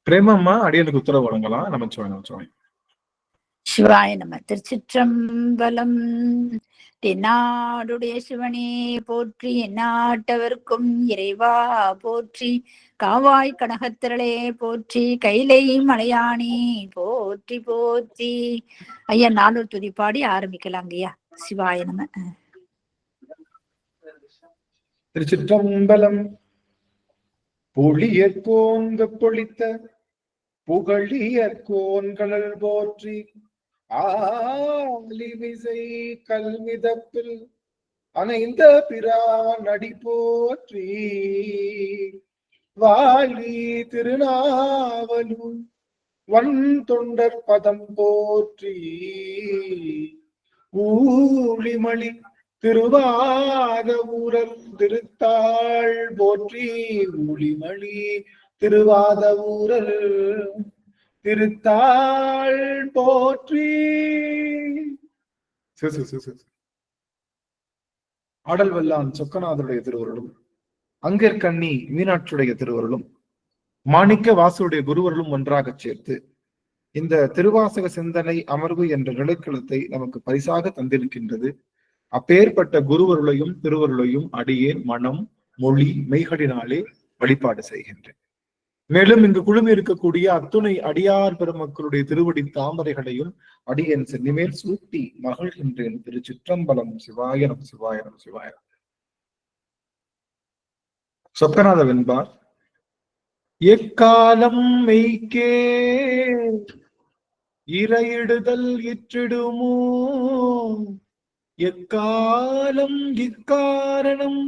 பிரேமம்மா அடியனுக்கு உத்தரவு வழங்கலாம். நமச்சிவாய. சிவாய நம. திருச்சிற்றம்பலம். தென்னாடுடைய சிவனே போற்றி, எந்நாட்டவர்க்கும் இறைவா போற்றி, காவாய் கனகத்திரளே போற்றி, கைலை மலையானே போற்றி போற்றி. ஐயா, நானூறு துதிப்பாடி ஆரம்பிக்கலாம் ஐயா. சிவாய நம. திருச்சிற்றம்பலம். பொழியற்கோங்க பொழித்த புகழியற்கோன் கடல் போற்றி, ஆலிமிசை கல்மிதப்பில் அணைந்த பிரான் அடி போற்றி, வாழி திருநாவலூர் வன் தொண்டர் பதம் போற்றி, ஊழிமணி திருவாத ஊரர் திருத்தாள் போற்றி, ஊழிமணி திருவாத ஊரர் திருத்தாள் போற்றி. ஆடல் வல்லான் சொக்கநாதருடைய திருவருளும், அங்கற்கண்ணி மீனாட்சியுடைய திருவருளும், மாணிக்க வாசுடைய குருவருளும் ஒன்றாக சேர்த்து இந்த திருவாசக சிந்தனை அமர்வு என்ற நிலைக்களத்தை நமக்கு பரிசாக தந்திருக்கின்றது. அப்பேற்பட்ட குருவருளையும் திருவருளையும் அடியேன் மனம் மொழி மெய்களினாலே வழிபாடு செய்கின்றேன். மேலும் இங்கு குழுமி இருக்கக்கூடிய அத்துணை அடியார் பெருமக்களுடைய திருவடி தாமரைகளையும் அடியேன் சென்னிமேல் சூட்டி மகிழ்கின்றேன். திருச்சிற்றம்பலம். சிவாயனம் சிவாயனம் சிவாயனம். சொக்கநாத வெண்பார். எக்காலம் மெய்க்கே இறையிடுதல் இற்றிடுமோ, எக்காலம் இக்காரணம்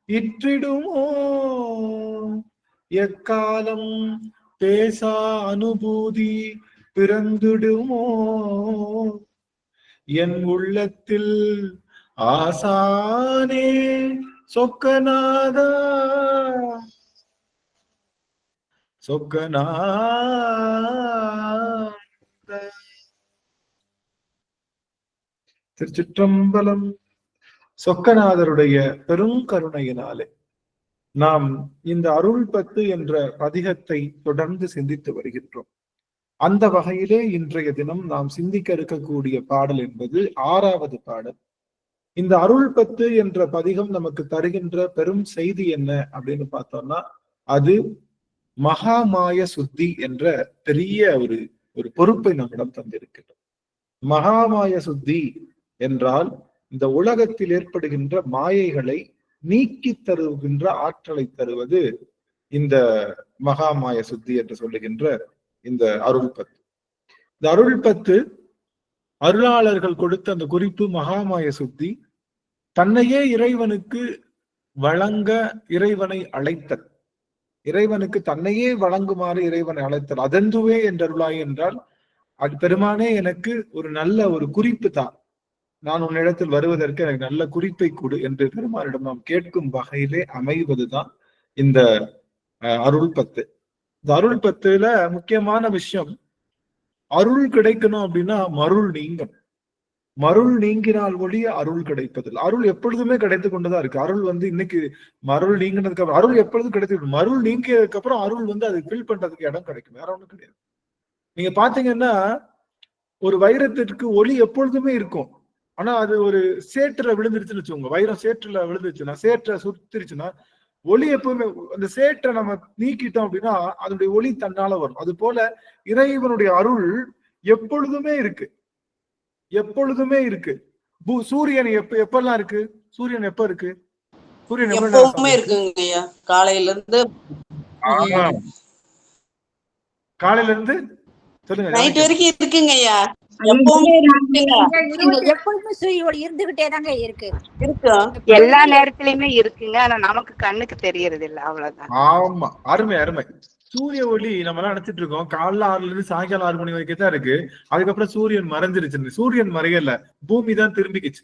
இற்றிடுமோ, எக்காலம் பேசா அனுபூதி பிறந்திடுமோ, என் உள்ளத்தில் ஆசானே சொக்கநாதா சொக்கநாத. திருச்சிற்றம்பலம். சொக்கநாதருடைய பெருங்கருணையினாலே நாம் இந்த அருள் பத்து என்ற பதிகத்தை தொடர்ந்து சிந்தித்து வருகின்றோம். அந்த வகையிலே இன்றைய தினம் நாம் சிந்திக்க இருக்கக்கூடிய பாடல் என்பது 6வது பாடல். இந்த அருள் பத்து என்ற பதிகம் நமக்கு தருகின்ற பெரும் செய்தி என்ன அப்படின்னு பார்த்தோம்னா, அது மகாமாய சுத்தி என்ற பெரிய ஒரு பொறுப்பை நம்மிடம் தந்திருக்கின்றோம். மகாமாய சுத்தி என்றால் இந்த உலகத்தில் ஏற்படுகின்ற மாயைகளை நீக்கி தருகின்ற ஆற்றலை தருவது இந்த மகாமாய சுத்தி என்று சொல்லுகின்ற இந்த அருள் பத்து. இந்த அருள் பத்து அருளாளர்கள் கொடுத்த அந்த குறிப்பு மகாமாய சுத்தி, தன்னையே இறைவனுக்கு வழங்க இறைவனை அழைத்தல், இறைவனுக்கு தன்னையே வழங்குமாறு இறைவனை அழைத்தல். அதெந்துவே என்றருளாய் என்றால், அது பெருமானே எனக்கு ஒரு நல்ல ஒரு குறிப்பு தான், நான் உன்னிடத்தில் வருவதற்கு எனக்கு நல்ல குறிப்பை கொடு என்று பெருமானிடம் நாம் கேட்கும் வகையிலே அமைவதுதான் இந்த அருள் பத்து. இந்த அருள் பத்துல முக்கியமான விஷயம், அருள் கிடைக்கணும் அப்படின்னா மருள் நீங்கணும். மருள் நீங்கினால் ஒழிய அருள் கிடைப்பதில்லை. அருள் எப்பொழுதுமே கிடைத்து கொண்டுதான் இருக்கு. அருள் இன்னைக்கு மருள் நீங்கினதுக்கு அப்புறம் அருள் எப்பொழுதும் கிடைத்து, மருள் நீங்கியதுக்கு அப்புறம் அருள் அதை ஃபில் பண்றதுக்கு இடம் கிடைக்கும், வேற ஒண்ணும் கிடையாது. நீங்க பாத்தீங்கன்னா ஒரு வைரத்திற்கு ஒளி எப்பொழுதுமே இருக்கும். ஆனா அது ஒரு சேற்றுல விழுந்துருச்சுன்னு வச்சுக்கோங்க, வைரம் சேற்றுல விழுந்துருச்சுன்னா, சேற்றை சுத்திருச்சுன்னா ஒளி எப்பவுமே, அந்த சேற்றை நம்ம நீக்கிட்டோம் அப்படின்னா அதனுடைய ஒளி தன்னால வரும். அது போல இறைவனுடைய அருள் எப்பொழுதுமே இருக்கு, எப்பொழுதுமே இருக்கு. சூரியன் எப்பெல்லாம் இருக்கு? சூரியன் எப்ப இருக்கு? சூரியன் எப்பவுமே இருக்குங்க. காலையில இருந்து சொல்லுங்க, நைட் வரைக்கும் இருக்குங்க ஐயா. எப்பொழுதுமே சூரிய ஒளி இருந்துகிட்டே தாங்க இருக்கு, எல்லா நேரத்திலயுமே இருக்குங்க. ஆனா நமக்கு கண்ணுக்கு தெரியறது இல்ல, அவ்வளவுதான். ஆமா, அருமை அருமை. சூரிய ஒளி நம்ம எல்லாம் நினைச்சிட்டு இருக்கோம் காலைல 6 இருந்து சாயங்காலம் 6 மணி வரைக்கும் தான் இருக்கு. அதுக்கப்புறம் சூரியன் மறைஞ்சிருச்சு. சூரியன் மறையல, பூமி தான் திரும்பிக்கிச்சு.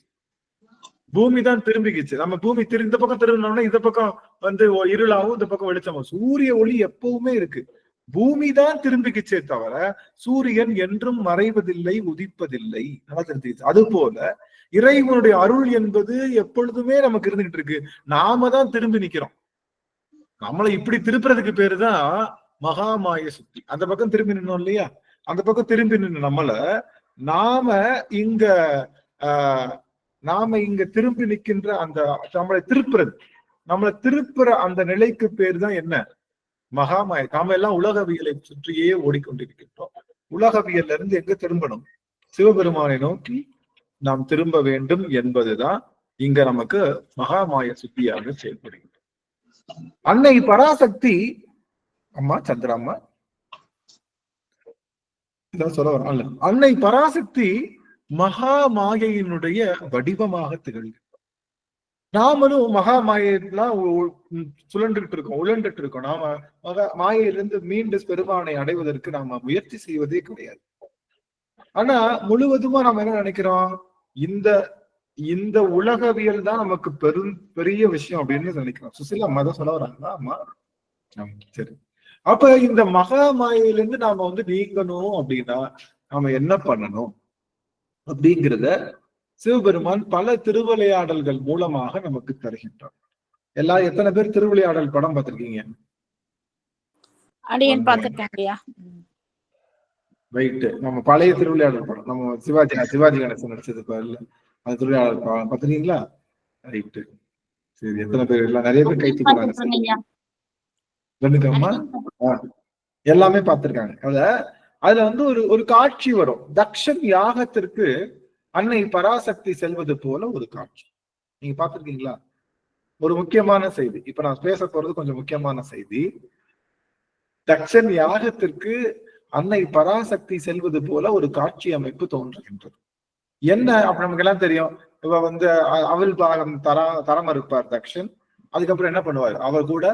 பூமி தான் திரும்பிக்கிச்சு. நம்ம பூமி இந்த பக்கம் திரும்பினோம்னா இந்த பக்கம் இருளாவும், இந்த பக்கம் வெளிச்சமாகும். சூரிய ஒளி எப்பவுமே இருக்கு, பூமி தான் திரும்பிக்கிச்சே தவிர சூரியன் என்றும் மறைவதில்லை, உதிப்பதில்லை. நல்லா தெரிஞ்சுக்கிச்சு. அது போல இறைவனுடைய அருள் என்பது எப்பொழுதுமே நமக்கு இருந்துகிட்டு இருக்கு. நாம தான் திரும்பி நிக்கிறோம். நம்மளை இப்படி திருப்புறதுக்கு பேருதான் மகாமாய சுத்தி. அந்த பக்கம் திரும்பி நின்னோம் இல்லையா, அந்த பக்கம் திரும்பி நின்று நாம இங்க நாம இங்க திரும்பி நிற்கின்ற அந்த நம்மளை திருப்புற அந்த நிலைக்கு பேர் தான் என்ன? மகாமாய. நாம எல்லாம் உலகவியலை சுற்றியே ஓடிக்கொண்டிருக்கின்றோம். உலகவியல்ல இருந்து எங்க திரும்பணும்? சிவபெருமானை நோக்கி நாம் திரும்ப வேண்டும் என்பதுதான் இங்க நமக்கு மகாமாய சுத்தியாக செயல்படுகிறது. அன்னை பராசக்தி அம்மா சந்திராம்மா சொல்ல வர அன்னை பராசக்தி மகா மாயையினுடைய வடிவமாக திகழ்கிறது. நாமளும் மகா மாயெல்லாம் சுழன்றுட்டு இருக்கோம், உழண்டுட்டு இருக்கோம். நாம மாயையிலிருந்து மீண்டும் பெருமானை அடைவதற்கு நாம முயற்சி செய்வதே கிடையாது. ஆனா முழுவதுமா நம்ம என்ன நினைக்கிறோம்? இந்த உலகவியல் தான் நமக்கு பெரிய விஷயம் அப்படின்னு நினைக்கிறோம். சுசிலா அம்மா தான் சொல்ல வராங்களா? அம்மா சரி. அப்ப இந்த மகா மாயிலிருந்து நாம நீங்கணும் அப்படின்னா நாம என்ன பண்ணணும் அப்படிங்கிறத சிவபெருமான் பல திருவிளையாடல்கள் மூலமாக நமக்கு தருகின்றார். எத்தனை பேர் திருவிளையாடல் படம் பார்த்திருக்கீங்க? ரைட்டு. நம்ம பழைய திருவிளையாடல் படம், நம்ம சிவாஜி கணேசன் நடிச்சது அந்த திருவிளையாடல் படம் பார்த்திருக்கீங்களா? ரைட்டு. சரி, எத்தனை பேர்? எல்லாம் நிறைய பேர் கை தூக்குறாங்க. எல்லாமே பார்த்திருக்காங்க. அதுல ஒரு காட்சி வரும். தக்ஷன் யாகத்திற்கு அன்னை பராசக்தி செல்வது போல ஒரு காட்சி. நீங்க பார்த்திருக்கீங்களா? ஒரு முக்கியமான செய்தி. இப்ப நான் பேச போறது கொஞ்சம் முக்கியமான செய்தி. தக்ஷன் யாகத்திற்கு அன்னை பராசக்தி செல்வது போல ஒரு காட்சி அமைப்பு தோன்றுகின்றது. என்ன அப்ப நமக்கு எல்லாம் தெரியும். இவ அவள் பாகம் தரம் இருப்பார் தக்ஷன். அதுக்கப்புறம் என்ன பண்ணுவார்? அவர் கூட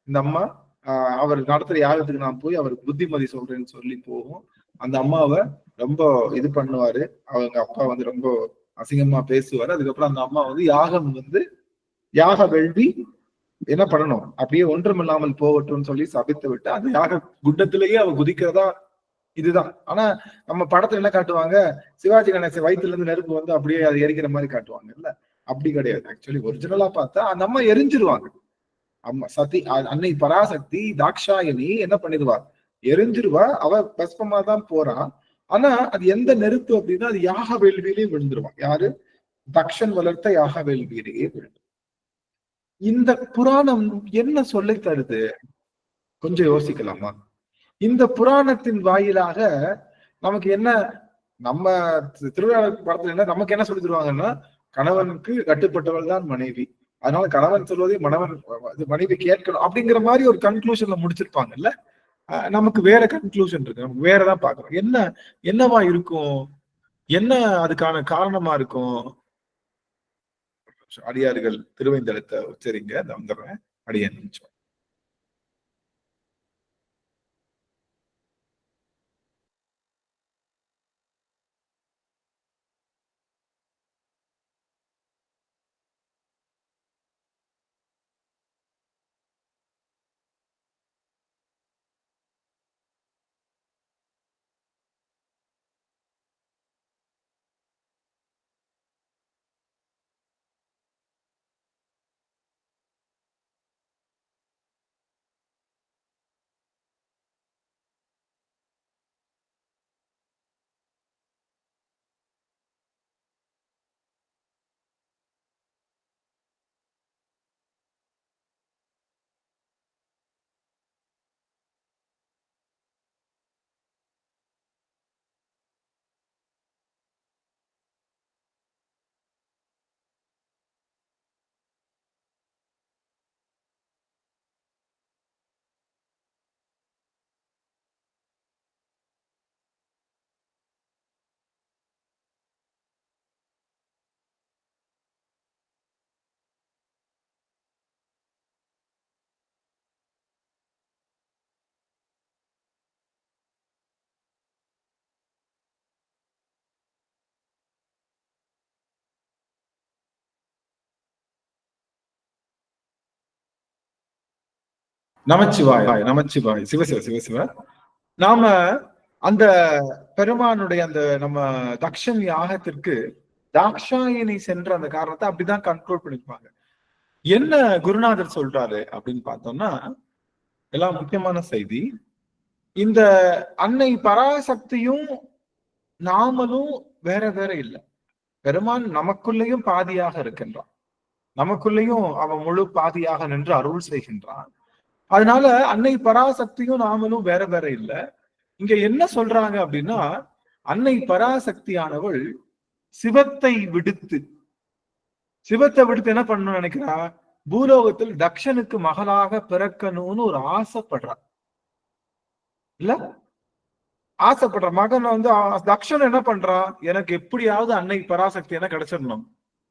இந்த அம்மா அவர் நடத்துற யாகத்துக்கு நான் போய் அவருக்கு புத்திமதி சொல்றேன்னு சொல்லி போகும். அந்த அம்மாவை ரொம்ப இது பண்ணுவாரு. அவங்க அப்பா ரொம்ப அசிங்கமா பேசுவாரு. அதுக்கப்புறம் அந்த அம்மா யாகம் யாக வேள்வி என்ன பண்ணணும், அப்படியே ஒன்றுமில்லாமல் போகட்டும்னு சொல்லி சபித்து விட்டு அந்த யாக குண்டத்திலேயே அவ குதிக்கிறதா இதுதான். ஆனா நம்ம படத்துல என்ன காட்டுவாங்க? சிவாஜி கணேசன் வயிற்றுல இருந்து நெருப்பு அப்படியே அது எரிக்கிற மாதிரி காட்டுவாங்க. இல்ல, அப்படி கிடையாது. ஆக்சுவலி ஒரிஜினலா பார்த்தா அந்த அம்மா எரிஞ்சிருவாங்க. அம்மா அன்னை பராசக்தி தாக்ஷாயணி என்ன பண்ணிடுவா? எரிஞ்சிருவா. அவ பஸ்பமா தான் போறான். ஆனா அது எந்த நெருப்பு அப்படின்னா அது யாக வேள்வியிலேயே விழுந்துருவான். யாரு? தக்ஷன் வளர்த்த யாக வேள்வியிலேயே விழுந்து. இந்த புராணம் என்ன சொல்லி தருது? கொஞ்சம் யோசிக்கலாமா? இந்த புராணத்தின் வாயிலாக நமக்கு என்ன, நம்ம திருவிழா படத்துல என்ன நமக்கு என்ன சொல்லி தருவாங்கன்னா, கணவனுக்கு கட்டுப்பட்டவள் தான் மனைவி, அதனால கணவன் சொல்வதை மனைவி கேட்கணும் அப்படிங்கிற மாதிரி ஒரு கன்க்ளூஷன்ல முடிச்சிருப்பாங்கல்ல. நமக்கு வேற கன்க்ளூஷன் இருக்கு. நமக்கு வேறதான் பாக்குறோம். என்னவா இருக்கும்? என்ன அதுக்கான காரணமா இருக்கும்? அடியார்கள் திருவைந்தெழுத்தை உச்சரிங்க, வந்துடுறேன். அடியான் நிமிஷம். நமச்சிவாய் நமச்சிவாய் சிவசிவ சிவசிவ. நாம அந்த பெருமானுடைய அந்த நம்ம தக்ஷன் யாகத்திற்கு தாக்ஷாயினி சென்ற அந்த காரணத்தை அப்படிதான் கண்ட்ரோல் பண்ணிருப்பாங்க. என்ன குருநாதர் சொல்றாரு அப்படின்னு பார்த்தோம்னா, எல்லாம் முக்கியமான செய்தி. இந்த அன்னை பராசக்தியும் நாமளும் வேற வேற இல்லை. பெருமான் நமக்குள்ளேயும் பாதியாக இருக்கின்றான், நமக்குள்ளேயும் அவன் முழு பாதியாக நின்று அருள் செய்கின்றான். அதனால அன்னை பராசக்தியும் நாமளும் வேற வேற இல்லை. இங்க என்ன சொல்றாங்க அப்படின்னா, அன்னை பராசக்தியானவள் சிவத்தை விடுத்து என்ன பண்ணணும்னு நினைக்கிறா, பூலோகத்தில் தக்ஷனுக்கு மகளாக பிறக்கணும்னு ஒரு ஆசைப்படுறா. இல்ல ஆசைப்படுற மகன் வந்து தக்ஷன் என்ன பண்றான், எனக்கு எப்படியாவது அன்னை பராசக்தி என்ன கிடைச்சிடணும்,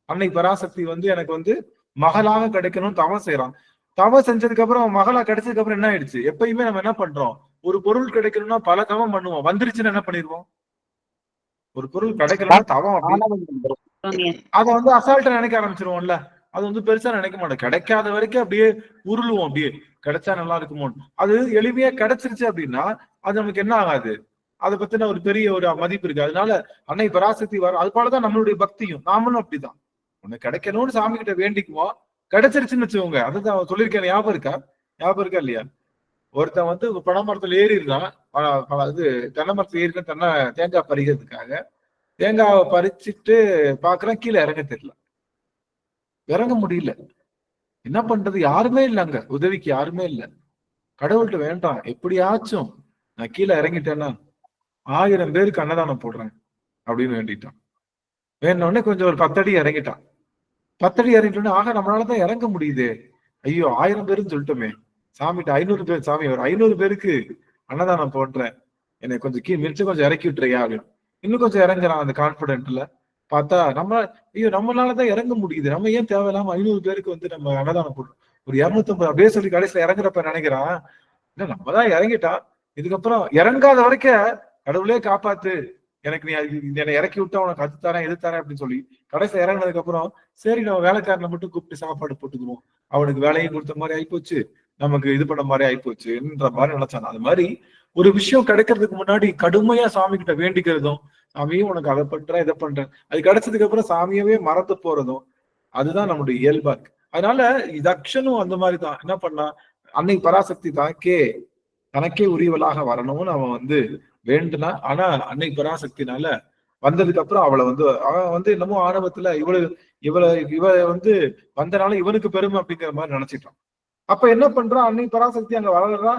அன்னை பராசக்தி வந்து எனக்கு வந்து மகளாக கிடைக்கணும் தவம் செய்யறான். தவம் செஞ்சதுக்கு அப்புறம் மகளா கிடைச்சதுக்கு அப்புறம் என்ன ஆயிடுச்சு, எப்பயுமே நம்ம என்ன பண்றோம், ஒரு பொருள் கிடைக்கணும்னா பல தவம் பண்ணுவோம், வந்துருச்சுன்னு என்ன பண்ணிடுவோம், ஒரு பொருள் கிடைக்கணும்னா தவம் அதை வந்து அசால்ட்டா நினைக்க ஆரம்பிச்சிருவோம்ல. அது வந்து பெருசா நினைக்க மாட்டோம், கிடைக்காத வரைக்கும் அப்படியே உருளுவோம், அப்படியே கிடைச்சா நல்லா இருக்குமோ. அது எளிமையா கிடைச்சிருச்சு அப்படின்னா அது நமக்கு என்ன ஆகாது, அதை பத்தின ஒரு பெரிய ஒரு மதிப்பு இருக்கு. அதனால அன்னை பராசக்தி வர அது போலதான் நம்மளுடைய பக்தியும். நாமளும் அப்படிதான், உனக்கு கிடைக்கணும்னு சாமி கிட்ட வேண்டிக்குவோம், கிடைச்சிருச்சுன்னு வச்சுக்கோங்க. அதுதான் சொல்லியிருக்கேன், ஞாபகம் இருக்கா இல்லையா? ஒருத்தன் வந்து பனை மரத்துல ஏறி இருக்கான், இது தென்னை மரத்துல ஏறி தென்னை தேங்காய் பறிக்கிறதுக்காக. தேங்காவை பறிச்சுட்டு பாக்குறான், கீழே இறங்க தெரியல, இறங்க முடியல. என்ன பண்றது, யாருமே இல்லை அங்க, உதவிக்கு யாருமே இல்லை. கடவுள்கிட்ட வேண்டாம், எப்படியாச்சும் நான் கீழே இறங்கிட்டேன்னா 1000 பேருக்கு அன்னதானம் போடுறேன் அப்படின்னு வேண்டிட்டான். வேணும்னே கொஞ்சம் ஒரு 10 அடி இறங்கிட்டான். 10 அடி இறங்கிட்டோன்னே, ஆக நம்மளாலதான் இறங்க முடியுது, ஐயோ 1000 பேருன்னு சொல்லிட்டோமே, சாமிகிட்ட 500 பேர், சாமி ஒரு 500 பேருக்கு அன்னதானம் போடுறேன், என்னை கொஞ்சம் மிச்சம் கொஞ்சம் இறக்கி விட்டுறியா அப்படின்னு. இன்னும் கொஞ்சம் இறங்குறான் அந்த கான்பிடென்ட்ல. பார்த்தா நம்மளாலதான் இறங்க முடியுது, நம்ம ஏன் தேவையில்லாம 500 பேருக்கு வந்து நம்ம அன்னதானம் போடுறோம், ஒரு 250 அப்படியே சொல்லி கடைசியில இறங்குறப்ப நினைக்கிறான், இல்ல நம்மதான் இறங்கிட்டான், இதுக்கப்புறம் இறங்காத வரைக்கும் கடவுளே காப்பாத்து, எனக்கு நீ என்னை இறக்கி விட்டா உனக்கு அது தரேன் இது தரேன் அப்படின்னு சொல்லி கடைசியில இறங்கினதுக்கு அப்புறம் சரி நம்ம வேலைக்காரனை மட்டும் கூப்பிட்டு சாப்பாடு போட்டுக்குவோம், அவனுக்கு வேலையும் கொடுத்த மாதிரி ஆயிப்போச்சு, நமக்கு இது பண்ண மாதிரி ஆயிப்போச்சுன்ற மாதிரி நினைச்சான். அது மாதிரி ஒரு விஷயம் கிடைக்கிறதுக்கு முன்னாடி கடுமையா சாமி கிட்ட வேண்டிக்கிறதும், சாமியும் உனக்கு அதை பண்றேன் இதை பண்றேன், அது கிடைச்சதுக்கு அப்புறம் சாமியவே மறந்து போறதும், அதுதான் நம்முடைய இயல்பா இருக்கு. அதனால தக்ஷனும் அந்த மாதிரிதான் என்ன பண்ணா, அன்னை பராசக்தி தனக்கே உரியவளாக வரணும்னு அவன் வந்து வேண்டுனா. ஆனா அன்னை பராசக்தினால வந்ததுக்கு அப்புறம் அவன் வந்து என்னமோ ஆணவத்துல இவ வந்து வந்தனால இவனுக்கு பெருமை அப்படிங்கிற மாதிரி நினைச்சிட்டான். அப்ப என்ன பண்றான், அன்னை பராசக்தி அங்க வளர்றா,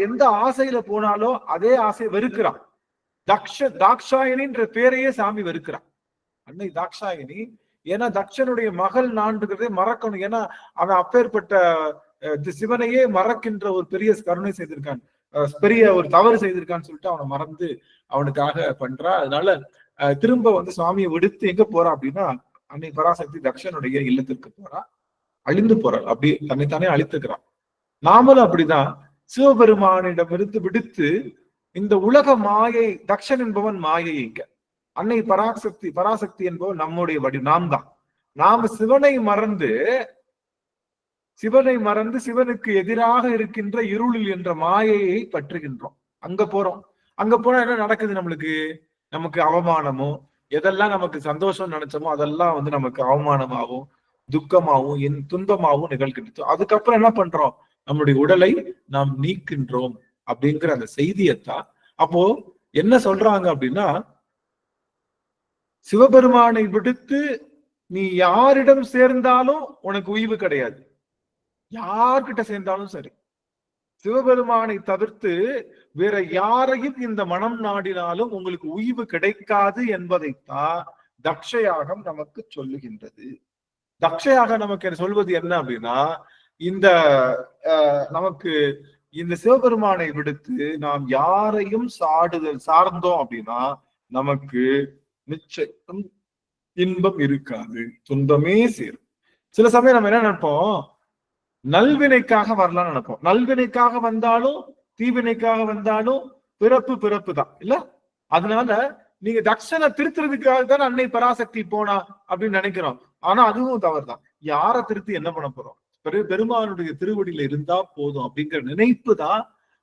எந்த ஆசையில போனாலும் அதே ஆசையை வெறுக்கிறான். தாக்ஷாயணின்ற பேரையே சாமி வெறுக்கிறான், அன்னை தாக்ஷாயணி. ஏன்னா தக்ஷனுடைய மகள் நான்கிறதே மறக்கணும், ஏன்னா அவன் அப்பேற்பட்ட சிவனையே மறக்கின்ற ஒரு பெரிய கருணை செய்திருக்கான், பெரிய ஒரு தவறு செய்திருக்கான்னு சொல்லிட்டு அவனை மறந்து அவனுக்காக பண்றா. அதனால திரும்ப வந்து சுவாமியை விடுத்து எங்க போறா அப்படின்னா, அன்னை பராசக்தி தக்ஷனுடைய இல்லத்திற்கு போறா, அழிந்து போறாள், அப்படி தன்னைத்தானே அழித்துக்கிறான். நாமளும் அப்படிதான் சிவபெருமானிடமிருந்து விடுத்து இந்த உலக மாயை, தக்ஷன் என்பவன் மாயை, இங்க அன்னை பராசக்தி என்பவன் நம்முடைய நாம் தான். நாம சிவனை மறந்து சிவனுக்கு எதிராக இருக்கின்ற இருளில் என்ற மாயையை பற்றுகின்றோம். அங்க போனா என்ன நடக்குது, நமக்கு அவமானமோ, எதெல்லாம் நமக்கு சந்தோஷம் நினைச்சோமோ அதெல்லாம் வந்து நமக்கு அவமானமாகவும் துக்கமாகவும் துன்பமாகவும் நிகழ்கின்றோம். அதுக்கப்புறம் என்ன பண்றோம், நம்முடைய உடலை நாம் நீக்கின்றோம் அப்படிங்கிற அந்த செய்தியத்தான். அப்போ என்ன சொல்றாங்க அப்படின்னா, சிவபெருமானை விடுத்து நீ யாரிடம் சேர்ந்தாலும் உனக்கு உய்வு கிடையாது, யார்கிட்ட சேர்ந்தாலும் சரி. சிவபெருமானை தவிர்த்து வேற யாரையும் இந்த மனம் நாடினாலும் உங்களுக்கு உய்வு கிடைக்காது என்பதைத்தான் தக்ஷயாகம் நமக்கு சொல்லுகின்றது. தக்ஷயாக நமக்கு சொல்வது என்ன அப்படின்னா, இந்த நமக்கு இந்த சிவபெருமானை விடுத்து நாம் யாரையும் சார்ந்தோம் அப்படின்னா நமக்கு நிச்சயம் இன்பம் இருக்காது, துன்பமே சேரும். சில சமயம் நம்ம என்ன நினைப்போம், நல்வினைக்காக வரலாம்னு நினைப்போம். நல்வினைக்காக வந்தாலும் தீவினைக்காக வந்தாலும் பிறப்பு தான் இல்ல. அதனால நீங்க தக்ஷனை திருத்துறதுக்காக தான் அன்னை பராசக்தி போனா அப்படின்னு நினைக்கிறோம். ஆனா அதுவும் தவறுதான். யாரை திருத்தி என்ன பண்ண போறோம், பெருமானுடைய திருவடியில இருந்தா போதும் அப்படிங்கிற நினைப்பு தான்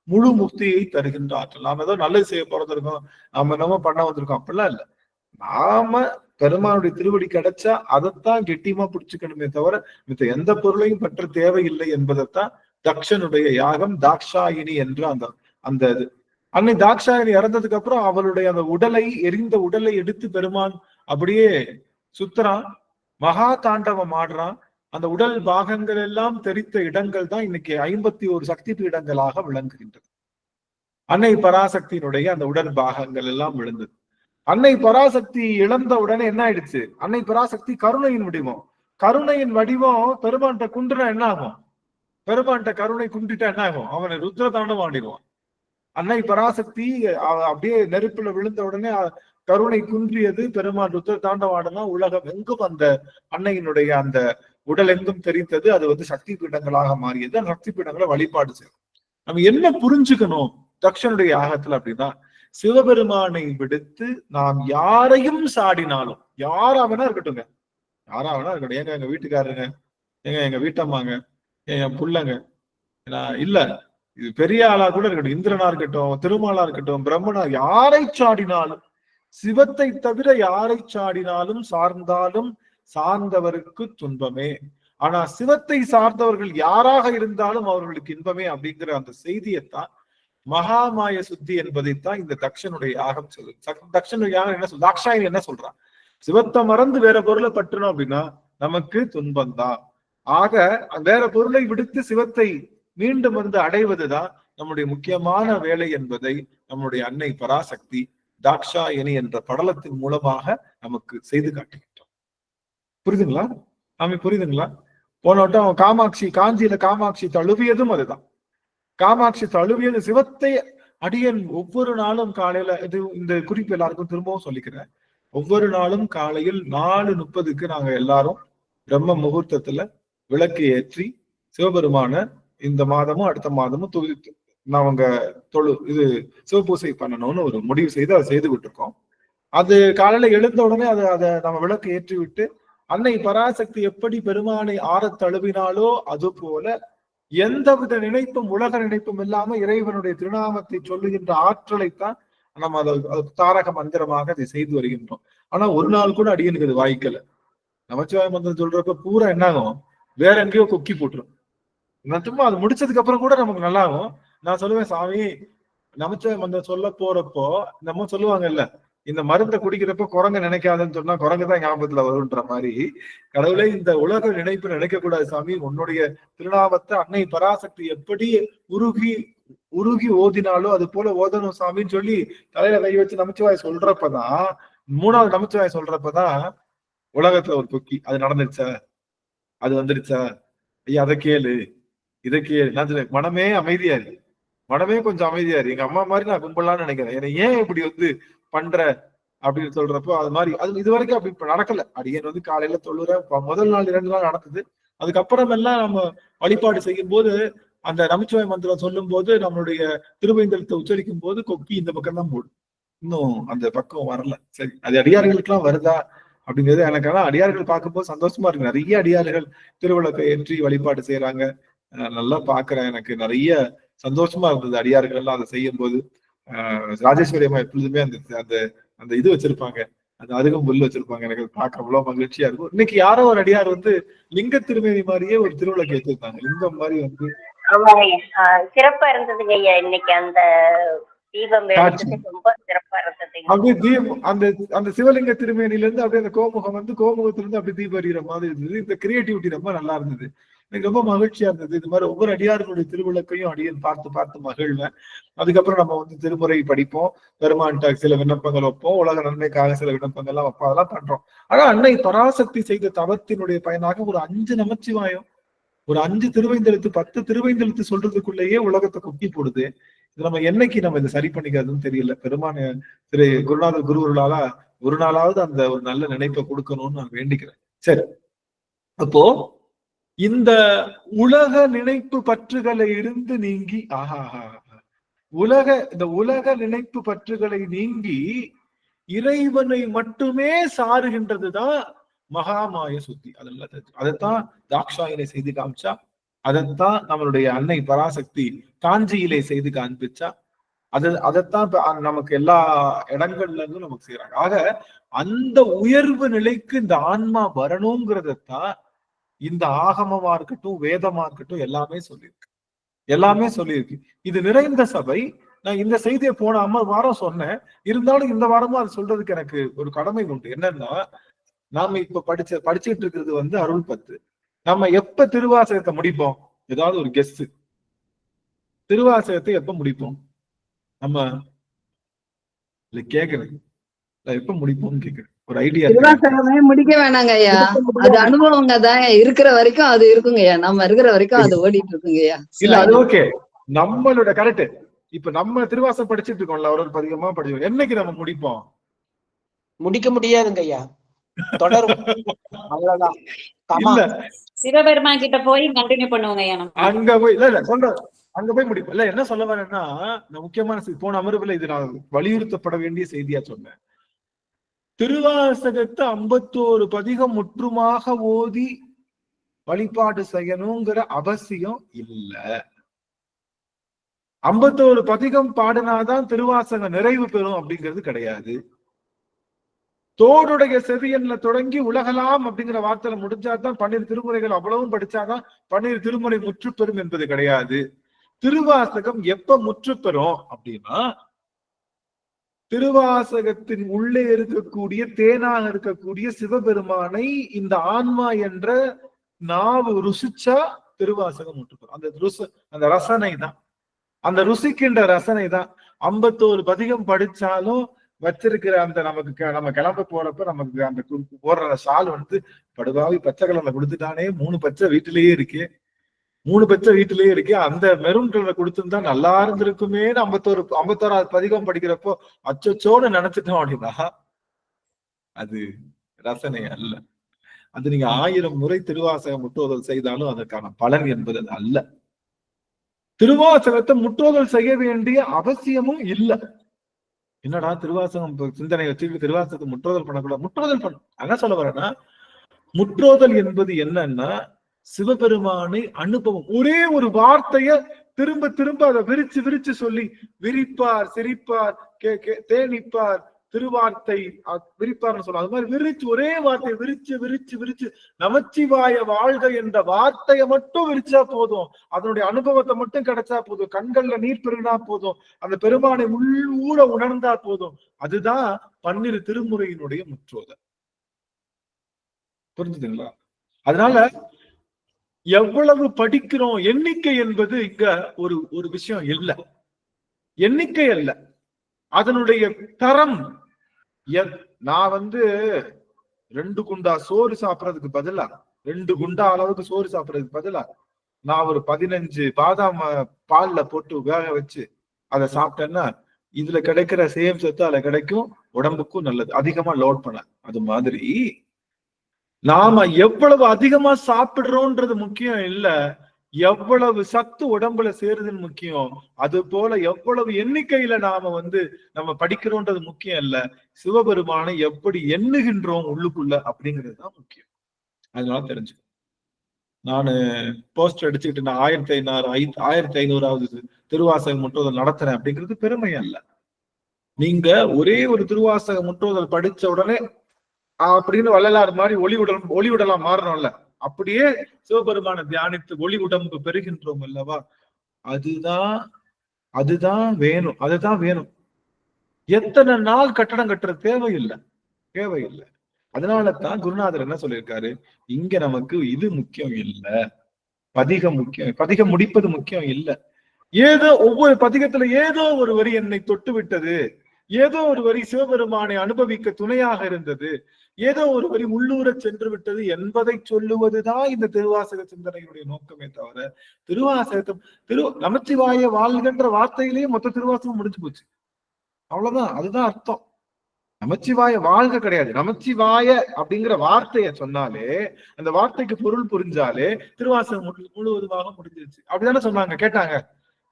முழு முக்தியை தருகின்ற ஆற்றல். நாம ஏதோ நல்லது செய்ய போறதுருக்கோம், நாம என்னமோ பண்ண வந்திருக்கோம் அப்படிலாம் இல்லை. நாம பெருமானுடைய திருவடி கிடைச்சா அதைத்தான் கெட்டியமா பிடிச்சுக்கணுமே தவிர மித்த எந்த பொருளையும் பற்ற தேவையில்லை என்பதைத்தான் தக்ஷனுடைய யாகம் தாக்ஷாயினி என்ற அந்த அந்த இது. அன்னை தாக்ஷாயணி இறந்ததுக்கு அப்புறம் அவளுடைய அந்த உடலை, எரிந்த உடலை எடுத்து பெருமான் அப்படியே சுத்துறான், மகா தாண்டவம் ஆடுறான். அந்த உடல் பாகங்கள் எல்லாம் தெரித்த இடங்கள் தான் இன்னைக்கு 51 சக்தி பீடங்களாக விளங்குகின்றது. அன்னை பராசக்தியினுடைய அந்த உடல் பாகங்கள் எல்லாம் விழுந்தது. அன்னை பராசக்தி இழந்த உடனே என்ன ஆயிடுச்சு? அன்னை பராசக்தி கருணையின் வடிவம். கருணையின் வடிவம் பெருமான்கிட்ட குன்றுனா என்ன ஆகும்? பெருமான்கிட்ட கருணை குண்டிட்டா என்ன ஆகும்? அவனை ருத்ர தாண்டவம் ஆடிடுவான். அன்னை பராசக்தி அப்படியே நெருப்புல விழுந்த உடனே கருணை குன்றியது, பெருமான் ருத்ர தாண்டவம் ஆடினா உலகம் எங்கும் அந்த அன்னையினுடைய அந்த உடல் எங்கும் தெரிந்தது. அது சக்தி பீடங்களாக மாறியது. அந்த சக்தி பீடங்களை வழிபாடு செய்யும். நம்ம என்ன புரிஞ்சுக்கணும் தக்ஷனுடைய யாகத்துல அப்படின்னா, சிவபெருமானை விடுத்து நாம் யாரையும் சாடினாலும், யாராவனா இருக்கட்டுங்க, யாராவனா இருக்கட்டும், ஏங்க எங்க வீட்டுக்காரருங்க, ஏங்க எங்க வீட்டம்மாங்க, என் புள்ளங்க, இல்ல இது பெரிய ஆளா கூட இருக்கட்டும், இந்திரனா இருக்கட்டும், திருமாலா இருக்கட்டும், பிரம்மனா, யாரை சாடினாலும், சிவத்தை தவிர யாரை சாடினாலும் சார்ந்தாலும் சார்ந்தவருக்கு துன்பமே. ஆனா சிவத்தை சார்ந்தவர்கள் யாராக இருந்தாலும் அவர்களுக்கு இன்பமே அப்படிங்கிற அந்த செய்தியைத்தான் மகாமாய சுத்தி என்பதைத்தான் இந்த தக்ஷனுடைய யாகம் சொல்லுது. தக்ஷனுடைய யாகம் என்ன சொல்ற? தாக்ஷாயணி என்ன சொல்றான்? சிவத்தை மறந்து வேற பொருளை பற்றணும் அப்படின்னா நமக்கு துன்பம்தான். ஆக வேற பொருளை விடுத்து சிவத்தை மீண்டும் அடைவதுதான் நம்முடைய முக்கியமான வேலை என்பதை நம்முடைய அன்னை பராசக்தி தாக்ஷாயணி என்ற படலத்தின் மூலமாக நமக்கு செய்து காட்டுகின்றோம். புரியுதுங்களா? புரியுதுங்களா? போன வட்டம் காமாட்சி, காஞ்சியில காமாட்சி தழுவியதும் அதுதான். காமாட்சி தழுவியது சிவத்தை. அடியன் ஒவ்வொரு நாளும் காலையில, இது இந்த குறிப்பு எல்லாருக்கும் திரும்பவும் சொல்லிக்கிறேன், ஒவ்வொரு நாளும் காலையில் 4:30க்கு நாங்க எல்லாரும் பிரம்ம முகூர்த்தத்துல விளக்கு ஏற்றி சிவபெருமான இந்த மாதமும் அடுத்த மாதமும் நாங்க இது சிவபூசை பண்ணணும்னு ஒரு முடிவு செய்து அதை செய்துகிட்டு இருக்கோம். அது காலையில எழுந்த உடனே அதை நம்ம விளக்கு ஏற்றி விட்டு, அன்னை பராசக்தி எப்படி பெருமானை ஆறத் தழுவினாலோ அது போல எந்தவித நினைப்பும், உலக நினைப்பும் இல்லாம இறைவனுடைய திருநாமத்தை சொல்லுகின்ற ஆற்றலைத்தான் நம்ம அதை தாரக மந்திரமாக அதை செய்து வருகின்றோம். ஆனா ஒரு நாள் கூட அடியனுக்கு அது வாய்க்கல. நமச்சிவாய மந்திரம் சொல்றப்ப பூரா என்ன ஆகும்? வேற எங்கேயோ கொக்கி போட்டுரும். சும்மா அது முடிச்சதுக்கு அப்புறம் கூட நமக்கு நல்லா ஆகும். நான் சொல்லுவேன், சாமி நமச்சிவாய மந்திரம் சொல்ல போறப்போ நம்ம சொல்லுவாங்கல்ல, இந்த மருந்தை குடிக்கிறப்ப குரங்க நினைக்காதுன்னு சொன்னா குரங்குதான் ஞாபகத்துல வரும்ன்ற மாதிரி, கடவுளே இந்த உலக நினைப்பு நினைக்க கூடாது சாமி, உன்னுடைய திருநாமத்தை அன்னை பராசக்தி எப்படி உருகி ஓதினாலோ அது போல ஓதணும் சாமின்னு சொல்லி தலையில கை வச்சு நமச்சிவாய் சொல்றப்பதான், 3வது நமச்சிவாய் சொல்றப்பதான் உலகத்துல ஒரு கொக்கி, அது நடந்துருச்சா, அது வந்துருச்சா, ஐயா அதை கேளு, இதை கேளு. நான் சொல்லுவேன், மனமே அமைதியா இருக்கு, மனமே கொஞ்சம் அமைதியா இருக்கு, எங்க அம்மா மாதிரி நான் கும்பலான்னு நினைக்கிறேன், என்னை ஏன் இப்படி பண்ற அப்படின்னு சொல்றப்போ அது மாதிரி அது இது வரைக்கும் அப்படி நடக்கல. அடியன் காலையில தொழுற முதல் நாள் 2 நாள் நடந்தது. அதுக்கப்புறம் எல்லாம் நம்ம வழிபாடு செய்யும் போது அந்த நமச்சிவாய மந்திரம் சொல்லும் போது நம்மளுடைய திருவைந்தெழுத்தை உச்சரிக்கும் போது கொக்கி இந்த பக்கம் தான் போடும். இன்னும் அந்த பக்கம் வரல. சரி, அது அடியார்களுக்கு எல்லாம் வருதா அப்படிங்கிறது எனக்கு. ஆனா அடியார்கள் பார்க்கும்போது சந்தோஷமா இருக்கு. நிறைய அடியார்கள் திருவிளக்கை ஏற்றி வழிபாடு செய்யறாங்க. நல்லா பாக்குறேன். எனக்கு நிறைய சந்தோஷமா இருந்தது அடியார்கள் எல்லாம் அதை செய்யும் போது. ராஜேஸ்வரி அம்மா எப்பொழுதுமே அந்த அந்த இது வச்சிருப்பாங்க, அந்த அதுக்கும் புல் வச்சிருப்பாங்க. எனக்கு பார்க்க அவ்வளவு மகிழ்ச்சியா இருக்கும். இன்னைக்கு யாரோ ஒரு அடியார் லிங்க திருமேனி மாதிரியே ஒரு திருவிளக்கு ஏற்றிருக்காங்க. லிங்கம் மாதிரி சிறப்பா இருந்ததுங்க ஐயா. இன்னைக்கு அந்த தீபம் ரொம்ப சிறப்பா இருந்தது. அப்படியே தீபம் அந்த சிவலிங்க திருமேனில இருந்து அப்படியே அந்த கோமுகத்துல இருந்து அப்படியே தீபம் எறிகிற மாதிரி இருந்தது. இந்த கிரியேட்டிவிட்டி ரொம்ப நல்லா இருந்தது. எனக்கு ரொம்ப மகிழ்ச்சியா இருந்தது. இது மாதிரி ஒவ்வொரு அடியார்களுடைய திருவிளக்கையும் அடியன் பார்த்து மகிழ்வேன். அதுக்கப்புறம் நம்ம திருமுறை படிப்போம், பெருமான்ட்ட சில விண்ணப்பங்கள் வைப்போம், உலக நன்மைக்காக சில விண்ணப்பங்கள்லாம் வைப்போம், அதெல்லாம் பண்றோம். ஆனா அன்னை பராசக்தி செய்த தவத்தினுடைய பயனாக ஒரு 5 நமச்சிவாயம், ஒரு 5 திருவைந்தெழுத்து, 10 திருவைந்தெழுத்து சொல்றதுக்குள்ளேயே உலகத்தை கொக்கி போடுது. இது நம்ம என்னைக்கு நம்ம இதை சரி பண்ணிக்கிறதுன்னு தெரியல. பெருமான திரு குருநாதர் குருவர்களால ஒரு நாளாவது அந்த ஒரு நல்ல நினைப்பை கொடுக்கணும்னு நான் வேண்டிக்கிறேன். சரி, அப்போ இந்த உலக நினைப்பு பற்றுகளை இருந்து நீங்கி இந்த உலக நினைப்பு பற்றுகளை நீங்கி இறைவனை மட்டுமே சாருகின்றதுதான் மகாமாய சுத்தி. அதைத்தான் தாக்ஷாயணி செய்து காமிச்சா. அதைத்தான் நம்மளுடைய அன்னை பராசக்தி காஞ்சியிலே செய்து காண்பிச்சா. அதைத்தான் நமக்கு எல்லா இடங்கள்ல இருந்தும் நமக்கு செய்யறாங்க. ஆக அந்த உயர்வு நிலைக்கு இந்த ஆன்மா வரணுங்கிறதான் இந்த ஆகமமா இருக்கட்டும், வேதமா இருக்கட்டும், எல்லாமே சொல்லியிருக்கு. இது நிறைந்த சபை. நான் இந்த செய்தியை போன வாரம் சொன்னேன். இருந்தாலும் இந்த வாரமும் அது சொல்றதுக்கு எனக்கு ஒரு கடமை உண்டு. என்னன்னா, நாம இப்ப படிச்சுட்டு இருக்கிறது வந்து அருள் 10. நம்ம எப்ப திருவாசகத்தை முடிப்போம்? ஏதாவது ஒரு கெஸ். திருவாசகத்தை எப்ப முடிப்போம்? நம்ம இல்ல கேக்குறேன், எப்ப முடிப்போம்னு கேக்குறேன். ஒரு ஐடியா திருவாசகமே முடிக்க வேணாங்க ஐயா. அது அனுபவங்க தான் இருக்கிற வரைக்கும் அது இருக்குங்க ஐயா. நம்ம இருக்கிற வரைக்கும் அது ஓடிட்டு இருக்குங்க ஐயா. இல்ல அது ஓகே, நம்மளோட கரெக்ட். இப்ப நம்ம திருவாசகம் படிச்சுட்டு இருக்கோம்ல, ஒரு பதிகமா படிச்சோம். என்னைக்கு நம்ம முடிப்போம்? முடிக்க முடியாதுங்க ஐயா, தொடரும். அவ்வளவுதான். சிவபெருமான் கிட்ட போய் கண்டினியூ பண்ணுவாங்க ஐயா. அங்க போய் இல்ல சொல்றேன், அங்க போய் முடிப்போம். இல்ல என்ன சொல்ல வரேன்னா, முக்கியமான போன அமர்வுல இது நான் வலியுறுத்தப்பட வேண்டிய செய்தியா சொன்னேன். திருவாசகத்தை 51 பதிகம் முற்றுமாக ஓதி வழிபாடு செய்யணுங்கிற அவசியம் இல்ல. 51 பதிகம் பாடினாதான் திருவாசகம் நிறைவு பெறும் அப்படிங்கிறது கிடையாது. தோடுடைய செவியன்ல தொடங்கி உலகலாம் அப்படிங்கிற வார்த்தையில முடிஞ்சாதான் 12 திருமுறைகள் அவ்வளவும் படிச்சாதான் 12 திருமுறை முற்று பெறும் என்பது கிடையாது. திருவாசகம் எப்ப முற்று பெறும் அப்படின்னா, திருவாசகத்தின் உள்ளே இருக்கக்கூடிய தேனாக இருக்கக்கூடிய சிவபெருமானை இந்த ஆன்மா என்ற நாவு ருசிச்சா திருவாசகம் முற்று பெறும். அந்த ரசனை தான், அந்த ருசிக்கின்ற ரசனை தான். 51 பதிகம் படிச்சாலும் வச்சிருக்கிற அந்த நம்ம கிளம்ப போறப்ப நமக்கு அந்த போடுற ஷால் வந்து படுபாவி பச்சை கலர்ல கொடுத்துட்டானே, 3 பச்சை வீட்டிலேயே இருக்கு, 3 பச்சை வீட்டிலேயே இருக்கு, அந்த மெரூன் கலர்ல கொடுத்துருந்தா நல்லா இருந்திருக்குமேன்னு 51வது பதிகம் படிக்கிறப்போ அச்சோன்னு நினைச்சிட்டோம் அப்படின்னா அது ரசனை அல்ல. அது நீங்க 1000 முறை திருவாசகம் முற்றோதல் செய்தாலும் அதற்கான பலன் என்பது அது அல்ல. திருவாசகத்தை முற்றோதல் செய்ய வேண்டிய அவசியமும் இல்லை. என்னடா திருவாசகம் சிந்தனை வச்சுட்டு திருவாசகத்தை முற்றோதல் பண்ணக்கூடாது? முற்றோதல் பண்ண என்ன சொல்ல வரேன்னா, முற்றோதல் என்பது என்னன்னா, சிவபெருமானை அனுபவம். ஒரே ஒரு வார்த்தைய திரும்ப திரும்ப அதை விரிச்சு விரிச்சு சொல்லி, விரிப்பார் சிரிப்பார் தேனிப்பார் திருவார்த்தை விரிப்பார்னு சொல்லுவாங்க. அது மாதிரி விரிச்சு ஒரே வார்த்தையை விரிச்சு விரிச்சு விரிச்சு நமச்சிவாய வாழ்க என்ற வார்த்தையை மட்டும் விரிச்சா போதும், அதனுடைய அனுபவத்தை மட்டும் கிடைச்சா போதும், கண்கள்ல நீர் பெருகினா போதும், அந்த பெருமானை உள்ளூர உணர்ந்தா போதும். அதுதான் 12 திருமுறையினுடைய முற்றோதல். புரிஞ்சுதுங்களா? அதனால எவ்வளவு படிக்கிறோம் எண்ணிக்கை என்பது இங்க ஒரு விஷயம் இல்ல, எண்ணிக்கை அல்ல, அதனுடைய தரம். நான் 2 குண்டா சோறு சாப்பிடறதுக்கு பதிலா, 2 குண்டா அளவுக்கு சோறு சாப்பிடறதுக்கு பதிலா நான் ஒரு 15 பாதாம் பால்ல போட்டு வேக வச்சு அதை சாப்பிட்டேன்னா இதுல கிடைக்கிற சேம் சத்து அதுல கிடைக்கும், உடம்புக்கும் நல்லது, அதிகமா லோட் பண்ண. அது மாதிரி நாம எவ்வளவு அதிகமா சாப்பிடுறோம்ன்றது முக்கியம் இல்ல, எவ்வளவு சத்து உடம்புல சேருதுன்னு முக்கியம். அது போல எவ்வளவு எண்ணிக்கையில நாம நம்ம படிக்கிறோம்ன்றது முக்கியம் இல்ல, சிவபெருமானை எப்படி எண்ணுகின்றோம் உள்ளுக்குள்ள அப்படிங்கிறது தான் முக்கியம். அதனால தெரிஞ்சுக்கணும். நான் போஸ்டர் அடிச்சுக்கிட்டு நான் 1500வது திருவாசகம் முற்றோதல் நடத்துறேன் அப்படிங்கிறது பெருமை அல்ல. நீங்க ஒரே ஒரு திருவாசக முற்றோதல் படிச்ச உடனே அப்படின்னு வள்ளலார் மாதிரி ஒளி உடலாம் மாறணும்ல, அப்படியே சிவபெருமான தியானித்து ஒளி உடம்பு பெறுகின்றோம் அல்லவா? அதுதான் வேணும். எத்தனை நாள் கட்டடம் கட்டுறது தேவையில்லை. அதனாலதான் குருநாதர் என்ன சொல்லியிருக்காரு, இங்க நமக்கு இது முக்கியம் இல்ல, பதிகம் முக்கியம், பதிகம் முடிப்பது முக்கியம் இல்ல. ஏதோ ஒவ்வொரு பதிகத்துல ஏதோ ஒரு வரி என்னை தொட்டு விட்டது, ஏதோ ஒரு வரி சிவபெருமானை அனுபவிக்க துணையாக இருந்தது, ஏதோ ஒரு வரி உள்ளூர சென்று விட்டது என்பதை சொல்லுவதுதான் இந்த திருவாசக சிந்தனையுடைய நோக்கமே தவிர, திருவாசகத்தை நமச்சிவாய வாழ்கின்ற வார்த்தையிலேயே மொத்த திருவாசகம் முடிஞ்சு போச்சு, அவ்வளவுதான். அதுதான் அர்த்தம். நமச்சிவாய வாழ்க கிடையாது, நமச்சிவாய அப்படிங்கிற வார்த்தைய சொன்னாலே, அந்த வார்த்தைக்கு பொருள் புரிஞ்சாலே திருவாசகம் முழுவதுமாக முடிஞ்சிருச்சு. அப்படிதானே சொன்னாங்க, கேட்டாங்க.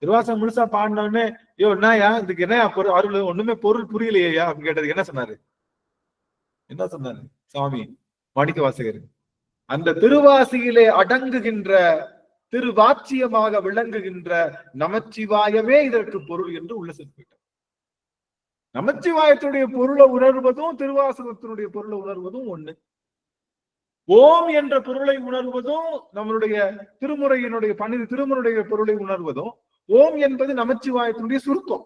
திருவாசகம் முழுசா பாடினோடனே, என்னயா இதுக்கு என்னையா அருள், ஒண்ணுமே பொருள் புரியலையா அப்படின்னு கேட்டதுக்கு என்ன சொன்னாரு சுவாமி மாணிக்க வாசகர்? அந்த திருவாசியிலே அடங்குகின்ற திருவாட்சியமாக விளங்குகின்ற நமச்சிவாயமே இதற்கு பொருள் என்று உள்ள செலுத்திட்டார். நமச்சிவாயத்துடைய பொருளை உணர்வதும் திருவாசகத்தினுடைய பொருளை உணர்வதும் ஒண்ணு. ஓம் என்ற பொருளை உணர்வதும் நம்மளுடைய திருமுறையினுடைய 12 திருமுறையுடைய பொருளை உணர்வதும், ஓம் என்பது நமச்சிவாயத்தினுடைய சுருக்கம்.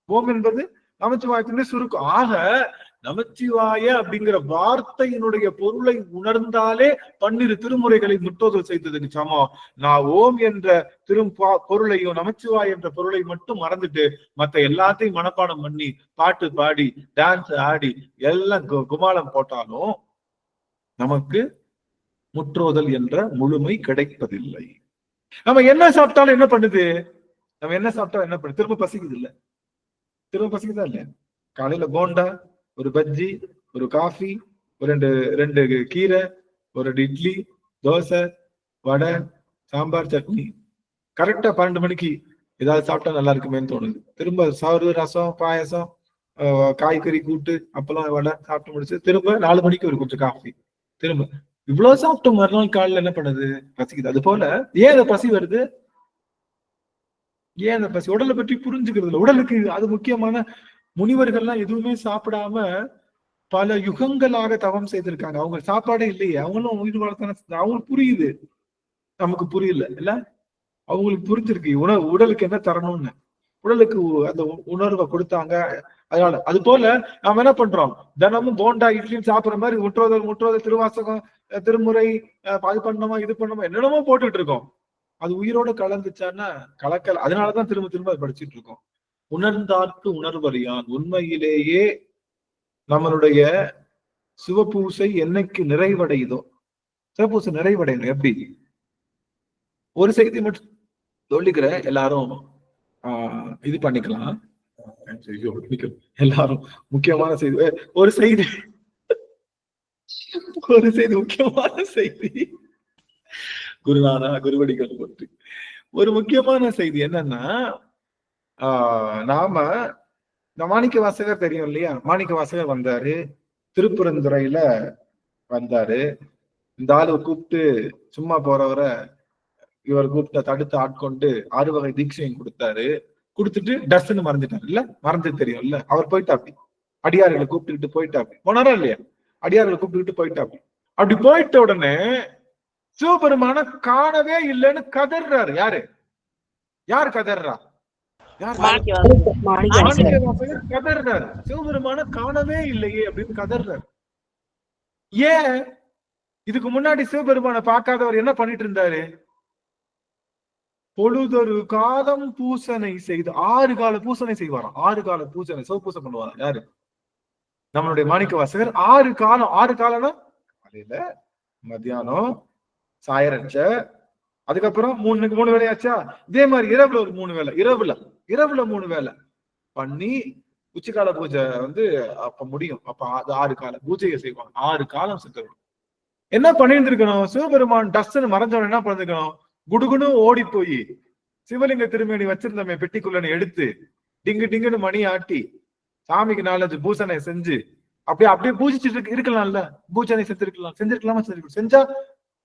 ஓம் என்பது நமச்சிவாயத்தினுடைய சுருக்கம். ஆக நமச்சிவாய அப்படிங்கிற வார்த்தையினுடைய பொருளை உணர்ந்தாலே 12 திருமுறைகளை முற்றோதல் செய்ததுக்கு சமம். நான் ஓம் என்ற பொருளையும் நமச்சிவாய் என்ற பொருளை மட்டும் மறந்துட்டு மத்த எல்லாத்தையும் மனப்பாடம் பண்ணி பாட்டு பாடி டான்ஸ் ஆடி எல்லாம் குமாலம் போட்டாலும் நமக்கு முற்றோதல் என்ற முழுமை கிடைப்பதில்லை. நம்ம என்ன சாப்பிட்டாலும் என்ன பண்ணுது? நம்ம என்ன சாப்பிட்டாலும் என்ன பண்ணுது? திரும்ப பசிக்குது இல்ல? திரும்ப பசிக்குதா இல்ல? காலையில போண்டா, ஒரு பஜ்ஜி, ஒரு காஃபி, ஒரு ரெண்டு கீரை, ஒரு இட்லி, தோசை, வடை, சாம்பார், சட்னி. கரெக்டா 12 மணிக்கு ஏதாவது சாப்பிட்டா நல்லா இருக்குமேன்னு தோணுது. திரும்ப சோறு, ரசம், பாயசம், காய்கறி கூட்டு, அப்பெல்லாம் வடை சாப்பிட்டு முடிச்சு திரும்ப 4 மணிக்கு ஒரு கொஞ்சம் காஃபி. திரும்ப இவ்வளவு சாப்பிட்ட மறுநாள் காலையில என்ன பண்ணுது? பசிக்குது. அது போல ஏன் அந்த பசி வருது? ஏன் அந்த பசி? உடலை பற்றி புரிஞ்சுக்கிறது இல்லை. உடலுக்கு அது முக்கியமான. முனிவர்கள்லாம் எதுவுமே சாப்பிடாம பல யுகங்களாக தவம் செய்திருக்காங்க. அவங்க சாப்பாடே இல்லையே, அவங்களும் உயிர் வளர்த்தான. அவங்களுக்கு புரியுது, நமக்கு புரியல இல்ல? அவங்களுக்கு புரிஞ்சிருக்கு உடலுக்கு என்ன தரணும்னு. உடலுக்கு அந்த உணர்வை கொடுத்தாங்க. அதனால அது போல நாம என்ன பண்றோம்? தினமும் போண்டா இட்லின்னு சாப்பிடுற மாதிரி முற்றோதல் திருவாசகம் திருமுறை அது பண்ணணுமா இது பண்ணணுமா என்னென்னமோ போட்டுட்டு இருக்கோம். அது உயிரோட கலந்துச்சான்னா கலக்கல. அதனாலதான் திரும்ப திரும்ப படிச்சுட்டு இருக்கோம். உணர்ந்தார்க்கு உணர்வறியான். உண்மையிலேயே நம்மளுடைய சிவபூசை என்னைக்கு நிறைவடையுதோ, சிவபூசை நிறைவடையணும். எப்படி? ஒரு செய்தி மட்டும் சொல்லிக்கிறேன், எல்லாரும் இது பண்ணிக்கலாம். எல்லாரும் முக்கியமான செய்தி, ஒரு செய்தி முக்கியமான செய்தி குருநானா குருவடிகள் பற்றி ஒரு முக்கியமான செய்தி என்னன்னா, நாம மாணிக்க வாசகர் தெரியும் இல்லையா? மாணிக்க வாசகர் வந்தாரு, திருப்புறந்துறையில வந்தாரு. இந்த ஆளு கூப்பிட்டு சும்மா போறவரை இவர் கூப்பிட்ட தடுத்து ஆட்கொண்டு 6 வகை தீட்சையும் கொடுத்தாரு. கொடுத்துட்டு டஸ்ன்னு மறந்துட்டாரு இல்ல? மறந்து தெரியும் இல்ல? அவர் போயிட்டாப்பி, அடியார்களை கூப்பிட்டுக்கிட்டு போயிட்டாப்பி. போனாரா இல்லையா? அடியார்களை கூப்பிட்டுக்கிட்டு போயிட்டாப்பி. அப்படி போயிட்ட உடனே சிவபெருமான காணவே இல்லைன்னு கதறாரு. யாரு கதறா? கதறாரு. சிவபெருமான காணவே இல்லையே அப்படின்னு கதறாரு. ஏன்? இதுக்கு முன்னாடி சிவபெருமான பார்க்காதவர் என்ன பண்ணிட்டு இருந்தாரு? பொழுதொரு காலம் பூசனை செய்து 6 கால பூசனை செய்வாராம். 6 கால பூசனை சிவபூசை பண்ணுவாராம். யாரு? நம்மளுடைய மாணிக்க வாசகர். 6 காலம்னா காலையில, மத்தியானம், சாயரட்ச, அதுக்கப்புறம் 3 வேலையாச்சா? இதே மாதிரி இரவுல ஒரு 3 வேலை, இரவுல 3 வேலை பண்ணி உச்சிக்கால பூஜை அப்ப முடியும். அப்ப 6 கால பூஜையை செய்வாங்க. 6 காலம் செஞ்சிருக்கணும். என்ன பண்ணிட்டு இருக்கணும்? சிவபெருமான் டஸ்ன்னு மறைஞ்சவன் என்ன பண்ணிருக்கணும்? குடுகுன்னு ஓடி போய் சிவலிங்க திருமேனி வச்சிருந்தமே பெட்டிக்குள்ளனை எடுத்து டிங்குன்னு மணி ஆட்டி சாமிக்கு 4-5 பூசனை செஞ்சு அப்படியே பூஜிச்சுட்டு இருக்கலாம்ல? பூஜனை செஞ்சிருக்கலாமா? செஞ்சா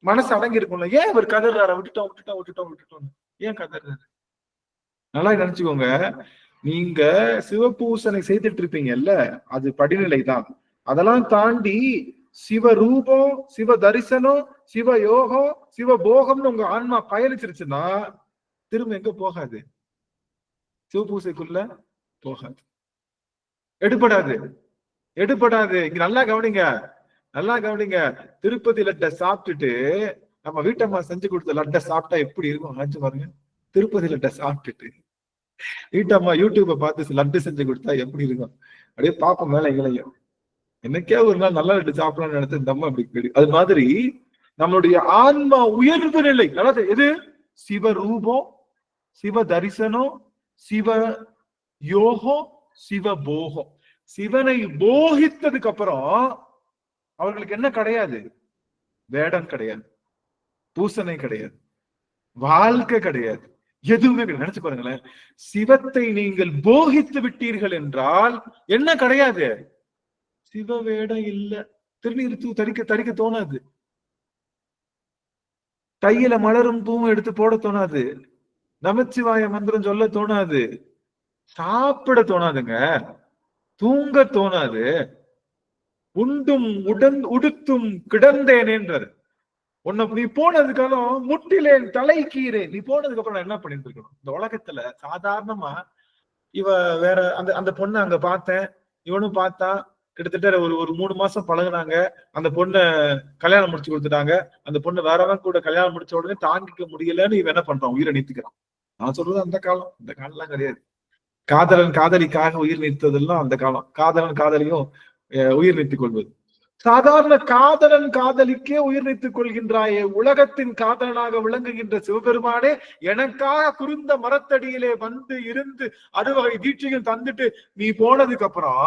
மனசு அடங்கி இருக்கும்ல? ஏன் இவர் கதறாரு? விட்டுட்டோம் ஏன் கதறாரு? நல்லா நினைச்சுக்கோங்க. நீங்க சிவபூசனை செய்துட்டு இருப்பீங்கல்ல, அது படிநிலை தான். அதெல்லாம் தாண்டி சிவரூபம், சிவ தரிசனம், சிவ யோகம், சிவ போகம்னு உங்க ஆன்மா பயணிச்சிருச்சுன்னா திரும்ப எங்க போகாது? சிவபூசைக்குள்ள போகாது, எடுபடாது. இங்க நல்லா கவனிங்க. திருப்பதி லட்டை சாப்பிட்டுட்டு நம்ம வீட்டம்மா செஞ்சு கொடுத்த லட்டை சாப்பிட்டா எப்படி இருக்கும் நினைச்சு பாருங்க. திருப்பதி லட்டை சாப்பிட்டுட்டு வீட்டம்மா யூடியூப்பை பார்த்து லட்டு செஞ்சு கொடுத்தா எப்படி இருக்கும்? அப்படியே பாப்போம் மேல எங்களையும். என்னைக்கே ஒரு நாள் நல்லா லட்டு சாப்பிடலாம்னு நினைச்சு இந்த அம்மா அப்படி. அது மாதிரி நம்மளுடைய ஆன்மா உயர்வு நிலை எது? சிவரூபம், சிவ தரிசனம், சிவ யோகம், சிவ போகம். சிவனை போகித்ததுக்கு அப்புறம் அவர்களுக்கு என்ன கிடையாது? வேடம் கிடையாது, பூசனை கிடையாது, வாழ்க்கை கிடையாது, எதுவுமே கிடையாது. நினைச்சு பாருங்களேன். சிவத்தை நீங்கள் போகித்து விட்டீர்கள் என்றால் என்ன கிடையாது? சிவ வேடம் இல்ல. திருநீர் தரிக்க தோணாது. கையில மலரும் பூவும் எடுத்து போட தோணாது. நமச்சிவாய மந்திரம் சொல்ல தோணாது. சாப்பிட தோணாதுங்க. தூங்க தோணாது. உண்டும் உடுத்தும் கிடந்தேனேன்றாரு. நீ போனதுக்காக முட்டிலேன் தலை கீரேன். நீ போனதுக்கு அப்புறம் என்ன பண்ணிட்டு இருக்கணும்? இந்த உலகத்துல சாதாரணமா இவ வேற அந்த அந்த பொண்ணை அங்க பார்த்தேன், இவனும் பார்த்தா, கிட்டத்தட்ட ஒரு 3 மாசம் பழகுனாங்க. அந்த பொண்ணை கல்யாணம் முடிச்சு கொடுத்துட்டாங்க. அந்த பொண்ணு வேறவன் கூட கல்யாணம் முடிச்ச உடனே தாங்கிக்க முடியலன்னு இவன் என்ன பண்றான், உயிரை நீத்துக்கிறான். நான் சொல்றது அந்த காலம், இந்த காலம்லாம் கிடையாது. காதலன் காதலிக்காக உயிர் நீத்ததெல்லாம் அந்த காலம். காதலன் காதலியும் உயிர் நீத்துக் கொள்வது. சாதாரண காதலன் காதலிக்கே உயிர் நீத்துக் கொள்கின்றாயே, உலகத்தின் காதலனாக விளங்குகின்ற சிவபெருமானே எனக்காக குருந்த மரத்தடியிலே வந்து இருந்து அறுவகை தீட்சைகள் தந்துட்டு நீ போனதுக்கு அப்புறம்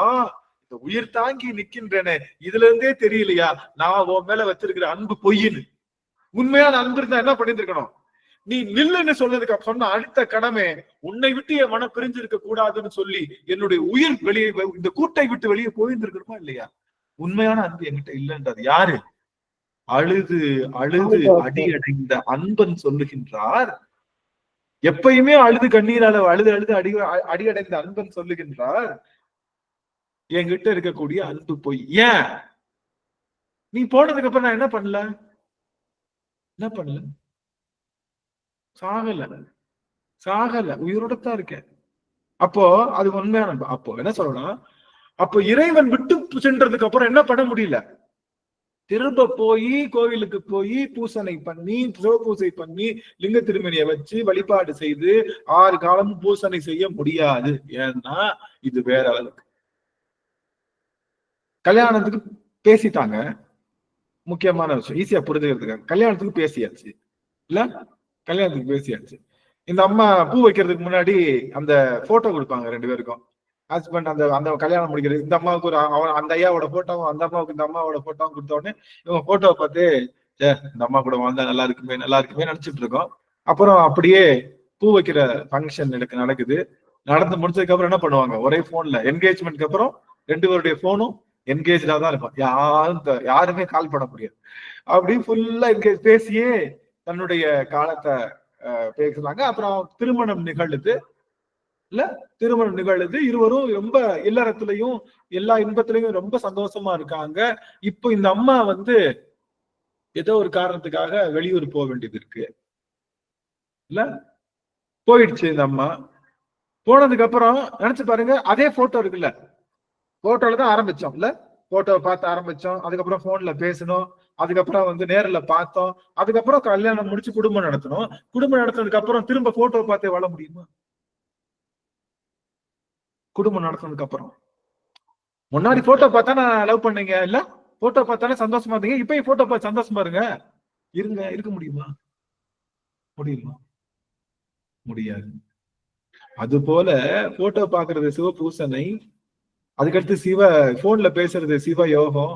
இந்த உயிர் தாங்கி நிக்கின்றன. இதுல இருந்தே தெரியலையா நான் உன் மேல வச்சிருக்கிற அன்பு பொய்ன்னு? உண்மையான அன்பு இருந்தா என்ன பண்ணிருக்கணும்? நீ நில்லுன்னு சொன்னதுக்கு சொன்ன அடுத்த கடமை, உன்னை விட்டு என் மனம் பிரிஞ்சிருக்க கூடாதுன்னு சொல்லி என்னுடைய உயிர் வெளியே, இந்த கூட்டை விட்டு வெளியே போயிருந்திருக்கணுமா இல்லையா? உண்மையான அன்பு என்கிட்ட இல்லைன்றது யாரு? அழுது அழுது அடியடைந்த அன்பன் சொல்லுகின்றார். எப்பயுமே அழுது கண்ணீரால அழுது அழுது அடியடைந்த அன்பன் சொல்லுகின்றார், என்கிட்ட இருக்கக்கூடிய அன்பு பொய். ஏன் நீ போனதுக்கு அப்புறம் நான் என்ன பண்ணல? என்ன பண்ணல? சாகல, உயிரோடத்தான் இருக்கேன். அப்போ அது உண்மையான அன்பு. அப்போ என்ன சொல்லலாம், அப்போ இறைவன் விட்டு சென்றதுக்கு அப்புறம் என்ன பண்ண முடியல? திரும்ப போய் கோவிலுக்கு போய் பூசனை பண்ணி, சிவபூசை பண்ணி, லிங்க திருமணியை வச்சு வழிபாடு செய்து 6 காலமும் பூசனை செய்ய முடியாது. ஏன்னா இது வேற அளவுக்கு. கல்யாணத்துக்கு பேசிட்டாங்க, முக்கியமான விஷயம் ஈஸியா புரிஞ்சுக்கிறதுக்காக கல்யாணத்துக்கு பேசியாச்சு இல்ல, கல்யாணத்துக்கு பேசியாச்சு. இந்த அம்மா பூ வைக்கிறதுக்கு முன்னாடி அந்த போட்டோ கொடுப்பாங்க 2 பேருக்கும். ஹஸ்பண்ட் அந்த அந்த கல்யாணம் முடிக்கிறது, இந்த அம்மாவுக்கு ஒரு அந்த ஐயாவோட போட்டோவும் அந்த அம்மாவுக்கு இந்த அம்மாவோட போட்டோவும் கொடுத்த உடனே இவங்க போட்டோவை பார்த்து இந்த அம்மா கூட வாழ்ந்தா நல்லா இருக்குமே நினைச்சிட்டு இருக்கோம். அப்புறம் அப்படியே பூ வைக்கிற ஃபங்க்ஷன் நடக்குது. நடந்து முடிச்சதுக்கு அப்புறம் என்ன பண்ணுவாங்க, ஒரே போன்ல என்கேஜ்மெண்ட்க்கு அப்புறம் 2 பேருடைய போனும் என்கேஜா தான் இருக்கும். யாருமே கால் பண்ண முடியாது. அப்படி ஃபுல்லா என்கேஜ் பேசியே தன்னுடைய காலத்தை பேசுறாங்க. அப்புறம் திருமணம் நிகழுது இல்ல, திருமணம் நிகழுது. இருவரும் ரொம்ப இல்லறத்திலையும் எல்லா இன்பத்திலையும் ரொம்ப சந்தோஷமா இருக்காங்க. இப்போ இந்த அம்மா ஏதோ ஒரு காரணத்துக்காக வெளியூர் போக வேண்டியது இருக்கு இல்ல, போயிடுச்சு. இந்த அம்மா போனதுக்கு அப்புறம் நினைச்சு பாருங்க, அதே போட்டோ இருக்குல்ல, போட்டோல தான் ஆரம்பிச்சோம் இல்ல, போட்டோவை பார்த்து ஆரம்பிச்சோம், அதுக்கப்புறம் போன்ல பேசணும், அதுக்கப்புறம் நேர்ல பார்த்தோம், அதுக்கப்புறம் கல்யாணம் முடிச்சு குடும்பம் நடத்தணும். குடும்பம் நடத்தினதுக்கு அப்புறம் திரும்ப போட்டோவை பார்த்தே வாழ முடியுமா? குடும்பம் நடத்தினதுக்கு அப்புறம் முன்னாடி போட்டோ பார்த்தா நான் லவ் பண்ணீங்க இல்ல, போட்டோ பார்த்தாலே சந்தோஷமா இருந்தீங்க, இப்பயும் போட்டோ பார்த்து சந்தோஷமா இருக்க முடியுமா? முடியாது. அது போல போட்டோ பாக்குறது சிவபூசனை, அதுக்கடுத்து போன்ல பேசுறது சிவ யோகம்,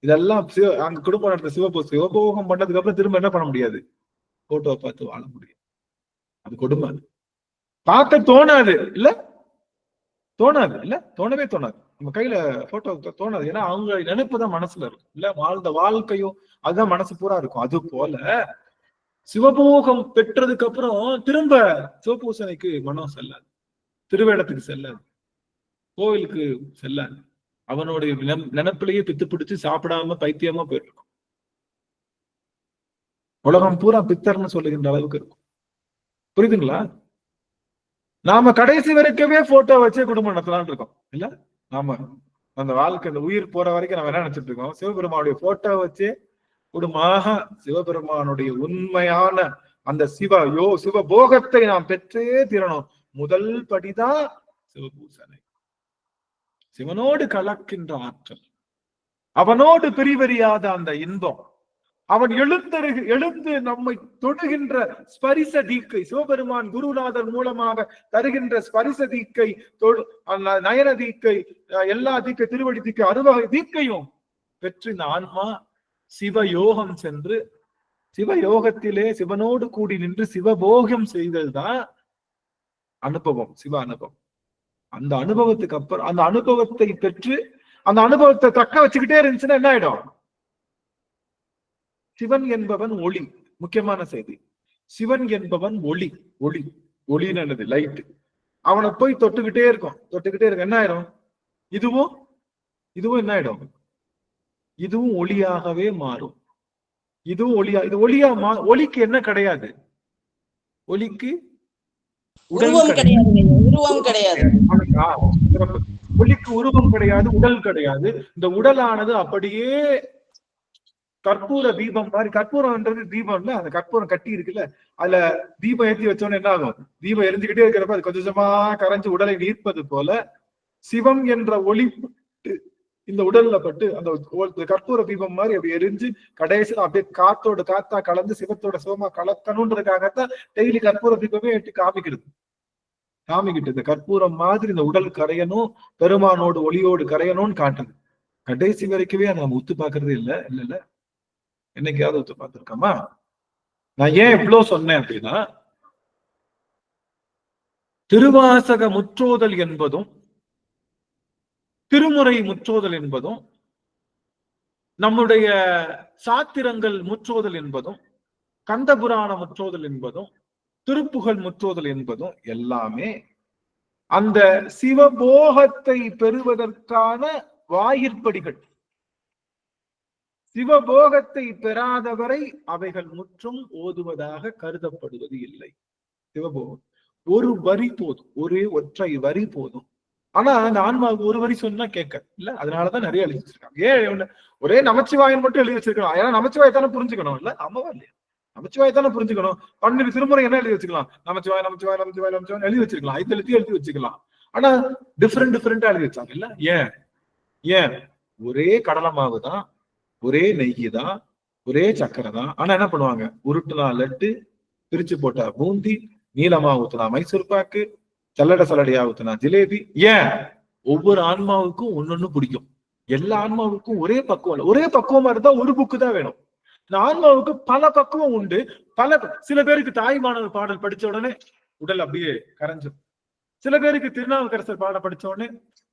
இதெல்லாம் அங்க குடும்பம் நடத்த சிவபோகம் பண்ணதுக்கு அப்புறம் திரும்ப என்ன பண்ண முடியாது? போட்டோவை பார்த்து வாழ முடியும். அது கொடுமை. பார்க்க தோணாது இல்ல, தோணவே தோணாது. நம்ம கையில போட்டோ தோணாது. ஏன்னா அவங்க நினைப்புதான் மனசுல இருக்கும் இல்ல, வாழ்ந்த வாழ்க்கையும் அதுதான் மனசு பூரா இருக்கும். அது போல சிவபோகம் பெற்றதுக்கு அப்புறம் திரும்ப சிவபூசனைக்கு மனம் செல்லாது, திருவேடத்துக்கு செல்லாது, கோவிலுக்கு செல்லாது. அவனுடைய நினைப்பிலேயே பித்து பிடிச்சு சாப்பிடாம பைத்தியமா போயிருக்கும். உலகம் பூரா பித்தர்னு சொல்லுகின்ற அளவுக்கு இருக்கும். புரியுதுங்களா? நாம கடைசி வரைக்குமே போட்டோ வச்சே குடும்பம் நடத்தலாம்னு இருக்கோம் இல்ல. நாம அந்த வாழ்க்கை, அந்த உயிர் போற வரைக்கும் நம்ம என்ன நினைச்சிட்டு இருக்கோம், சிவபெருமானுடைய போட்டோ வச்சே குடும்பமாக சிவபெருமானுடைய உண்மையான அந்த சிவபோகத்தை நாம் பெற்றே தீரணும். முதல் படிதான் சிவபூசனை. சிவனோடு கலக்கின்ற ஆற்றல், அவனோடு பிரிவறியாத அந்த இன்பம், அவன் எழுந்து நம்மை தொடுகின்ற ஸ்பரிச தீக்கை, சிவபெருமான் குருநாதர் மூலமாக தருகின்ற ஸ்பரிச தீக்கை, நயன தீக்கை, எல்லா தீக்கை, திருவடி தீக்கை, அறுவகை தீக்கையும் பெற்று இந்த ஆன்மா சிவயோகம் சென்று சிவயோகத்திலே சிவனோடு கூடி நின்று சிவபோகம் செய்தல்தான் அனுபவம், சிவ அனுபவம். அந்த அனுபவத்துக்கு அப்புறம் அந்த அனுபவத்தை பெற்று அந்த அனுபவத்தை தக்க வச்சுக்கிட்டே இருந்துச்சுன்னா என்ன ஆயிடும்? சிவன் என்பவன் ஒளி. முக்கியமான செய்தி, சிவன் என்பவன் ஒளி. ஒளின்னு என்னது? லைட். அவனை போய் தொட்டுக்கிட்டே இருக்கும். என்ன ஆயிடும்? இதுவும் என்ன ஆயிடும்? இதுவும் ஒளியாகவே மாறும். இது ஒளிக்கு என்ன கிடையாது? ஒளிக்கு உருவம் கிடையாது, உருவம் கிடையாது. சிறப்பு. ஒளிக்கு உருவம் கிடையாது, உடல் கிடையாது. இந்த உடலானது அப்படியே கற்பூர தீபம் மாதிரி. கற்பூரம்ன்றது தீபம் இல்ல, அந்த கற்பூரம் கட்டி இருக்குல்ல, அதுல தீபம் ஏற்றி வச்சோன்னு என்ன ஆகும்? தீபம் எரிஞ்சுக்கிட்டே இருக்கிறப்ப அது கொஞ்சம் கொஞ்சமா கரைஞ்சு உடலை நீர்ப்பது போல சிவம் என்ற ஒளி இந்த உடல்ல பட்டு அந்த கற்பூர தீபம் மாதிரி அப்படி எரிஞ்சு கடைசியில் அப்படியே காத்தோட காத்தா கலந்து சிவத்தோட சிவமா கலக்கணுன்றதுக்காகத்தான் டெய்லி கற்பூர தீபமே எட்டு காமிக்கிட்டு இந்த கற்பூரம் மாதிரி இந்த உடல் கரையணும், பெருமானோடு ஒளியோடு கரையணும்னு காட்டுது. கடைசி வரைக்குமே அதை நம்ம உத்து பாக்குறதே இல்ல. என்னைக்காவது ஒத்து பார்த்திருக்கோமா? நான் ஏன் இவ்வளவு சொன்னேன் அப்படின்னா, திருவாசக முற்றோதல் என்பதும் திருமுறை முற்றோதல் என்பதும் நம்முடைய சாத்திரங்கள் முற்றோதல் என்பதும் கந்தபுராண முற்றோதல் என்பதும் திருப்புகழ் முற்றோதல் என்பதும் எல்லாமே அந்த சிவபோகத்தை பெறுவதற்கான வாயிற்படிகள். சிவபோகத்தை பெறாதவரை அவைகள் முற்றும் ஓதுவதாக கருதப்படுவது இல்லை. சிவபோகம் ஒரு வரி போதும், ஒரே ஒற்றை வரி போதும். ஆனா அந்த ஆன்மாவுக்கு ஒரு வரி சொன்னா கேட்க இல்ல, அதனாலதான் நிறைய எழுதி வச்சிருக்காங்க. ஏன் ஒரே நமச்சிவாயன் மட்டும் எழுதி வச்சிருக்கணும்? ஏன்னா நமச்சிவாயத்தானே புரிஞ்சுக்கணும் இல்ல, அம்மாவா இல்லையா? நமச்சிவாயத்தானே புரிஞ்சுக்கணும். 12 திருமுறை என்ன எழுதி வச்சுக்கலாம்? நமச்சிவாய் நமச்சிவாய் நமச்சிவாய் நமச்சிவாய் எழுதி வச்சிருக்கலாம், 5 எழுதி வச்சுக்கலாம். ஆனா டிஃப்ரெண்டா எழுதி வச்சாங்க இல்ல. ஏன் ஒரே கடலை மாவு தான், ஒரே நெய்யி தான், ஒரே சக்கரை தான். ஆனா என்ன பண்ணுவாங்க? உருட்டுனா லட்டு, பிரிச்சு போட்டா பூந்தி, நீளமா ஊத்துனா மைசூர் பாக்கு, சல்லடையா ஊத்துனா ஜிலேபி. ஏன்? ஒவ்வொரு ஆன்மாவுக்கும் ஒன்னொன்னு பிடிக்கும். எல்லா ஆன்மாவுக்கும் ஒரே பக்குவம் இல்ல. ஒரே பக்குவமா இருந்தா ஒரு புக்கு தான் வேணும். இந்த ஆன்மாவுக்கு பல பக்குவம் உண்டு. சில பேருக்கு தாய்மானவர் பாடல் படிச்ச உடனே உடல் அப்படியே கரைஞ்சிடும். சில பேருக்கு திருநாவுக்கரசர் பாடல் படிச்ச உடனே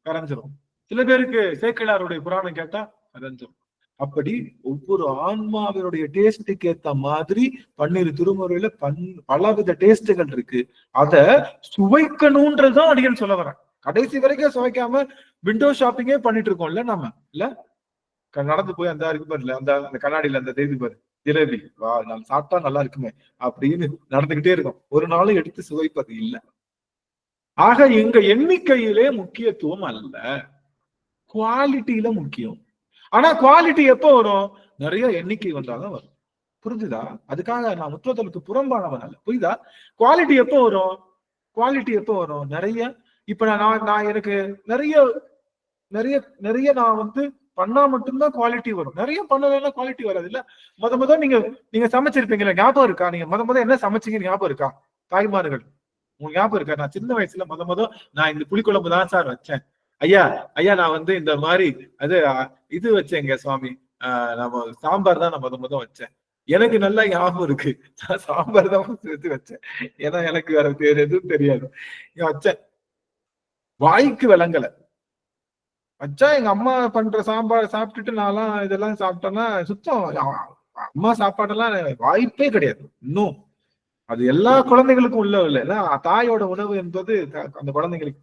கரைஞ்சிரும். சில பேருக்கு சேக்கிழாருடைய புராணம் கேட்டா கரைஞ்சிரும். அப்படி ஒவ்வொரு ஆன்மாவினுடைய டேஸ்டுக்கு ஏத்த மாதிரி 12 திருமுறையில பலவித டேஸ்டுகள் இருக்கு. அத சுவைக்கணும்ன்றதுதான் அடியன் சொல்ல வரேன். கடைசி வரைக்கும் சுவைக்காம விண்டோ ஷாப்பிங்கே பண்ணிட்டு இருக்கோம்ல நாம இல்ல. நடந்து போய் அந்த இருக்கு பாருல, அந்த கண்ணாடியில அந்த தேதி பாரு ஜிலேபி, வா நான் சாப்பிட்டா நல்லா இருக்குமே அப்படின்னு நடந்துகிட்டே இருக்கும். ஒரு நாளும் எடுத்து சுவைப்பது இல்லை. ஆக எங்க எண்ணிக்கையிலே முக்கியத்துவம் அல்ல, குவாலிட்டியில முக்கியம். ஆனா குவாலிட்டி எப்ப வரும்? நிறைய எண்ணிக்கை வந்தாதான் வரும். புரிஞ்சுதா? அதுக்காக நான் முற்றோதலுக்கு புறம்பானவன் அல்ல. புரியுதா? குவாலிட்டி எப்ப வரும்? நிறைய இப்ப நான் எனக்கு நிறைய நான் பண்ணா மட்டும்தான் குவாலிட்டி வரும். நிறைய பண்ணலன்னா குவாலிட்டி வராது இல்ல. முத நீங்க சமைச்சிருப்பீங்களா? ஞாபகம் இருக்கா? நீங்க முத என்ன சமைச்சீங்க ஞாபகம் இருக்கா? தாய்மார்கள் உங்களுக்கு ஞாபகம் இருக்கா? நான் சின்ன வயசுல முத நான் இந்த புளிக்குழம்பு தான் சார் வச்சேன். ஐயா நான் இந்த மாதிரி இது வச்சேங்க சுவாமி, நம்ம சாம்பார் தான் நான் முத வச்சேன். எனக்கு நல்லா ஞாபகம் இருக்கு, நான் சாம்பார் தான் சேர்த்து வச்சேன். ஏன்னா எனக்கு வேற பேர் எதுவும் தெரியாது. வச்சேன், வாய்க்கு விளங்கல வச்சா. எங்க அம்மா பண்ற சாம்பார் சாப்பிட்டுட்டு நான்லாம் இதெல்லாம் சாப்பிட்டேன்னா சுத்தம் அம்மா சாப்பாடெல்லாம் வாய்ப்பே கிடையாது. இன்னும் அது எல்லா குழந்தைகளுக்கும் உள்ள இல்லை. தாயோட உணவு என்பது அந்த குழந்தைங்களுக்கு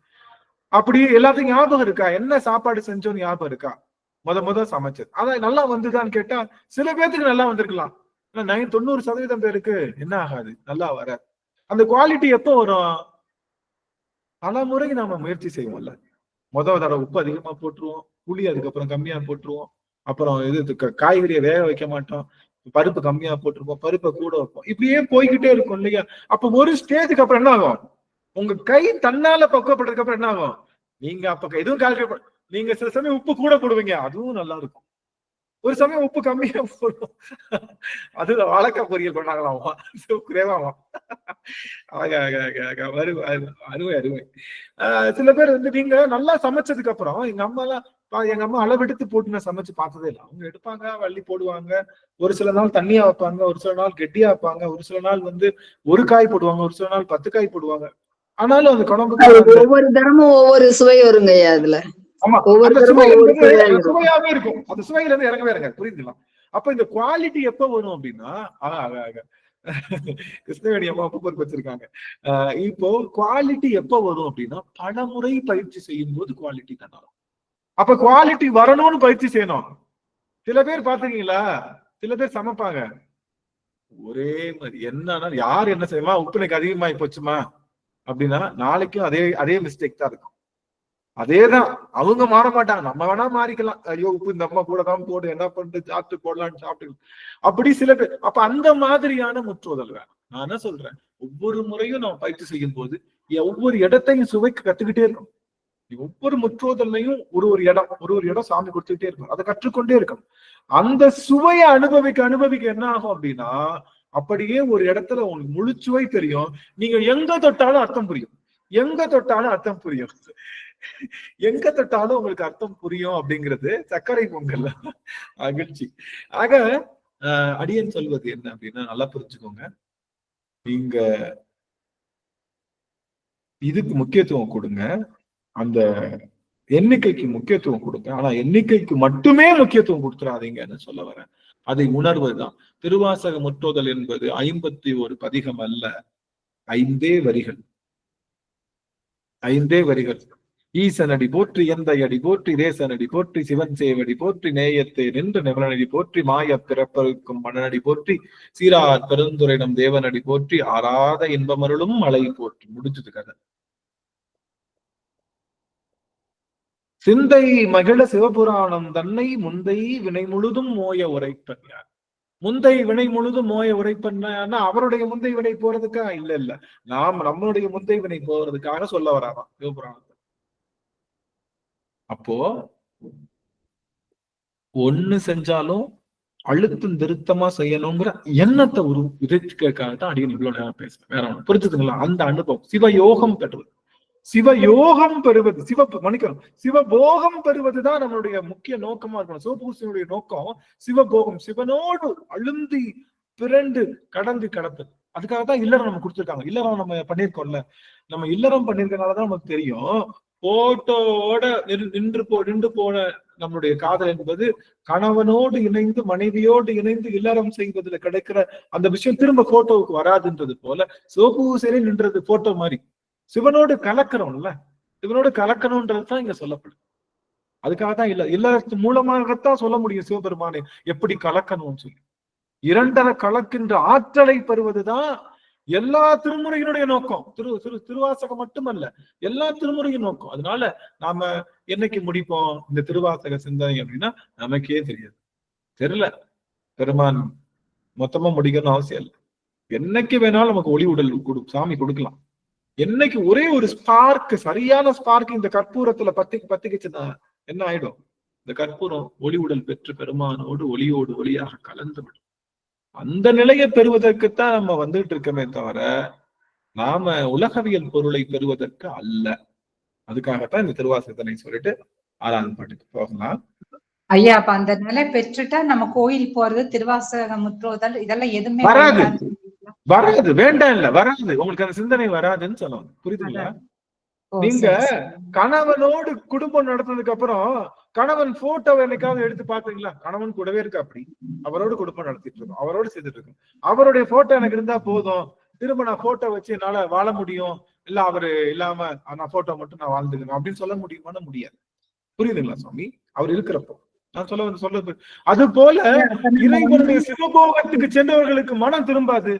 அப்படி எல்லாத்தையும் ஞாபகம் இருக்கா? என்ன சாப்பாடு செஞ்சோன்னு ஞாபகம் இருக்கா? முத சமைச்சது அதான் நல்லா வந்துதான்னு கேட்டா சில பேருக்கு நல்லா வந்திருக்கலாம். 90% பேருக்கு என்ன ஆகாது, நல்லா வராது. அந்த குவாலிட்டி எப்போ வரும்? பல முறை நாம முயற்சி செய்வோம்ல. முதல் தடவை உப்பு அதிகமா போட்டுருவோம், புளி அதுக்கப்புறம் கம்மியா போட்டுருவோம், அப்புறம் காய்கறியை வேக வைக்க மாட்டோம், பருப்பு கம்மியா போட்டிருப்போம், பருப்பை கூட வைப்போம். இப்படியே போய்கிட்டே இருக்கும் இல்லையா? அப்ப ஒரு ஸ்டேஜுக்கு அப்புறம் என்ன ஆகும்? உங்க கை தன்னால பக்குவப்படுறதுக்கு அப்புறம் என்ன ஆகும்? நீங்க அப்ப எதுவும் கால்குலேட் நீங்க சில சமயம் உப்பு கூட போடுவீங்க, அதுவும் நல்லா இருக்கும். ஒரு சமயம் உப்பு கம்மியா போடும், அது வாழைக்காய் பொரியல் பண்ணாங்களாமா, குறைவாமா. அருமை. சில பேர் நீங்க நல்லா சமைச்சதுக்கு அப்புறம் எங்க அம்மா அளவெடுத்து போட்டு நான் சமைச்சு பார்த்ததே இல்லை. அவங்க எடுப்பாங்க, வள்ளி போடுவாங்க, ஒரு சில நாள் தண்ணியா வைப்பாங்க, ஒரு சில நாள் கெட்டியா வைப்பாங்க, ஒரு சில நாள் ஒரு காய் போடுவாங்க, ஒரு சில நாள் 10 காய் போடுவாங்க. ஆனாலும் அந்த குழம்புக்கு ஒவ்வொரு தரமும் ஒவ்வொரு சுவை வருங்க ஐயா. அதுல சுவையாவே இருக்கும். அந்த சுவையில இருந்து இறங்கவே இறங்க. புரியுதுங்களா? அப்ப இந்த குவாலிட்டி எப்ப வரும் அப்படின்னா, கிருஷ்ணவேணி அம்மா உப்பு வச்சிருக்காங்க. இப்போ குவாலிட்டி எப்ப வரும் அப்படின்னா, பல முறை பயிற்சி செய்யும் போது குவாலிட்டி தானே. அப்ப குவாலிட்டி வரணும்னு பயிற்சி செய்யணும். சில பேர் பாத்தீங்களா, சில பேர் சமைப்பாங்க ஒரே மாதிரி, என்னன்னா யார் என்ன செய்யுமா, உப்பு எனக்கு அதிகமாயி போச்சுமா அப்படின்னா நாளைக்கும் அதே அதே மிஸ்டேக் தான் இருக்கும். அதேதான், அவங்க மாற மாட்டாங்க. நம்ம வேணா மாறிக்கலாம். ஐயோ உப்பு இந்த அம்மா கூட தான் போடு, என்ன பண்ணிட்டு சாப்பிட்டு போடலான்னு சாப்பிட்டு அப்படி சில பேர். அப்ப அந்த மாதிரியான முற்றுதல் வேணும். நான் என்ன சொல்றேன், ஒவ்வொரு முறையும் நம்ம பயிற்சி செய்யும் போது ஒவ்வொரு இடத்தையும் சுவைக்கு கத்துக்கிட்டே இருக்கணும். ஒவ்வொரு முற்றுதல்லையும் ஒரு இடம் சாமி கொடுத்துக்கிட்டே இருக்கணும். அதை கற்றுக்கொண்டே இருக்கணும். அந்த சுவையை அனுபவிக்க என்ன ஆகும் அப்படின்னா, அப்படியே ஒரு இடத்துல உங்களுக்கு முழு சுவை தெரியும். நீங்க எங்க தொட்டாலும் அர்த்தம் புரியும். எங்க தொட்டாலும் உங்களுக்கு அர்த்தம் புரியும் அப்படிங்கிறது சர்க்கரை பொங்கல் மகிழ்ச்சி. ஆக அடியன் சொல்வது என்ன அப்படின்னா, நல்லா புரிஞ்சுக்கோங்க. நீங்க இதுக்கு முக்கியத்துவம் கொடுங்க, அந்த எண்ணிக்கைக்கு முக்கியத்துவம் கொடுங்க. ஆனா எண்ணிக்கைக்கு மட்டுமே முக்கியத்துவம் கொடுத்துடாதீங்கன்னு சொல்ல வரேன். அதை உணர்வதுதான். திருவாசக முற்றுதல் என்பது 51 பதிகம் அல்ல, 5 வரிகள். 5 வரிகள். ஈசனடி போற்றி, எந்தையடி போற்றி, தேசனடி போற்றி, சிவன் சேவடி போற்றி, நேயத்தை நின்று நிவலனடி போற்றி, மாய பிறப்பருக்கும் மணனடி போற்றி, சீரார் பெருந்துரையிடம் தேவனடி போற்றி, ஆறாத இன்பமருளும் மலை போற்றி. முடிஞ்சது கதை. சிந்தை மகிழ சிவபுராணம் தன்னை முந்தை வினை முழுதும் மோய உரைப்பன். யார் முந்தை வினை முழுதும் மோய உரைப்பன்னா அவருடைய முந்தை வினை போறதுக்கா? இல்ல, நம்மளுடைய முந்தை வினை போறதுக்காக சொல்ல வராதான் சிவபுராணத்தை. அப்போ ஒண்ணு செஞ்சாலும் அழுத்தம் திருத்தமா செய்யணுங்கிற எண்ணத்தை விதைச்சுக்காகத்தான் அடிக்கடி இவ்வளவு நேரம் பேசுறேன். வேற ஒண்ணு புரிஞ்சுதுங்களா? அந்த அனுபவம் சிவயோகம் பெறுவது, சிவயோகம் பெறுவது, சிவபோகம் பெறுவதுதான் நம்மளுடைய முக்கிய நோக்கமா இருக்கணும். சிவபூசனுடைய நோக்கம் சிவபோகம், சிவனோடு அழுந்தி பிறண்டு கடந்து கடப்பது. அதுக்காகத்தான் இல்லறம் நம்ம கொடுத்துருக்காங்க. இல்லறம் நம்ம பண்ணிருக்கோம்ல, நம்ம இல்லறம் பண்ணிருக்கனாலதான் நமக்கு தெரியும். போட்டோட நின்று போன நம்மளுடைய காதல் என்பது கணவனோடு இணைந்து மனைவியோடு இணைந்து இல்லறம் செய்வதில் கிடைக்கிற அந்த விஷயம் திரும்ப போட்டோவுக்கு வராதுன்றது போல சிவபூசனே நின்றது போட்டோ மாதிரி. சிவனோடு கலக்கிறோம்ல, சிவனோடு கலக்கணும்ன்றதுதான் இங்க சொல்லப்படும். அதுக்காகத்தான் இல்லறத்து மூலமாகத்தான் சொல்ல முடியும் சிவபெருமானை எப்படி கலக்கணும்னு சொல்லி. இரண்டரை கலக்கின்ற ஆற்றலை பெறுவதுதான் எல்லா திருமுறையினுடைய நோக்கம். திருவாசகம் மட்டுமல்ல, எல்லா திருமுறையின் நோக்கம். அதனால நாம என்னைக்கு முடிப்போம் இந்த திருவாசக சிந்தனை அப்படின்னா நமக்கே தெரியாது. தெரியல, பெருமான் மொத்தமா முடிக்கணும்னு அவசியம் இல்லை. என்னைக்கு வேணாலும் நமக்கு ஒளி உடல் சாமி கொடுக்கலாம். என்னைக்கு ஒரே ஒரு ஸ்பார்க், சரியான ஸ்பார்க் இந்த கற்பூரத்துல பத்திக்குச்சுன்னா என்ன ஆயிடும்? இந்த கற்பூரம் ஒளி உடல் பெற்று பெருமானோடு ஒளியோடு ஒளியாக கலந்து விடும். அந்த நிலையை பெறுவதற்குத்தான் நம்ம வந்துட்டு இருக்கோமே தவிர நாம உலகவியல் பொருளை பெறுவதற்கு அல்ல. அதுக்காகத்தான் இந்த திருவாசகத்தினை சொல்லிட்டு 6ஆவது பாட்டுக்கு போகலாம். ஐயா, அப்ப அந்த நிலை பெற்றுட்டா நம்ம கோயில் போறது, திருவாசக முற்றுதல் இதெல்லாம் எதுவுமே வராது, வேண்டாம் இல்ல, வராது. உங்களுக்கு அந்த சிந்தனை வராதுன்னு சொல்லணும். புரியுதுங்களா? நீங்க கணவனோடு குடும்பம் நடத்தினதுக்கு அப்புறம் கணவன் போட்டோவை என்னைக்காவது எடுத்து பாத்தீங்களா? கணவன் கூடவே இருக்கு, அப்படி அவரோடு குடும்பம் நடத்திட்டு இருக்கோம், அவரோடு செய்துட்டு இருக்கோம். அவருடைய போட்டோ எனக்கு இருந்தா போதும், திரும்ப நான் போட்டோ வச்சு என்னால வாழ முடியும், இல்ல அவரு இல்லாம நான் போட்டோ மட்டும் நான் வாழ்ந்துக்கணும் அப்படின்னு சொல்ல முடியுமான்னு முடியாது. புரியுதுங்களா சுவாமி? அவர் இருக்கிறப்போ நான் சொல்ல அது போல இறைவனுடைய சிவபோகத்துக்கு சென்றவர்களுக்கு மனம் திரும்பாது.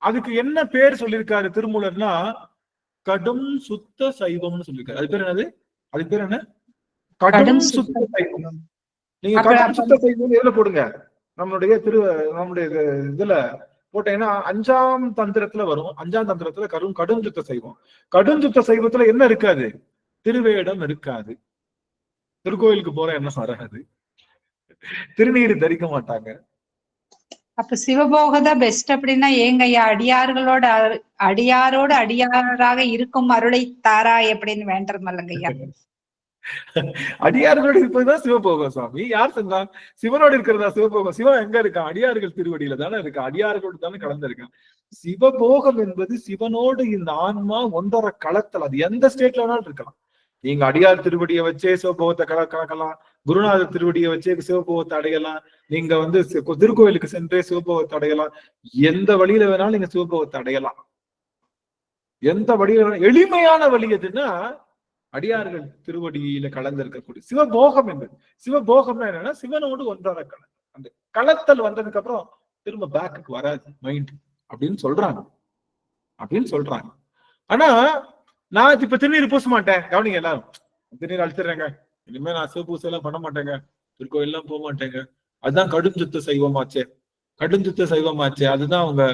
அதுக்கு என்ன பேர் சொல்லியிருக்காரு திருமூலர்னா, கடும் சுத்த சைவம்னு சொல்லியிருக்காரு. அது பேர் என்னது? அதுக்கு பேர் என்ன? கடும் சுத்த சைவம். நீங்க கடும் சுத்த சைவம் எதுல போடுங்க, நம்மளுடைய இதுல போட்டீங்கன்னா 5ஆம் தந்திரத்துல வரும். 5ஆம் தந்திரத்துல கடும் சுத்த சைவம். கடும் சுத்த சைவத்துல என்ன இருக்காது? திருவேடம் இருக்காது, திருக்கோயிலுக்கு போற எண்ணம் வராது, திருநீர் தரிக்க மாட்டாங்க. அப்ப சிவபோகதான் பெஸ்ட் அப்படின்னா ஏங்க ஐயா? அடியாரோடு அடியாராக இருக்கும் அருளை தாராய் அப்படின்னு வேண்டது இல்லைங்க ஐயா? அடியார்களோடு இருப்பதுதான் சிவபோகம் சுவாமி. யார் சொன்னா சிவனோடு இருக்கிறதா சிவபோகம்? சிவன் எங்க இருக்கான்? அடியார்கள் திருவடியில தானே இருக்கான், அடியார்களோடு தானே கலந்துருக்கான். சிவபோகம் என்பது சிவனோடு இந்த ஆன்மா ஒன்றரை களத்தல். அது எந்த ஸ்டேட்ல வேணாலும் இருக்கலாம். நீங்க அடியார் திருவடியை வச்சே சிவபோகத்தை கலக்கலாம், குருநாதர் திருவடியை வச்சே சிவபோகத்தை அடையலாம், நீங்க திருக்கோயிலுக்கு சென்றே சிவபோகத்தை அடையலாம். எந்த வழியில வேணாலும் நீங்க சிவபோகத்தை அடையலாம். எந்த வழியில வேணாலும். எளிமையான வழி எதுன்னா அடியார்கள் திருவடியில கலந்திருக்கக்கூடிய சிவபோகம் என்பது. சிவபோகம்னா என்னன்னா சிவனோடு ஒன்றார கலந்து. அந்த களத்தல் வந்ததுக்கு அப்புறம் திரும்ப பேக்குக்கு வராது மைண்ட் அப்படின்னு சொல்றாங்க. ஆனா நான் இப்ப திருநீர் பூச மாட்டேன், கவனிங்க எல்லாரும், திருநீர் அழுத்துறேங்க, இனிமே நான் சிவபூசை எல்லாம் பண்ண மாட்டேங்க, திருக்கோயிலாம் போக மாட்டேங்க, அதுதான் கடுஞ்சுத்த சைவமாச்சே, கடுஞ்சுத்த சைவமாச்சே, அதுதான் அவங்க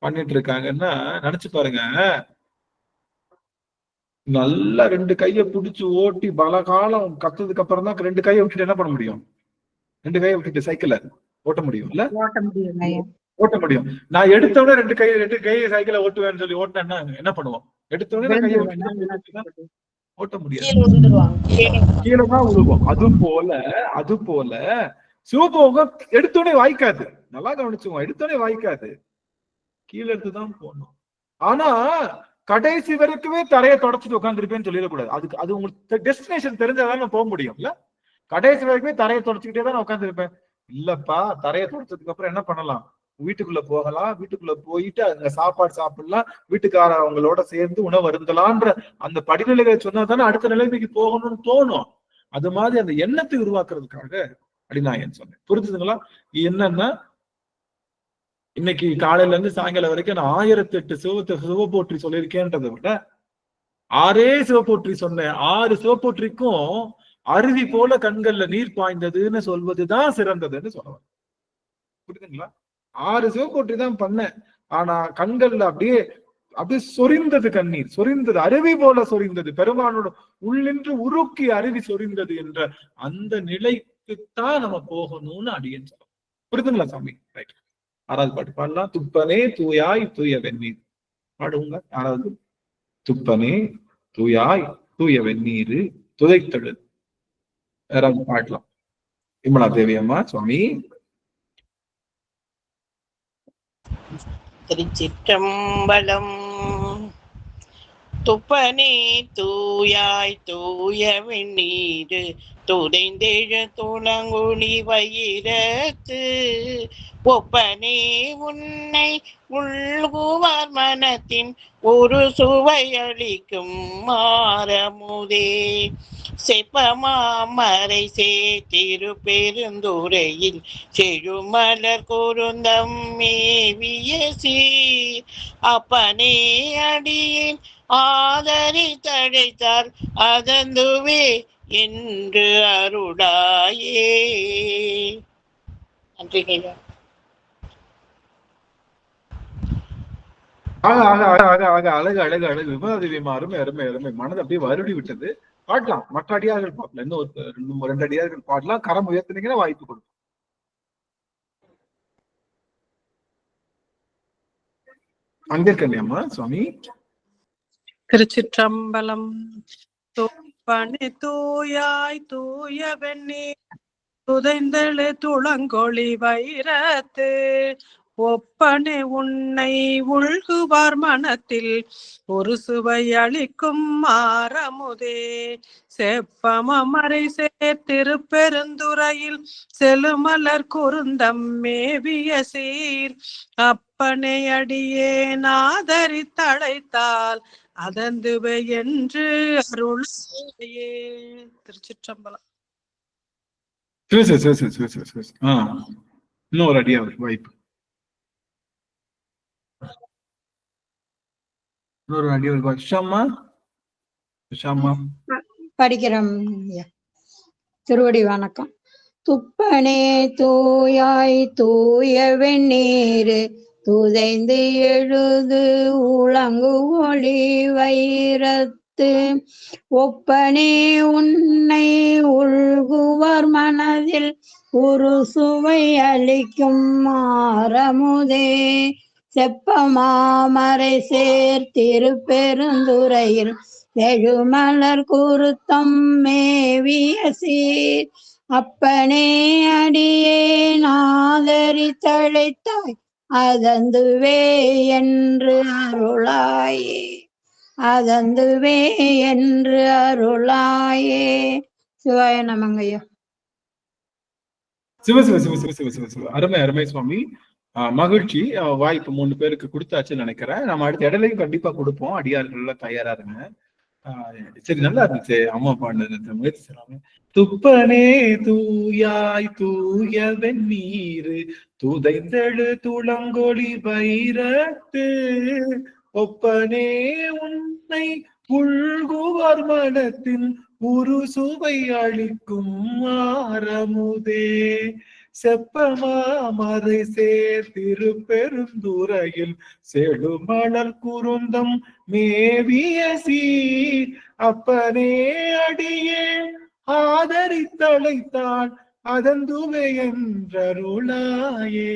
பண்ணிட்டு இருக்காங்கன்னா நினைச்சு பாருங்க. நல்லா 2 கையை பிடிச்சு ஓட்டி பல காலம் கத்துறதுக்கு அப்புறம் தான் 2 கையை விட்டுட்டு என்ன பண்ண முடியும்? 2 கையை விட்டுட்டு சைக்கிளை ஓட்ட முடியும் இல்ல? ஓட்ட முடியுங்க ஐயா. ஓட்ட முடியும். நான் எடுத்தோடனே 2 கையை சைக்கிளை ஓட்டுவேன்னு சொல்லி ஓட்டினா என்ன பண்ணுவோம்? எடுத்தோடனே நான் கையை விட்டு ஓட்ட முடியாது, கீழே விழுந்துருவாங்க. கீழே தான் விழுவோம். அது போல சிவபோகம் எடுத்தோடனே வாய்க்காது. நல்லா கவனிச்சுவோம், எடுத்தோடனே வாய்க்காது, கீழே எடுத்துதான் போகணும். ஆனா கடைசி வரைக்குமே தரையை தொடச்சிட்டு உட்காந்துருப்பேன்னு சொல்லிடக்கூடாது. அது உங்களுக்கு டெஸ்டினேஷன் தெரிஞ்சாதான் நான் போக முடியும் இல்ல? கடைசி வரைக்குமே தரையை தொடச்சுக்கிட்டே தான் நான் உட்காந்துருப்பேன். இல்லப்பா, தரையை தொடச்சதுக்கு அப்புறம் என்ன பண்ணலாம்? வீட்டுக்குள்ள போகலாம், வீட்டுக்குள்ள போயிட்டு அங்க சாப்பாடு சாப்பிடலாம், வீட்டுக்கார அவங்களோட சேர்ந்து உணவு அருந்தலான்ற அந்த படிநிலைகளை சொன்னா தானே அடுத்த நிலைமைக்கு போகணும்னு தோணும். அது மாதிரி அந்த எண்ணத்தை உருவாக்குறதுக்காக அடிநாயன் சொன்னேன். புரிஞ்சுதுங்களா? என்னன்னா இன்னைக்கு காலையில இருந்து சாயங்காலம் வரைக்கும் நான் 1008 சிவபோற்றி சொல்லியிருக்கேன்றதை விட 6 சிவபோற்றி சொன்னேன். 6 சிவபோற்றிக்கும் அருவி போல கண்கள்ல நீர் பாய்ந்ததுன்னு சொல்வதுதான் சிறந்ததுன்னு சொல்லுவாங்க. புரியுதுங்களா? 6 சிவபோற்றி தான் பண்ணேன், ஆனா கண்கள்ல அப்படியே சொரிந்தது, கண்ணீர் சொரிந்தது, அருவி போல சொரிந்தது, பெருமானோட உள்ளின்று உருக்கி அருவி சொரிந்தது என்ற அந்த நிலைக்குத்தான் நம்ம போகணும்னு அடியேன்னு சொல்லுவோம். புரியுதுங்களா சாமி? ரைட். 6வது பாட்டு பாடலாம். துப்பனே தூயாய் தூய வெந்நீர் பாடுங்க. 6வது. துப்பனே தூயாய் தூய வெந்நீர் துதைத்தழு. யாராவது பாடலாம்? விமலா தேவி அம்மா சுவாமி. திருச்சிற்றம்பலம். துப்பனே தூயாய் தூய வெந்நீர் துதைந்தெழு துளங்குழி வயிரத்து ஒப்பனே உன்னை உள்குவார் மனத்தின் ஒரு சுவை அளிக்கும் மாறமுதே செப்பமாமரை சேத்திரு பெருந்துறையில் செழுமலர் குருந்தம் மேவிய சீர் அப்பனே அடியேன் ஆதரி தழைத்தார் அதந்துவே என்று அருளாயே. நன்றி ஐயா. அழகு அழகு அழகு விமலாதேவி அருமை அருமை அருமை. மனது அப்படியே வருடி விட்டது. பாடலாம், மற்ற அடியார்கள் பாடலாம், இன்னும் 2 அடியார்கள் பாடலாம். கரம் உயர்த்தினீங்கன்னா வாய்ப்பு கொடுக்கும். அங்கிருக்கலையம்மா சுவாமி. திருச்சிற்றம்பலம். துப்பனே தூயாய் தூய வெந்நீர் துதைந்தெழு துளங்கொழி வைரத்து ஒப்பனே உன்னை உள்குவார் மனத்தில் ஒரு சுவை அளிக்கும் மாறமுதே செப்பமரை சேர்த்திருப்பெருந்துறையில் செழுமலர் குருந்தம் மேவிய சீர் அப்பனே அடியே நாதரி தழைத்தால் அதந்துவை என்று அருளையே. திருச்சிற்றம்பலம். இன்னொரு அடியா வாய்ப்பு. இன்னொரு அடியா படிக்கிறோம். திருவடி வணக்கம். துப்பனே தூயாய் தூய வெந்நீர் துதைந்து எழுது உளங்கு ஒளி வைரத்து ஒப்பனே உன்னை உள்குவர் மனதில் ஒரு சுவை அளிக்கும் மாறமுதே செப்பமாமரை சேர்த்திருப்பெருந்துறையில் எழுமலர் குருத்தம் மேவிய சீர் அப்பனே அடியே நாதரி தழைத்தாய் அதந்துவே என்று அருளாயே அதந்துவே என்று அருளாயே. சிவாய நமங்கய்யா. சிவ சிவ சிவ சிவ சிவ சிவ சிவ. அருமை அருமை சுவாமி. மகிழ்ச்சி. வாய்ப்பு 3 பேருக்கு கொடுத்தாச்சுன்னு நினைக்கிறேன். நம்ம அடுத்த இடையிலையும் கண்டிப்பா கொடுப்போம். அடியார்கள் தயாரா இருங்க. சரி, நல்லா இருந்துச்சு அம்மா பாடுறது. முயற்சி செய்றாங்க. துப்பனே தூயாய் தூய வெந்நீர் துதைந்தெழு துளங்கொழி வைரத்து ஒப்பனே உன்னை உள்குவர் மனத்தின் உரு சுவை அளிக்கும் ஆரமுதே செப்பமாமரை சேர் திருப்பெருந்துறையில் செழுமலர் குருந்தம் மேவிய சீர் அப்பனே அடியே ஆதரித்தழைத்தான் அதந்துவை என்றருளாயே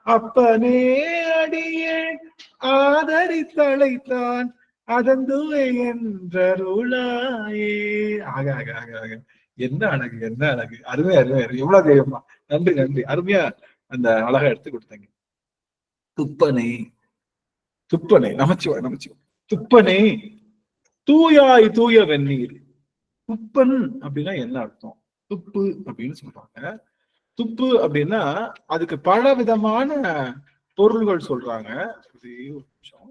அப்பனே அடியே ஆதரித்தழைத்தான் அதந்துவை என்றருளாயே. ஆக ஆக ஆக ஆக என்ன அழகு, என்ன அழகு, அருமை அருமை அருமை. எவ்வளவு தெய்வமா, நன்றி நன்றி, அருமையா அந்த அழகா எடுத்து கொடுத்தாங்க. துப்பனை துப்பனை நமச்சிவாய் நமச்சிவாய். துப்பனை தூயாய் தூய வெந்நீர். துப்பன் அப்படின்னா என்ன அர்த்தம்? துப்பு அப்படின்னு சொல்றாங்க. துப்பு அப்படின்னா அதுக்கு பல விதமான பொருள்கள் சொல்றாங்க. ஒரு நிமிஷம்.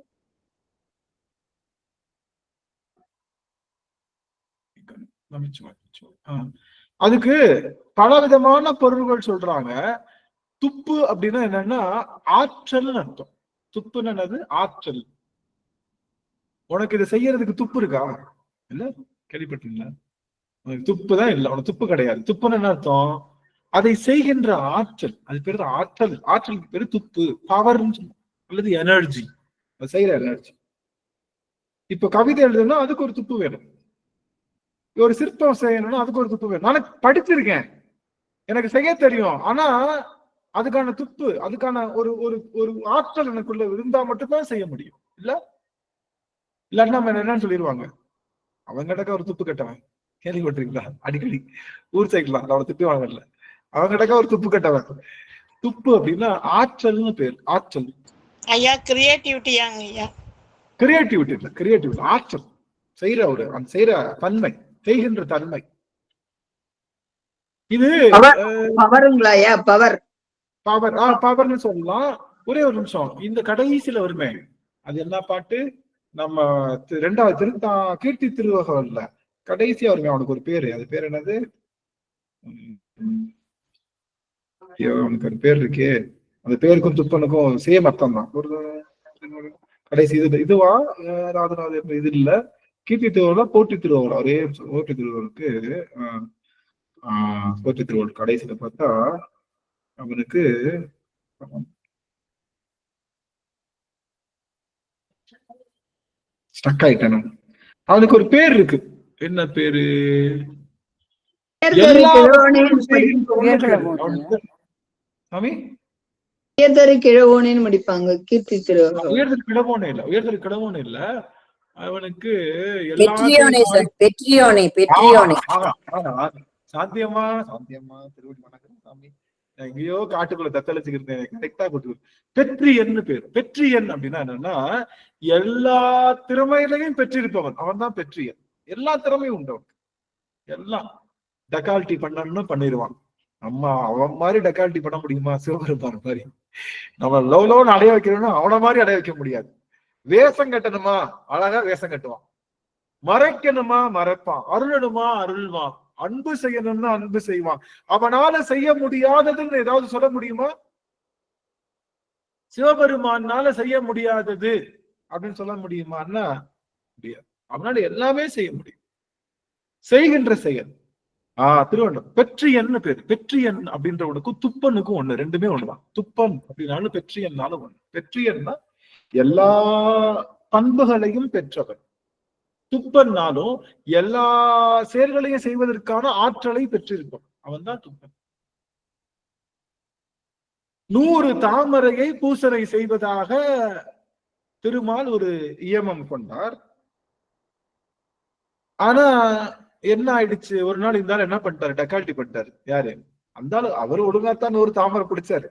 அதுக்கு பல விதமான பொருள்கள் சொல்றாங்க. துப்பு அப்படின்னா என்னன்னா ஆற்றல் அர்த்தம். துப்புன்னு என்னது? ஆற்றல். உனக்கு இதை செய்யறதுக்கு துப்பு இருக்கா? இல்ல, கேள்விப்பட்டீங்களா? உனக்கு துப்பு தான் இல்லை, உனக்கு துப்பு கிடையாது. துப்புன்னு என்ன அர்த்தம்? அதை செய்கின்ற ஆற்றல், அது பேரு ஆற்றல். ஆற்றலுக்கு பேரு துப்பு, பவர் அல்லது எனர்ஜி, அது செய்யற எனர்ஜி. இப்ப கவிதை எழுதுனா அதுக்கு ஒரு துப்பு வேணும். ஒரு சிற்பம் செய்யணும்னா அதுக்கு ஒரு துப்பு வேணும். நான் படிச்சிருக்கேன், எனக்கு செய்ய தெரியும், ஆனா அதுக்கான துப்பு, அதுக்கான ஒரு ஒரு ஒரு ஆற்றல் எனக்குள்ள இருந்தா மட்டும்தான் செய்ய முடியும். இல்ல இல்லாட்டினா நம்ம என்னன்னு சொல்லிடுவாங்க, அவங்ககிட்ட ஒரு துப்பு கட்டவன். கேள்விப்பட்டிருக்கீங்களா? அடிக்கடி ஊர் சைட்லாம் அவனை திட்டு வாங்கல, அவங்ககிட்ட ஒரு துப்பு கட்டவன். துப்பு அப்படின்னா ஆற்றல்னு பேர். ஆற்றல் ஐயா கிரியேட்டிவிட்டியாங்க ஐயா. கிரியேட்டிவிட்டி இல்ல, கிரியேட்டிவிட்டி ஆற்றல். செய்யற ஒரு அந்த செய்யற தன்மை, செய்கின்ற தன்மை. இது பவருங்களாயா? பவர் பவர் பவர்னு சொல்லலாம். ஒரே ஒரு நிமிஷம், இந்த கடைசியில வருமே அது என்ன பாட்டு? நம்ம ரெண்டாவது கீர்த்தி திருவகவல்ல கடைசியா வருமே அவனுக்கு ஒரு பேரு, அது பேர் என்னது? அவனுக்கு ஒரு பேர் இருக்கே, அந்த பேருக்கும் துப்பனுக்கும் சேம் அர்த்தம் தான். ஒரு கடைசி இதுவா ராதநாத இது இல்ல, கீர்த்தி திருவள்ளுவர் போட்டி திருவள்ளுவர். ஒரே போட்டி திருவள்ளுவருக்கு போட்டி திருவள்ளுவர் கடைசியில பார்த்தா அவனுக்கு ஸ்டக் ஆயிட்டான். அவனுக்கு ஒரு பேர் இருக்கு, என்ன பேரு? கிழவோனேன்னு முடிப்பாங்க. கீர்த்தி திருவள்ளுவர் உயர்தல் கிழவோனே இல்ல, உயர்தல் கிழவோனே இல்ல, அவனுக்கு சாத்தியமா சாத்தியமா திருவடி வணக்கம் சாமி. எங்கேயோ காட்டுக்குள்ள தத்தளிச்சுக்கிருந்தேன், கரெக்டா கூட்டு. பெற்றியன்னு பேரு. பெற்றியன் அப்படின்னா என்னன்னா எல்லா திறமையிலையும் பெற்றிருப்பவன், அவன் தான் பெற்றியன். எல்லா திறமையும் உண்டு அவனுக்கு. எல்லாம் டக்கால்ட்டி பண்ணணும்னு பண்ணிடுவான். நம்ம அவன் மாதிரி டக்கால்ட்டி பண்ண முடியுமா? சிவபெருமான் மாதிரி நம்ம லோன்னு அடைய வைக்கணும்னா அவனை மாதிரி அடைய வைக்க முடியாது. வேஷம் கட்டணுமா அழகா வேஷம் கட்டுவான், மறைக்கணுமா மறைப்பான், அருளணுமா அருள்வான், அன்பு செய்யணும்னா அன்பு செய்வான். அவனால செய்ய முடியாததுன்னு ஏதாவது சொல்ல முடியுமா? சிவபெருமானால செய்ய முடியாதது அப்படின்னு சொல்ல முடியுமான்னா முடியாது. அவனால எல்லாமே செய்ய முடியும், செய்கின்ற செயல். திருவண்ணம் பெற்றியன்னு பேரு. பெற்றியன் அப்படின்றவனுக்கும் துப்பனுக்கும் ஒண்ணு, ரெண்டுமே ஒண்ணுதான். துப்பம் அப்படின்னாலும் பெற்றியன்னாலும் ஒண்ணு. பெற்றியன்னா எல்லா பண்புகளையும் பெற்றவன். துப்பன்னாலும் எல்லா செயல்களையும் செய்வதற்கான ஆற்றலை பெற்றிருப்பான், அவன் தான் துப்பன். 100 தாமரையை பூசரை செய்வதாக திருமால் ஒரு இயமம் கொண்டார். ஆனா என்ன ஆயிடுச்சு, ஒரு நாள் இருந்தாலும் என்ன பண்ணிட்டாரு? டக்கால்ட்டி பண்ணிட்டாரு. யாரு? அந்த அவரு ஒழுங்காத்தான் 100 தாமரை பிடிச்சாரு,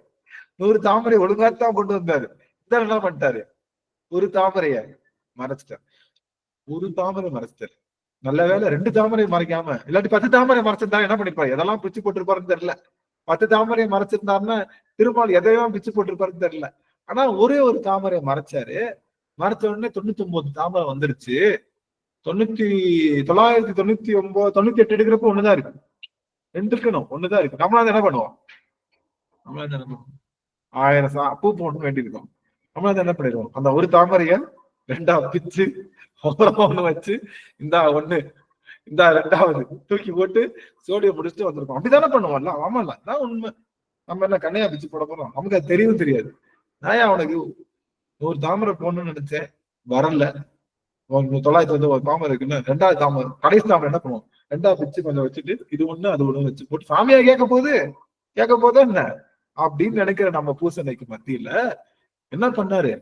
100 தாமரை ஒழுங்காத்தான் கொண்டு வந்தாரு. இந்த என்ன பண்ணிட்டாரு? ஒரு தாமரைய மறைச்சிட்டாரு. ஒரு தாமரை மறைச்சிட்டாரு. நல்ல வேலை 2 தாமரை மறைக்காம, இல்லாட்டி 10 தாமரை மறைச்சிருந்தா என்ன பண்ணிருப்பாரு? எதெல்லாம் பிச்சு போட்டிருப்பாருன்னு தெரியல. 10 தாமரை மறைச்சிருந்தாருன்னா திருமால் எதையும் பிச்சு போட்டிருப்பாருன்னு தெரியல. ஆனா ஒரே ஒரு தாமரை மறைச்சாரு. மறைச்ச உடனே 99 தாமரை வந்துருச்சு. 999 98 எடுக்கிறப்ப ஒண்ணுதான் இருக்கு, 2 இருக்கணும், ஒண்ணுதான் இருக்கு. நம்மளால என்ன பண்ணுவோம்? நம்மளால என்ன பண்ணுவோம்? 1000 பூ போடணும் வேண்டியிருக்கோம். நம்ம அதை என்ன பண்ணிடுவோம், அந்த ஒரு தாமரைய 2ஆ பிச்சு ஒண்ணு வச்சு இந்தா ஒண்ணு இந்தா 2வது தூக்கி போட்டு சோடியை முடிச்சுட்டு வந்திருக்கோம். அப்படித்தானே பண்ணுவோம்ல? ஆமால, அதான் உண்மை. நம்ம என்ன கண்ணையா பிச்சு போட போறோம்? நமக்கு அது தெரியவும் தெரியாது. நான் அவனுக்கு 100 தாமரை போடணும்னு நினைச்சேன், வரல. 900 ஒரு தாமரை இருக்குன்னு 2வது தாமரை, கடைசி தாமரை என்ன பண்ணுவோம், 2ஆ பிச்சு கொஞ்சம் வச்சுட்டு இது ஒண்ணு அது ஒண்ணு வச்சு போட்டு சாமியா கேட்க போதே என்ன அப்படின்னு நினைக்கிற நம்ம பூசணைக்கு மத்தியில என்ன பண்ணாரு?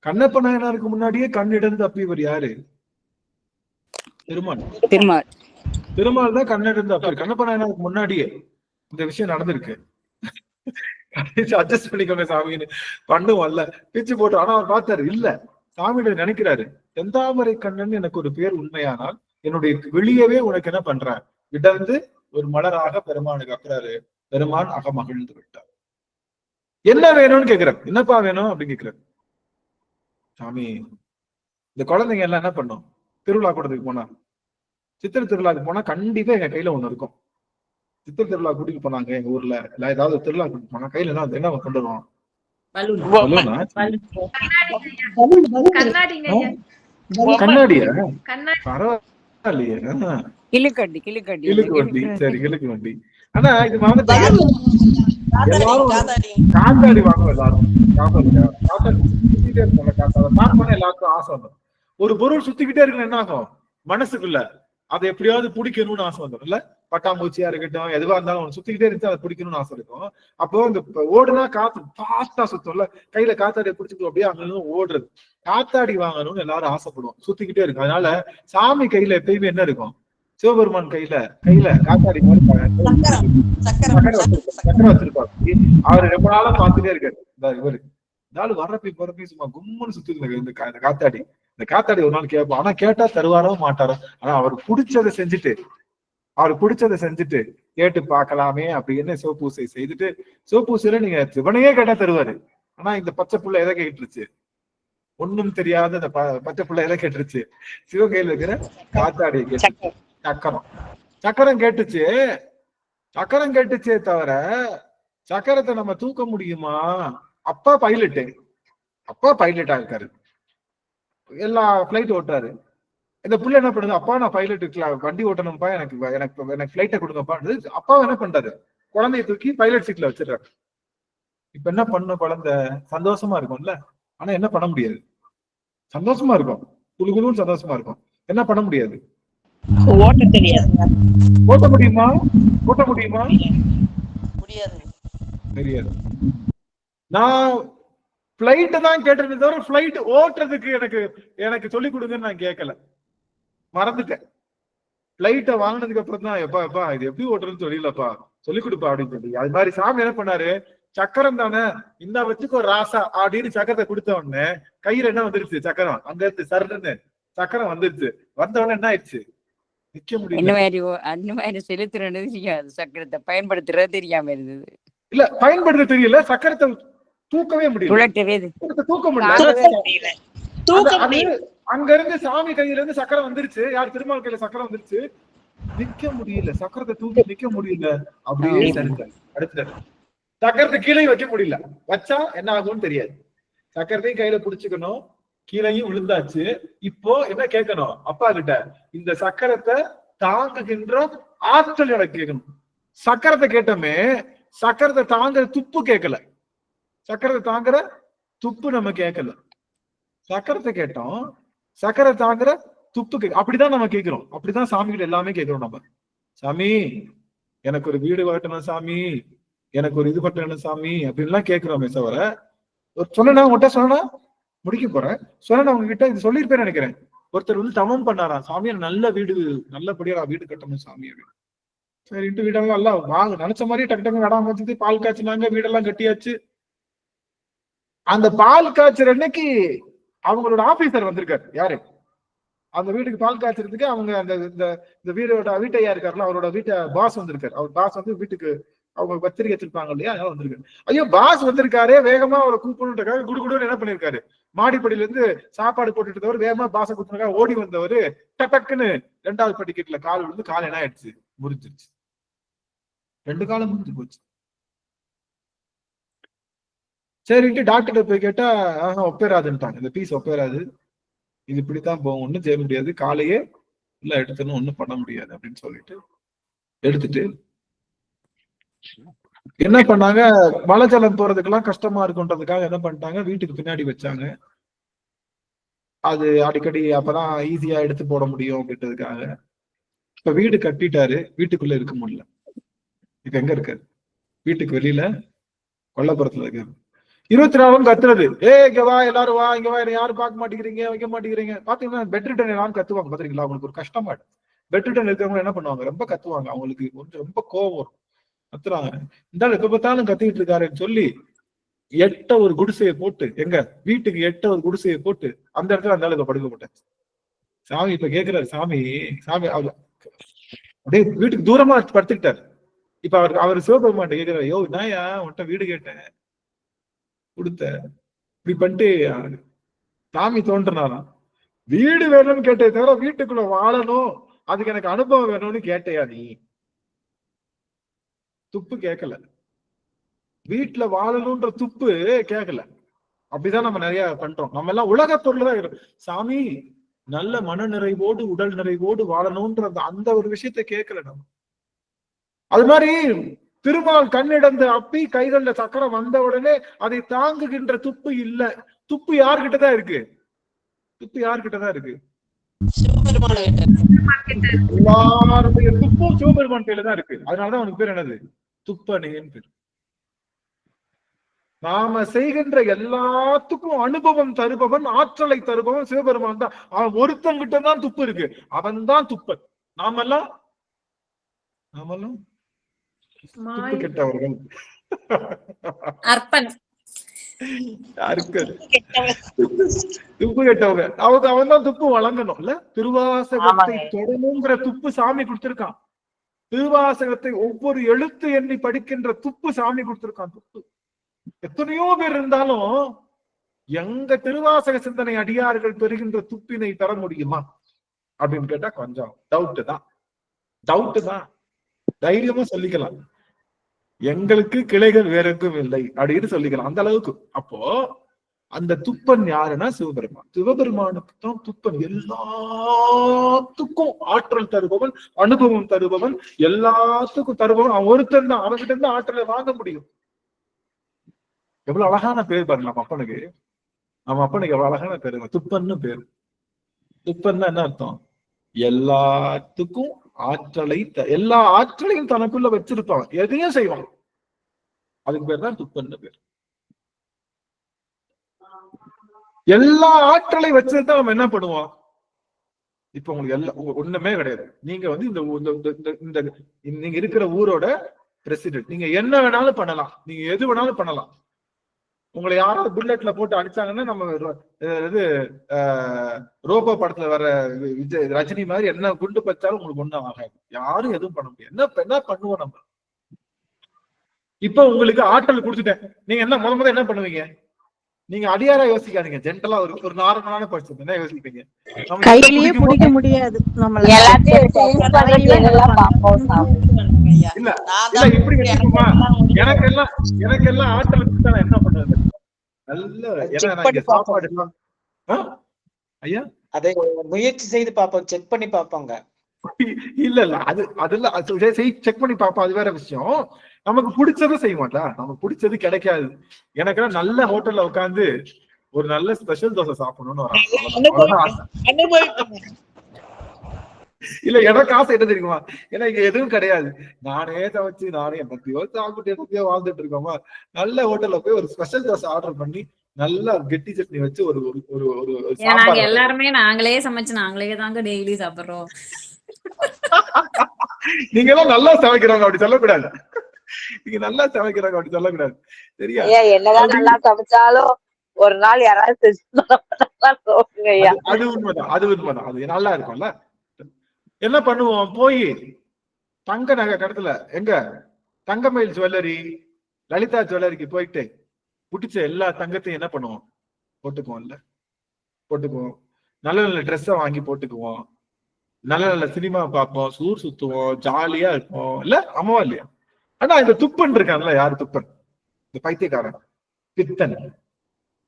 கண்ணப்ப நாயனாருக்கு முன்னாடியே கண்ணிடந்து அப்பியவர் யாரு? திருமால் தான் கண்ணிடந்து அப்பியவர். கண்ணப்ப நாயனாருக்கு முன்னாடியே இந்த விஷயம் நடந்திருக்கு. அட்ஜஸ்ட் பண்ணிக்கோங்க சாமின்னு பண்ணுவோம்ல, பிச்சு போட்டு. ஆனா அவர் பார்த்தாரு, இல்ல சாமியிட நினைக்கிறாரு, செந்தாமரை கண்ணன் எனக்கு ஒரு பேர் உண்மையானால் என்னுடைய வெளியவே உனக்கு என்ன பண்றேன், இடந்து ஒரு மலராக பெருமானுக்கு அப்புறாரு. பெருமான் அகமகிழ்ந்து விட்டார். என்ன வேணும்னு கேக்குறாரு. என்னப்பா வேணும் அப்படின்னு கேக்குறாரு. சாமி, இந்த குழந்தைங்க எல்லாம் என்ன பண்ணும், திருவிழா கூடத்துக்கு போனா, சித்திரை திருவிழாக்கு போனா கண்டிப்பா எங்க கையில ஒண்ணு இருக்கும். சித்திரை திருவிழா கூட்டிட்டு போனாங்க எங்க ஊர்ல, இல்ல ஏதாவது திருவிழா கூட்டிட்டு போனா கையில என்ன கொண்டு வருவோம்? கண்ணாடியா? பரவாயில்லையே. கிழுக்கு வண்டி. சரி, கிழுக்கு வண்டி. ஆனா இது வந்து எல்லாரும் காத்தாடி வாங்க, எல்லாரும் காத்தாடி சுத்திக்கிட்டே இருப்பாங்க. காத்தாடி எல்லாருக்கும் ஆசை வந்துடும். ஒரு பொருள் சுத்திக்கிட்டே இருக்கணும், என்ன ஆகும் மனசுக்குள்ள, அதை எப்படியாவது பிடிக்கணும்னு ஆசை வந்துடும் இல்ல? பட்டாம்பூச்சியா இருக்கட்டும், எதுவா இருந்தாலும் சுத்திக்கிட்டே இருந்து அதை பிடிக்கணும்னு ஆசை இருக்கும். அப்போ இந்த ஓடுனா காத்து பாஸ்டா சுத்தம்ல, கையில காத்தாடியை பிடிச்சிட்டு அப்படியே அங்க ஓடுறது. காத்தாடி வாங்கணும்னு எல்லாரும் ஆசைப்படுவோம், சுத்திக்கிட்டே இருக்கும். அதனால சாமி கையில எப்பயுமே என்ன இருக்கும், சிவபெருமான் கையில காத்தாடி மாதிரி சக்கரை வச்சிருப்பாரு. அவரு ரொம்ப நாளா பாத்துட்டே இருக்காரு. இவரு நாள் வர்றப்பி சும்மா கும்முன்னு சுத்தி இந்த காத்தாடி. இந்த காத்தாடி ஒரு நாள் கேட்போம். ஆனா கேட்டா தருவாரோ மாட்டாரோ. ஆனா அவருக்கு பிடிச்சதை செஞ்சுட்டு கேட்டு பார்க்கலாமே அப்படின்னு சிவபூசை செய்துட்டு, சிவபூசையில நீங்க சிவனையே கேட்டா தருவாரு. ஆனா இந்த பச்சை புள்ள எதை கேட்டுருச்சு, ஒண்ணும் தெரியாத இந்த பச்சை புள்ள எதை கேட்டுருச்சு, சிவகையில இருக்கிற காத்தாடியை கேட்டு சக்கரம் கேட்டுச்சே தவிர சக்கரத்தை நம்ம தூக்க முடியுமா? அப்பா பைலட்டா இருக்காரு, எல்லா பிளைட் ஓட்டுறாரு. இந்த புள்ள என்ன பண்ணுது, அப்பா நான் பைலட் வண்டி ஓட்டணும்ப்பா, எனக்கு பிளைட்டை கொடுங்கப்பா. அப்பா என்ன பண்றாரு, குழந்தைய தூக்கி பைலட் சீட்ல வச்சிடறாரு. இப்ப என்ன பண்ணும், குழந்தை சந்தோஷமா இருக்கும்ல. ஆனா என்ன பண்ண முடியாது, சந்தோஷமா இருக்கும், குழுகுழுன்னு சந்தோஷமா இருக்கும். என்ன பண்ண முடியாது, ஓட்ட தெரியாது. ஓட்ட முடியுமா? தெரியாது. நான் பிளைட் தான் கேட்டது தவிர பிளைட் ஓட்டுறதுக்கு எனக்கு சொல்லிக் கொடுங்கன்னு நான் கேட்கல, மறந்துட்டேன். பிளைட்டை வாங்கினதுக்கு அப்புறம் தான் எப்பா இது எப்படி ஓட்டுறதுன்னு தெரியலப்பா, சொல்லிக் கொடுப்பா அப்படின்னு சொல்லி. அது மாதிரி சாமி என்ன பண்ணாரு, சக்கரம் தானே இந்த வச்சுக்கோ ராசா அப்படின்னு சக்கரத்தை கொடுத்த உடனே கையில என்ன வந்துருச்சு, சக்கரம் அங்க இருந்து சர்ன்னு சக்கரம் வந்துருச்சு. வந்த உடனே என்ன ஆயிடுச்சு, நிக்க முடியல. அந்த மாதிரி செலுத்துறது தெரியாது, சக்கரத்தை பயன்படுத்துறது தெரியாம இருந்தது. இல்ல பயன்படுத்த தெரியல, சக்கரத்தை தூக்கவே முடியல, தூக்க முடியல. அங்க இருந்து சாமி கையில இருந்து சக்கரம் வந்துருச்சு, யார் திருமால் கையில சக்கரம் வந்துருச்சு, நிக்க முடியல, சக்கரத்தை தூக்கி நிக்க முடியல. அப்படியே அடுத்த சக்கரத்தை கீழே வைக்க முடியல, வச்சா என்ன ஆகும்னு தெரியாது. சக்கரத்தையும் கையில புடிச்சுக்கணும், கீழையும் விழுந்தாச்சு. இப்போ என்ன கேட்கணும் அப்பா கிட்ட, இந்த சக்கரத்தை தாங்குகின்ற ஆற்றல் எனக்கு கேட்கணும். சக்கரத்தை கேட்டோமே, சக்கரத்தை தாங்குற துப்பு கேட்கல, சக்கரத்தை தாங்குற துப்பு நம்ம கேட்கல. சக்கரத்தை கேட்டோம், சக்கரை தாங்குற துப்பு அப்படிதான் நம்ம கேட்கிறோம். அப்படிதான் சாமி கிட்ட எல்லாமே கேட்கிறோம் நம்ம. சாமி எனக்கு ஒரு வீடு கட்டணும் சாமி, எனக்கு ஒரு இது கட்டணும் சாமி அப்படின்லாம் கேட்கிறோமே தவிர, சொன்னா உங்ககிட்ட சொன்னா முடிக்க போறேன், சொன்னா உங்ககிட்ட இது சொல்லியிருப்பேன்னு நினைக்கிறேன். ஒருத்தர் வந்து தமம் பண்ணாராம், சாமி நல்ல வீடு, நல்லபடியா வீடு கட்டணும் சாமி அப்படின்னு. சரின்ட்டு வீடெல்லாம் எல்லாம் வாங்க நினைச்ச மாதிரி டக்கு டக்கு நடாம வச்சுட்டு பால் காய்ச்சினாங்க, வீடெல்லாம் கட்டியாச்சு. அந்த பால் காய்ச்சற அன்னைக்கு அவங்களோட ஆபீசர் வந்திருக்காரு. யாரு அந்த வீட்டுக்கு பால் காய்ச்சறதுக்கு, அவங்க அந்த இந்த வீட்டையா இருக்காருல்ல, அவரோட வீட்டை பாஸ் வந்திருக்காரு. அவர் பாஸ் வந்து வீட்டுக்கு அவங்க பத்திரிகை வச்சிருப்பாங்க இல்லையா, அதனால வந்திருக்காரு. ஐயோ பாஸ் வந்திருக்காரு, வேகமா அவரை கூப்பிடணுன்றக்காக குடுகுடுன்னு என்ன பண்ணிருக்காரு, மாடிப்படியில இருந்து சாப்பாடு போட்டுட்டு இருந்தவர் வேகமா பாச குத்துனக்காக ஓடி வந்தவர் டக்குன்னு 2வது படிக்கட்டுல கால் விழுந்து கால் என்ன ஆயிடுச்சு, முறிஞ்சிருச்சு. 2 காலம் முடிஞ்சு போச்சு. சரின்ட்டு டாக்டர்கிட்ட போய் கேட்டா ஒப்பேராதுன்ட்டாங்க, இந்த பீஸ் ஒப்பேராது, இது இப்படித்தான் போகும், ஒன்றும் செய்ய முடியாது, காலையே இல்ல எடுத்துன்னு ஒன்றும் பண்ண முடியாது அப்படின்னு சொல்லிட்டு எடுத்துட்டு என்ன பண்ணாங்க, மலைஜலம் போறதுக்கெல்லாம் கஷ்டமா இருக்குன்றதுக்காக என்ன பண்ணிட்டாங்க, வீட்டுக்கு பின்னாடி வச்சாங்க. அது அடிக்கடி அப்பதான் ஈஸியா எடுத்து போட முடியும் அப்படின்றதுக்காக. இப்ப வீடு கட்டிட்டாரு, வீட்டுக்குள்ள இருக்க முடியல. இப்ப எங்க இருக்காரு? வீட்டுக்கு வெளியில கொல்லப்புறத்துல இருக்காரு. 24 கத்துறது, இங்க வா, எல்லாரும் வா, இங்க வா, யாரும் பார்க்க மாட்டேங்கிறீங்க, வைக்க மாட்டேங்கிறீங்க. பாத்தீங்கன்னா பெட்ரிட்டன் எல்லாரும் கத்துவாங்க பாத்தீங்களா, அவங்களுக்கு ஒரு கஷ்டமா. பெட்ரிட்டன் இருக்கவங்க என்ன பண்ணுவாங்க, ரொம்ப கத்துவாங்க, அவங்களுக்கு கொஞ்சம் ரொம்ப கோவம் வரும், கத்துறாங்க. இந்த எப்ப பார்த்தாலும் கத்திக்கிட்டு இருக்காருன்னு சொல்லி எட்ட ஒரு குடிசையை போட்டு, எங்க வீட்டுக்கு எட்ட ஒரு குடிசையை போட்டு அந்த இடத்துல அந்த இப்ப படுக்க போட்டேன். சாமி இப்ப கேக்குறாரு, சாமி அவர் அப்படியே வீட்டுக்கு தூரமா படுத்துக்கிட்டாரு. இப்ப அவர் சிவபெருமான் கேட்கிறாரு, யோ நாயா உன்கிட்ட வீடு கேட்டேன் கொடுத்த, இப்படி பண்ணிட்டு சாமி தோன்றினாராம். வீடு வேணும்னு கேட்டே தவிர வீட்டுக்குள்ள வாழணும், அதுக்கு எனக்கு அனுபவம் வேணும்னு கேட்டையா நீ? துப்பு கேட்கல, வீட்டுல வாழணும்ன்ற துப்பு கேட்கல. அப்படிதான் நம்ம நிறைய பண்றோம். நம்ம எல்லாம் உலக பொருள் தான் இருக்கோம். சாமி நல்ல மன நிறைவோடு உடல் நிறைவோடு வாழணும்ன்ற அந்த ஒரு விஷயத்த கேட்கல நம்ம. அது மாதிரி திருமால் கண்ணிடந்து அப்பி கைகள்ல சக்கரம் வந்த உடனே அதை தாங்குகின்ற துப்பு இல்ல. துப்பு யார்கிட்டதான் இருக்கு? துப்பு யார்கிட்டதான் இருக்கு? எல்லாருடைய துப்பும் சிவபெருமான் கையில தான் இருக்கு. அதனாலதான் அவனுக்கு பேர் என்னது? துப்பனேன்னு பேர். நாம செய்கின்ற எல்லாத்துக்கும் அனுபவம் தருபவன், ஆற்றலை தருபவன் சிவபெருமான் தான். அவன் ஒருத்தங்கிட்ட தான் துப்பு இருக்கு, அவன் தான் துப்பன். நாமெல்லாம் துப்பு கெட்டவர்கள். துப்பு கெட்டவங்க அவன் தான் துப்பு வழங்கணும் இல்ல. திருவாசகத்தை தொடணுங்கிற துப்பு சாமி கொடுத்திருக்கான். திருவாசகத்தை ஒவ்வொரு எழுத்து எண்ணி படிக்கின்ற துப்பு சாமி கொடுத்திருக்கான். துப்பு எத்தனையோ பேர் இருந்தாலும் எங்க திருவாசக சிந்தனை அடியார்கள் பெறுகின்ற துப்பினை பெற முடியுமா அப்படின்னு கேட்டா கொஞ்சம் டவுட் தான். தைரியமா சொல்லிக்கலாம், எங்களுக்கு கிளைகள் வேற எங்கும் இல்லை அப்படின்னு சொல்லிக்கலாம், அந்த அளவுக்கு. அப்போ அந்த துப்பன் யாருன்னா சிவபெருமான். சிவபெருமானுக்கு தான் துப்பன். எல்லாத்துக்கும் ஆற்றல் தருபவன், அனுபவம் தருபவன், எல்லாத்துக்கும் தருபவன் அவன் ஒருத்தன் தான். அவன்கிட்ட இருந்து ஆற்றலை வாங்க முடியும். எவ்வளவு அழகான பேர் பாருங்க நம்ம அப்பனுக்கு. எவ்வளவு அழகான பேரு, துப்பன்னு பேரு. துப்பன்னா என்ன அர்த்தம்? எல்லாத்துக்கும் ஆற்றலை, எல்லா ஆற்றலையும் தனக்குள்ள வச்சிருப்பான், எதையும் செய்வான். அதுக்கு பேர் தான் துப்பன்னு பேர். எல்லா ஆற்றலை வச்சுதான் நம்ம என்ன பண்ணுவோம்? இப்ப உங்களுக்கு எல்லாம் ஒண்ணுமே கிடையாது. நீங்க வந்து இந்த நீங்க இருக்கிற ஊரோட பிரசிடென்ட். நீங்க என்ன வேணாலும் பண்ணலாம், நீங்க எது வேணாலும் பண்ணலாம். உங்களை யாராவது புல்லட்ல போட்டு அடிச்சாங்கன்னா, நம்ம இது ரோபோ படத்துல வர விஜய் ரஜினி மாதிரி என்ன குண்டு பச்சாலும் உங்களுக்கு ஒண்ணும் ஆகாது. யாரும் எதுவும் பண்ண முடியாது. என்ன பண்ணுவோம் நம்ம? இப்ப உங்களுக்கு ஆற்றல் கொடுத்துட்டேன், நீங்க என்ன முதல்ல என்ன பண்ணுவீங்க? நீங்க அடியாரா யோசிக்காதீங்க, ஜென்டலா ஒரு நார்மலான பர்சன் என்ன யோசிப்பீங்க? கையிலேயே பிடிக்க முடியாது நம்மள. இல்ல இப்படி வச்சுக்கோமா, எனக்கெல்லாம் ஆற்றல் கொடுத்தா நான் என்ன பண்ணுவேன்? நல்ல சாப்பாடு ஐயா அதை முயற்சி செய்து பார்ப்போம், செக் பண்ணி பார்ப்பாங்க. இல்ல அதெல்லாம் செக் பண்ணி பார்ப்போம், அது வேற விஷயம். நமக்கு பிடிச்சதை செய்ய மாட்டா, நமக்கு பிடிச்சது கிடைக்காது. எனக்கு நல்ல ஹோட்டல்ல உட்காந்து ஒரு நல்ல ஸ்பெஷல் தோசை சாப்பிடணும்னு இல்ல. எனக்கு ஆசை என்ன தெரியுமா? ஏன்னா இங்க எதுவும் கிடையாது, நானே தவச்சு நானே எப்படியோ சாப்பிட்டு எப்படியோ வாழ்ந்துட்டு இருக்கோமா. நல்ல ஹோட்டல்ல போய் ஒரு ஸ்பெஷல் தோசை ஆர்டர் பண்ணி நல்லா கெட்டி சட்னி வச்சு ஒரு எல்லாருமே நாங்களே சமைச்சு நாங்களே தாங்க டெய்லி சாப்பிடுறோம். நீங்க எல்லாம் நல்லா சமைக்கிறவங்க அப்படி சொல்லக்கூடாது. நீங்க நல்லா சமைக்கிறாங்க அப்படி சொல்லக்கூடாது, சரியா? என்னதான் நல்லா சமைச்சாலும் ஒரு நாள் யாராவது அது உண்மைதான், அது நல்லா இருக்கும்ல. என்ன பண்ணுவோம்? போய் தங்க நகை கடத்துல எங்க தங்கமயில் ஜுவல்லரி, லலிதா ஜுவல்லரிக்கு போயிட்டு பிடிச்ச எல்லா தங்கத்தையும் என்ன பண்ணுவோம்? போட்டுக்குவோம். நல்ல நல்ல ட்ரெஸ்ஸை வாங்கி போட்டுக்குவோம், நல்ல நல்ல சினிமா பார்ப்போம், ஊர் சுத்துவோம், ஜாலியா இருப்போம். இல்ல அம்மாவா இல்லையா? ஆனா இந்த துப்பன் இருக்கான்ல, யாரு துப்பன்? இந்த பைத்தியக்காரன். பித்தன்,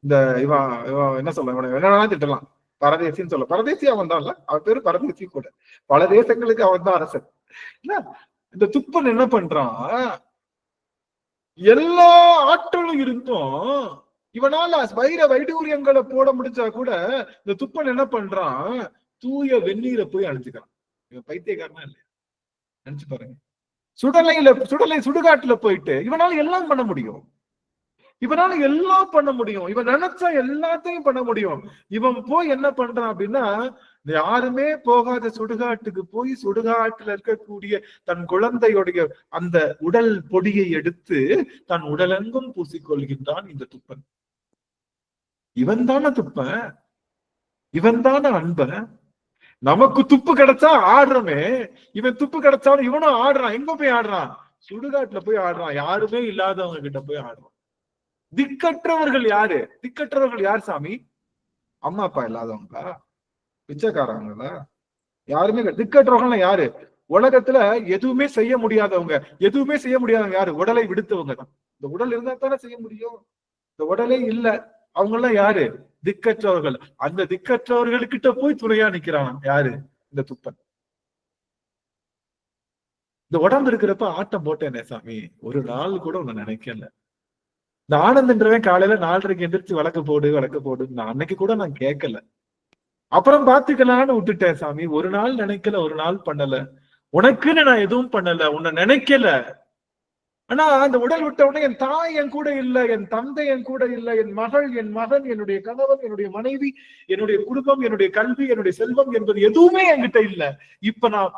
இந்த இவன் இவன் என்ன சொல்ல, இவனை என்னன்னா திட்டலாம், பரதேசின்னு சொல்ல. பரதேசி அவன் தான் இல்ல, அவன் பேரு பரதேசி கூட. பல தேசங்களுக்கு அவன் தான் அரசன் இல்ல. இந்த துப்பன் என்ன பண்றான், எல்லா ஆற்றலும் இருந்தும் இவனால வைடூரியங்களை போட முடிஞ்சா கூட இந்த துப்பன் என்ன பண்றான், தூய வெந்நீரை போய் அழிஞ்சுக்கிறான். இவன் பைத்தியக்காரனா இல்லையா நினைச்சு பாருங்க. சுடுகாட்டுல போயிட்டு இவனால எல்லாம் பண்ண முடியும், இவனால எல்லாம் பண்ண முடியும், இவன் நினைச்சா எல்லாத்தையும் பண்ண முடியும். இவன் போய் என்ன பண்றான் அப்படின்னா, யாருமே போகாத சுடுகாட்டுக்கு போய் சுடுகாட்டுல இருக்கக்கூடிய தன் குழந்தையுடைய அந்த உடல் பொடியை எடுத்து தன் உடலெங்கும் பூசிக்கொள்கின்றான் இந்த துப்பன். இவன் தானே துப்பன், இவன் தானே அன்பன். நமக்கு துப்பு கிடைச்சா ஆடுறமே, இவன் துப்பு கிடைச்சாலும் இவனும் ஆடுறான். எங்க போய் ஆடுறான், சுடுகாட்டுல போய் ஆடுறான். யாருமே இல்லாதவங்க கிட்ட போய் ஆடுறான். திக்கற்றவர்கள் யாரு, திக்கற்றவர்கள் யார் சாமி? அம்மா அப்பா இல்லாதவங்களா, பிச்சைக்காரங்களா? யாருமே திக்கற்றவர்கள் யாரு? உலகத்துல எதுவுமே செய்ய முடியாதவங்க, எதுவுமே செய்ய முடியாதவங்க யாரு? உடலை விடுத்தவங்க தான். இந்த உடல் இருந்தா தானே செய்ய முடியும். இந்த உடலே இல்ல, அவங்க எல்லாம் யாரு? திக்கற்றவர்கள். அந்த திக்கற்றவர்கள்கிட்ட போய் துணையா நிக்கிறான் யாரு? இந்த துப்பன். இந்த உடம்பு இருக்கிறப்ப ஆட்டம் போட்டேனே சாமி, ஒரு நாள் கூட உன்னை நினைக்கல. இந்த ஆனந்தன்றவன் காலையில 4:30 எந்திரிச்சு வழக்கு போடு நான் அன்னைக்கு கூட நான் கேட்கல. அப்புறம் பாத்துக்கலான்னு விட்டுட்டேன் சாமி. ஒரு நாள் நினைக்கல, ஒரு நாள் பண்ணல. உனக்குன்னு நான் எதுவும் பண்ணல, உன்னை நினைக்கல. ஆனா அந்த உடல் விட்ட உடனே என் தாய் என் கூட இல்ல, என் தந்தை என் கூட இல்ல, என் மகள், என் மகன், என்னுடைய கணவன், என்னுடைய மனைவி, என்னுடைய குடும்பம், என்னுடைய கல்வி, என்னுடைய செல்வம் என்பது எதுவுமே என்கிட்ட இல்ல. இப்ப நான்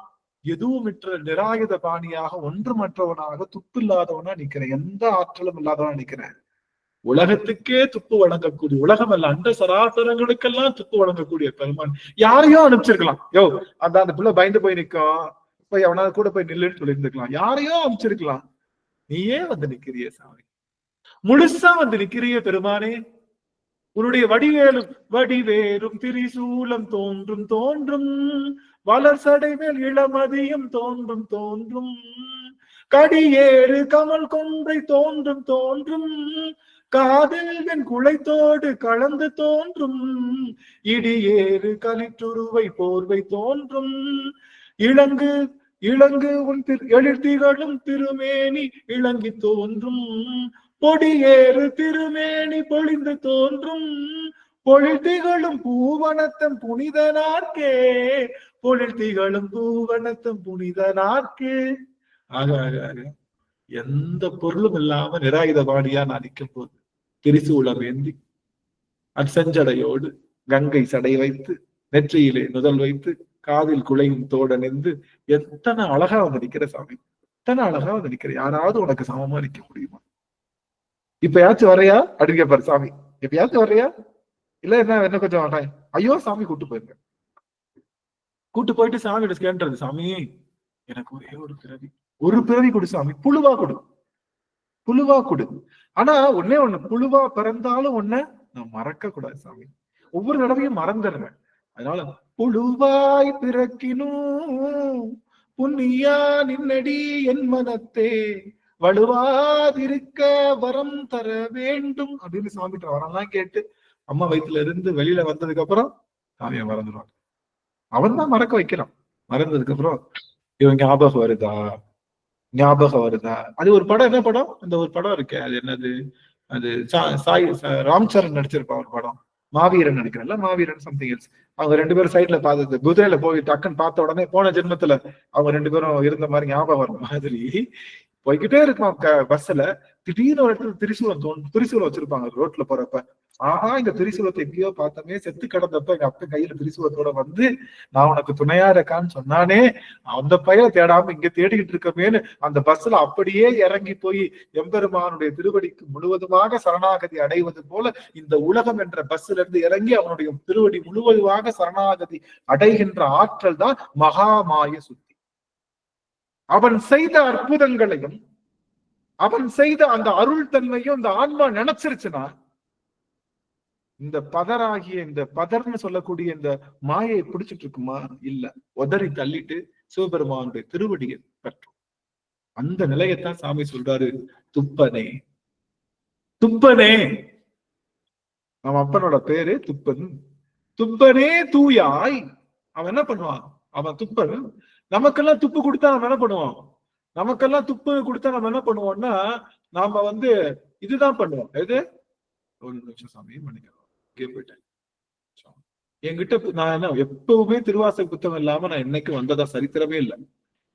எதுவுமிற்ற நிராயுத பாணியாக, ஒன்றுமற்றவனாக, துப்பு இல்லாதவனா நிக்கிறேன், எந்த ஆற்றலும் இல்லாதவனா நிக்கிறேன். உலகத்துக்கே துப்பு வழங்கக்கூடிய, உலகம் அல்ல அண்ட சராசரங்களுக்கெல்லாம் துப்பு வழங்கக்கூடிய பெருமான். யாரையும் அனுப்பிச்சிருக்கலாம். அந்த பிள்ளை பயந்து போய் நிற்கும், போய் அவனால கூட போய் நில்லுன்னு சொல்லியிருந்துக்கலாம். யாரையும் அனுப்பிச்சிருக்கலாம். நீயே வந்து நிக்கிறிய சாமி, முழுசா வந்து நிக்கிறிய பெருமானே. உன்னுடைய வடிவேறும் திரிசூலம் தோன்றும் வளர் சடைமேல் இளமதியம் தோன்றும் கடியேறு கமல் கொன்றை தோன்றும் காதில் வெண் குளைத்தோடு கலந்து தோன்றும் இடியேறு கலிற்றுருவை போர்வை தோன்றும் இளங்கு உன் எழுத்திகளும் திருமேனி இளங்கி தோன்றும் பொடியேறு திருமேனி பொழிந்து தோன்றும் பொழித்திகளும் பூவனத்தம் புனிதனார்க்கே பொழித்திகளும் பூவனத்தம் புனிதனார்க்கே. ஆக எந்த பொருளும் இல்லாம நிராயுத பாணியா நான் நிற்கும் போது திரிசூலம் ஏந்தி செஞ்சடையோடு கங்கை சடை வைத்து நெற்றியிலே நுதல் வைத்து காதில் குளையும் தோடணிந்து எத்தனை அழகா வந்து நிக்கிற சாமி, எத்தனை அழகா வந்து நிக்கிற. யாராவது உனக்கு சமமா நிக்க முடியுமா? இப்பயாச்சும் வரையா அப்படின்னு கேட்பாரு சாமி. இப்பயாச்சும் வரையா, இல்ல என்ன கொஞ்சம் வரேன். ஐயோ சாமி கூட்டு போயிருங்க. கூட்டு போயிட்டு சாமி கேன்றது, சாமி எனக்கு ஒரு பிறவி கொடு சாமி, புழுவா கொடு. ஆனா ஒன்னே ஒண்ணு, புழுவா பிறந்தாலும் ஒன்ன நான் மறக்க கூடாது சாமி. ஒவ்வொரு தடவையும் மறந்துடுறேன். அதனால புழுவாய் பிறக்கினும் புண்ணியா நின்னடி என் மனத்தே வலுவாதிருக்க வரம் தர வேண்டும் அப்படின்னு சாமிட்ட வரம்லாம் கேட்டு அம்மா வயிற்றுல இருந்து வெளியில வந்ததுக்கு அப்புறம் சாமியை மறந்துடுவாங்க. அவன் தான் மறக்க வைக்கிறான். மறந்ததுக்கு அப்புறம் இவன் ஞாபகம் வருதா. அது ஒரு படம், என்ன படம்? அந்த ஒரு படம் இருக்கு, அது என்னது, அது ராம் சரண் நடிச்சிருப்பான் ஒரு படம், மாவீரன் நினைக்கிறேன்ல, மாவீரன் சம்திங் எல்ஸ். அவங்க 2 பேரும் சைட்ல பார்த்தது, குதிரையில போய் டக்குன்னு பார்த்த உடனே போன ஜென்மத்துல அவங்க 2 பேரும் இருந்த மாதிரி ஞாபகம் வர மாதிரி போய்கிட்டே இருக்கான் பஸ்ல. திடீர்னு ஒரு இடத்துல திரிசூலம் வச்சிருப்பாங்க ரோட்ல போறப்ப. ஆஹா, இந்த திரிசூலத்தை எங்கேயோ பார்த்தமே, செத்து கிடந்தப்ப எங்க அப்பா கையில திரிசூலத்தோட வந்து நான் உனக்கு துணையா இருக்கான்னு சொன்னானே, அந்த பையனை தேடாம இங்க தேடிக்கிட்டு இருக்கமேன்னு அந்த பஸ்ல அப்படியே இறங்கி போய் எம்பெருமானுடைய திருவடிக்கு முழுவதுமாக சரணாகதி அடைவது போல இந்த உலகம் என்ற பஸ்ல இருந்து இறங்கி அவனுடைய திருவடி முழுவதுமாக சரணாகதி அடைகின்ற ஆற்றல் தான் மகாமாய சுத்தி. அவன் செய்த அற்புதங்களையும் அவன் செய்த அந்த அருள் தன்மையும் இந்த ஆன்மா நினைச்சிருச்சுன்னா, இந்த பதராகிய இந்த பதர்ன்னு சொல்லக்கூடிய இந்த மாயை பிடிச்சிட்டு இருக்குமா? இல்ல, உதறி தள்ளிட்டு சிவபெருமானுடைய திருவடியை பெற்றோம். அந்த நிலையத்தான் சாமி சொல்றாரு, துப்பனே துப்பனே, அவன் அப்பனோட பேரு துப்பன். துப்பனே தூயாய். அவன் என்ன பண்ணுவான்? அவன் துப்பன். நமக்கெல்லாம் துப்பு கொடுத்தா அவன் என்ன பண்ணுவான்? நமக்கெல்லாம் துப்பு கொடுத்தா நம்ம என்ன பண்ணுவோம்னா, நாம இதுதான் பண்ணுவோம். எது? ஒரு நிமிஷம் சாமி மன்னிக்கிறோம், போயிட்டேன். என்கிட்ட நான் என்ன எப்பவுமே திருவாசக புத்தகம் இல்லாம நான் என்னைக்கு வந்ததா சரித்திரமே இல்லை.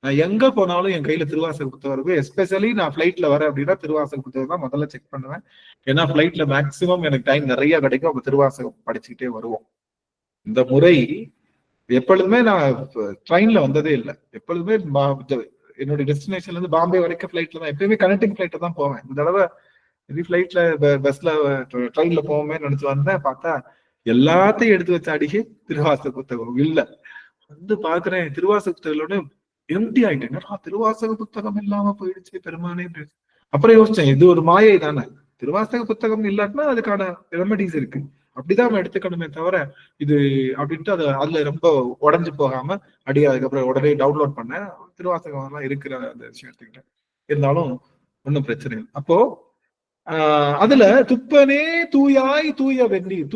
நான் எங்க போனாலும் என் கையில திருவாசக புத்தகம் இருக்கும். எஸ்பெஷலி நான் பிளைட்ல வரேன் அப்படின்னா திருவாசக புத்தகம் தான் முதல்ல செக் பண்ணுவேன். ஏன்னா பிளைட்ல மேக்சிமம் எனக்கு டைம் நிறைய கிடைக்கும். அப்ப திருவாசகம் படிச்சுக்கிட்டே வருவோம். இந்த முறை எப்பொழுதுமே நான் ட்ரெயின்ல வந்ததே இல்லை. எப்பொழுதுமே என்னுடைய டெஸ்டினேஷன்ல இருந்து பாம்பே வரைக்கும் பிளைட்ல தான், எப்பயுமே கனெக்டிங் பிளைட்ல தான் போவேன். இந்த தடவை பிளைட்ல பஸ்ல ட்ரெயின்ல போவோமே நினைச்சு வந்தேன். பார்த்தா எல்லாத்தையும் எடுத்து வச்ச அடிக்கே திருவாசக புத்தகம் இல்ல. பாக்குறேன் திருவாசக புத்தகம் எம்டி ஆயிட்டேன். திருவாசக புத்தகம் இல்லாம போயிடுச்சு பெருமானே. அப்புறம் யோசிச்சேன், இது ஒரு மாயை தானே. திருவாசக புத்தகம் இல்லாட்டினா அதுக்கான ரெமெடிஸ் இருக்கு, அப்படிதான் நம்ம எடுத்துக்கணுமே தவிர இது அப்படின்ட்டு அதுல ரொம்ப உடஞ்சு போகாம அதுக்கப்புறம் உடனே டவுன்லோட் பண்ணேன். திருவாசகம் எல்லாம் இருக்கிற அந்த விஷயம் எடுத்துக்கிட்டேன். இருந்தாலும் ஒன்றும் பிரச்சனை இல்லை. அப்போ அதுல துப்பனே தூயாய் தூய வெந்நீர்.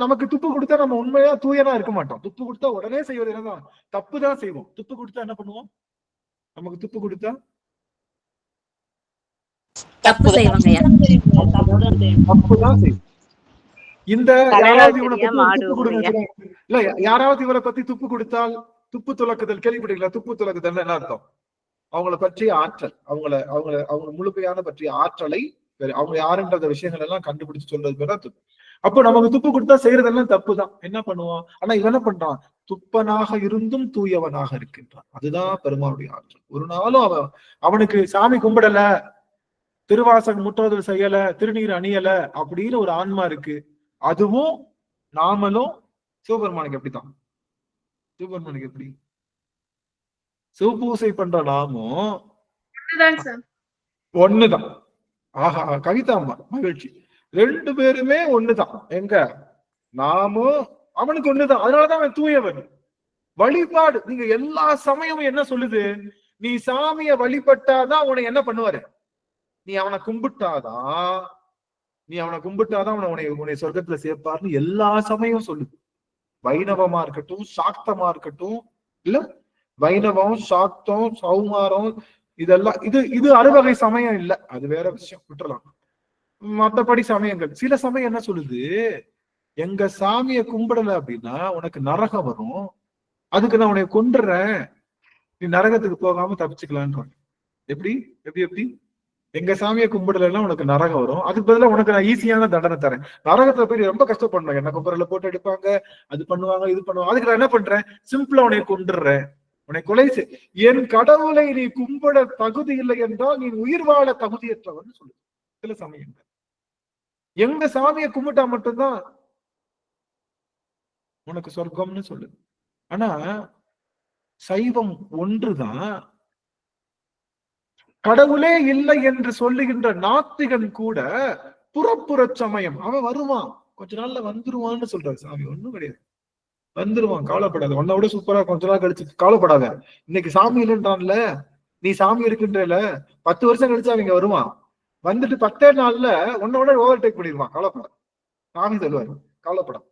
நமக்கு துப்பு கொடுத்தா நம்ம உண்மையா தூயனா இருக்க மாட்டோம். துப்பு கொடுத்தா உடனே செய்வது என்னதான்? தப்பு தான் செய்வோம். துப்பு கொடுத்தா என்ன பண்ணுவோம்? நமக்கு துப்பு கொடுத்தா தப்பு செய்வாங்க. தப்புதான் செய்வோம். இந்த யாராவது இவரை பத்தி துப்பு கொடுத்தால், துப்பு துலக்குதல் கேள்விப்பட்டீங்களா? துப்பு துலக்குதல் என்ன அர்த்தம்? அவங்களை பற்றிய ஆற்றல், அவங்க முழுமையான பற்றிய ஆற்றலை, அவங்க யாருன்ற விஷயங்கள் எல்லாம் கண்டுபிடிச்சு சொல்றது பேர் தான் துப்பு. அப்போ நமக்கு துப்பு கொடுத்தா செய்யறதெல்லாம் தப்பு தான். என்ன பண்ணுவோம்? ஆனா இவன் என்ன பண்றான்? துப்பனாக இருந்தும் தூயவனாக இருக்கின்றான். அதுதான் பெருமானுடைய ஆற்றல். ஒரு நாளும் அவனுக்கு சாமி கும்பிடல, திருவாசகம் முற்றோதல் செய்யல, திருநீர் அணியல அப்படின்னு ஒரு ஆன்மா இருக்கு. அதுவும் நாமளும் சிவபெருமானுக்கு எப்படித்தான்? சிவபெருமானுக்கு எப்படி சிவபூசை பண்ற நாமும் ஒண்ணுதான். ஆஹா, கவிதா அம்மா மகிழ்ச்சி. ரெண்டு பேருமே ஒண்ணுதான். எங்க நாமும் அவனுக்கு ஒண்ணுதான். அதனாலதான் அவன் தூயவன். வழிபாடு நீங்க எல்லா சமயமும் என்ன சொல்லுது? நீ சாமிய வழிபட்டாதான் உன்னை என்ன பண்ணுவாரு? நீ அவனை கும்பிட்டாதான் உன்னை சொர்க்கத்துல சேர்ப்பாருன்னு எல்லா சமயம் சொல்லுது. வைணவமா இருக்கட்டும், சாக்தமா இருக்கட்டும், இல்ல வைணவம், சாக்தம், சௌமாரம், இதெல்லாம் இது அறுவகை சமயம் இல்ல, அது வேற விஷயம், விட்டுறலாம். மற்றபடி சமயங்கள் சில சமயம் என்ன சொல்லுது? எங்க சாமிய கும்பிடல அப்படின்னா உனக்கு நரகம் வரும், அதுக்கு நான் உன்னை கொண்டுறேன், நீ நரகத்துக்கு போகாம தப்பிச்சுக்கலான்ற. எப்படி எப்படி எப்படி எங்க சாமியை கும்பிடலன்னா உனக்கு நரகம் வரும், அதுக்கு பதிலாக உனக்கு நான் ஈஸியான தண்டனை தரேன். நரகத்துல போய் ரொம்ப கஷ்டப்படணும், என்ன கும்பரில போட்டு எடுப்பாங்க, அது பண்ணுவாங்க, இது பண்ணுவாங்க. அதுக்கு நான் என்ன பண்றேன்? சிம்பிளா உன்னை கொண்டுறேன், உன்னை கொலை என் கடவுளை நீ கும்பிட தகுதி இல்லை என்றால் நீ உயிர் வாழ தகுதியற்றவன் சொல்லு சில சமயங்கள். எங்க சாமியை கும்பிட்டா மட்டும்தான் உனக்கு சொர்க்கம்னு சொல்லுது. ஆனா சைவம் ஒன்றுதான். கடவுளே இல்லை என்று சொல்லுகின்ற நாத்திகன் கூட புறப்புற சமயம் அவன் வருவான், கொஞ்ச நாள்ல வந்துருவான்னு சொல்றாரு சாமி. ஒண்ணும் கிடையாது, வந்துருவான், கவலைப்படாத. உன்னை விட சூப்பரா கொஞ்ச நாள் கழிச்சு, கவலைப்படாத. இன்னைக்கு சாமி இல்லைன்றான்ல, நீ சாமி இருக்குன்றல, 10 வருஷம் கழிச்சு அவங்க வருவான். வந்துட்டு 10 நாள்ல உன்னோட ஓவர்டேக் பண்ணிடுவான். கவலைப்படாத, சாமி சொல்லுவாரு, கவலைப்படாத.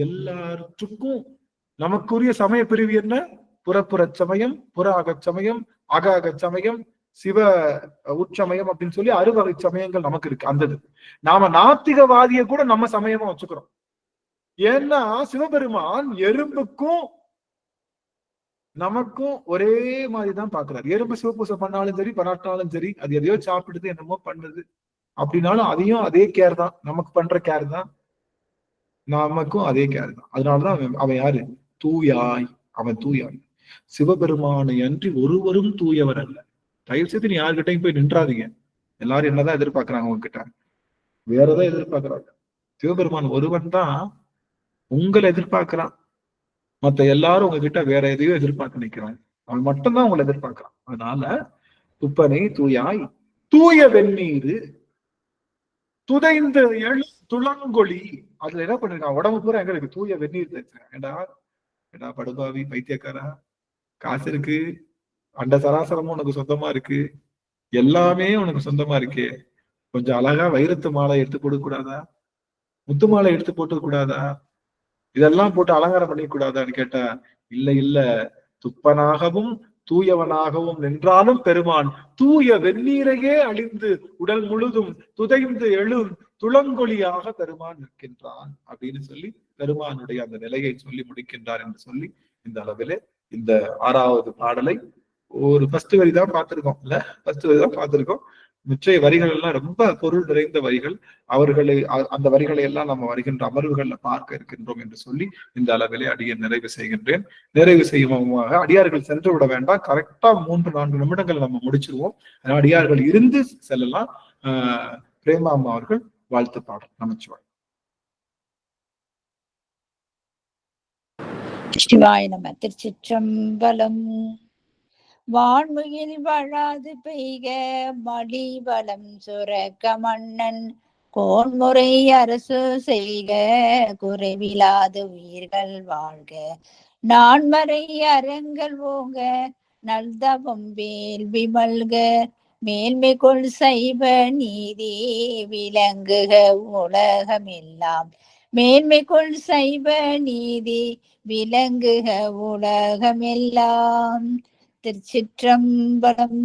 எல்லாருக்கும் நமக்குரிய சமய பிரிவு என்ன? புறப்புற சமயம், புற அகச்சமயம், அக அகச்சமயம், சிவ உட்சமயம் அப்படின்னு சொல்லி 6 வகை சமயங்கள் நமக்கு இருக்கு. அந்த நாம நாத்திகவாதிய கூட நம்ம சமயமா வச்சுக்கிறோம். ஏன்னா சிவபெருமான் எறும்புக்கும் நமக்கும் ஒரே மாதிரிதான் பாக்குறாரு. எறும்பு சிவபூசை பண்ணாலும் சரி, பண்ணாட்டாலும் சரி, அது எதையோ சாப்பிடுது, என்னமோ பண்ணுது அப்படின்னாலும் அதையும் அதே கேர் தான், நமக்கு பண்ற கேர் தான், நமக்கும் அதே கேர் தான். அதனாலதான் அவன் யாரு? தூயாய். அவன் தூயாய். சிவபெருமானை அன்றி ஒருவரும் தூயவர் அல்ல. தயவு செய்து நீ யாருக்கிட்டையும் போய் நின்றாதீங்க. எல்லாரும் என்னதான் எதிர்பார்க்கறாங்க உங்ககிட்ட? வேறதான் எதிர்பார்க்கறாங்க. சிவபெருமான் ஒருவன் தான் உங்களை எதிர்பார்க்கிறான். மத்த எல்லாரும் உங்ககிட்ட வேற எதையும் எதிர்பார்க்க நிக்கிறாங்க. அவன் மட்டும்தான் உங்களை எதிர்பார்க்கிறான். அதனால துப்பனை தூயாய் தூய வெந்நீர் துதைந்து எழு துளங்கொழி. அதுல என்ன பண்ணிருக்கான்? உடம்பு பூரா எங்க இருக்கு? தூய வெந்நீர் தேய்ச்சேன். ஏடா படுபாவி பைத்தியக்காரா, காசு இருக்கு, அண்ட சராசரமும் உனக்கு சொந்தமா இருக்கு, எல்லாமே உனக்கு சொந்தமா இருக்கு, கொஞ்சம் அழகா வைரத்து மாலை எடுத்து கொடுக்க கூடாதா? முத்து மாலை எடுத்து போட்டு கூடாதா? இதெல்லாம் போட்டு அலங்காரம் பண்ணிக்க கூடாதான்னு கேட்டா, இல்ல இல்ல, துப்பனாகவும் தூயவனாகவும் நின்றாலும் பெருமான் தூய வெந்நீரையே அழிந்து உடல் முழுதும் துதைந்து எழும் துளங்கொலியாக பெருமான் நிற்கின்றான் அப்படின்னு சொல்லி பெருமானுடைய அந்த நிலையை சொல்லி முடிக்கின்றார் என்று சொல்லி இந்த அளவிலே இந்த 6வது பாடலை ஒரு ஃபர்ஸ்ட் வரி தான் பார்த்திருக்கோம் இல்ல, ஃபர்ஸ்ட் வரி தான் பார்த்திருக்கோம். மிச்ச வரிகள் எல்லாம் ரொம்ப பொருள் நிறைந்த வரிகள். அவர்களை அந்த வரிகளை எல்லாம் நம்ம வருகின்ற அமர்வுகள்ல பார்க்க இருக்கின்றோம் என்று சொல்லி இந்த அளவிலே அடியை நிறைவு செய்கின்றேன். நிறைவு செய்யுமாக அடியார்கள் சென்று விட வேண்டாம். கரெக்டா 3-4 நிமிடங்கள் நம்ம முடிச்சிருவோம். அதனால அடியார்கள் இருந்து செல்லலாம். பிரேமா அம்மா அவர்கள் வாழ்த்து பாடல். நமச்சிவாய். சிவாய நம. திருச்சிற்றம்பலம். வான்முகில் வழாது பெய்க மலி வளம் சுரக்க மன்னன் கோன்முறை அரசு செய்க குறைவிலாது உயிர்கள் வாழ்க நான்மறை அறங்கள் ஓங்க நல்தவம் வேள்வி மல்க மேன்மை கொள் சைவ நீதி விளங்குக உலகமெல்லாம் மேன்மை கொள் சைவ நீதி விளங்குக உலகமெல்லாம். திருச்சிற்றம்பலம்.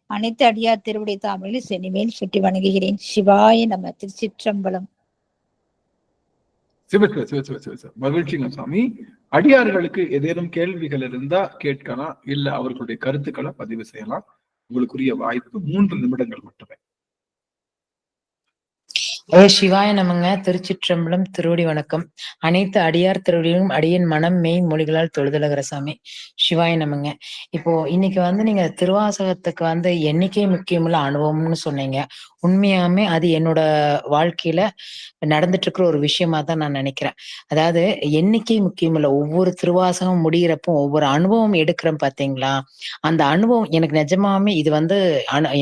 அனைத்து அடியார் திருவடி தாமரையில் சென்னிமேல் சுட்டி வணங்குகிறேன். சிவாய நம. திருச்சிற்றம்பலம். மகிழ்ச்சிங்க சுவாமி. அடியார்களுக்கு ஏதேனும் கேள்விகள் இருந்தா கேட்கலாம், இல்ல அவர்களுடைய கருத்துக்களை பதிவு செய்யலாம். உங்களுக்குரிய வாய்ப்பு 3 நிமிடங்கள் மட்டுமே. சிவாய நமங்க. திருச்சிற்றம்பலம். திருவடி வணக்கம். அனைத்து அடியார் திருவடியும் அடியன் மனம் மெய் மொழிகளால் தொழுதலகிற சாமி. சிவாய நமங்க. இப்போ இன்னைக்கு நீங்க திருவாசகத்துக்கு எண்ணிக்கை முக்கியமுள்ள அனுபவம்னு சொன்னீங்க. உண்மையாமே அது என்னோட வாழ்க்கையில நடந்துட்டு இருக்கிற ஒரு விஷயமா தான் நான் நினைக்கிறேன். அதாவது எண்ணிக்கை முக்கியம் இல்ல, ஒவ்வொரு திருவாசகம் முடிகிறப்போ ஒவ்வொரு அனுபவம் எடுக்கிறேன் பாத்தீங்களா, அந்த அனுபவம் எனக்கு நிஜமாவே இது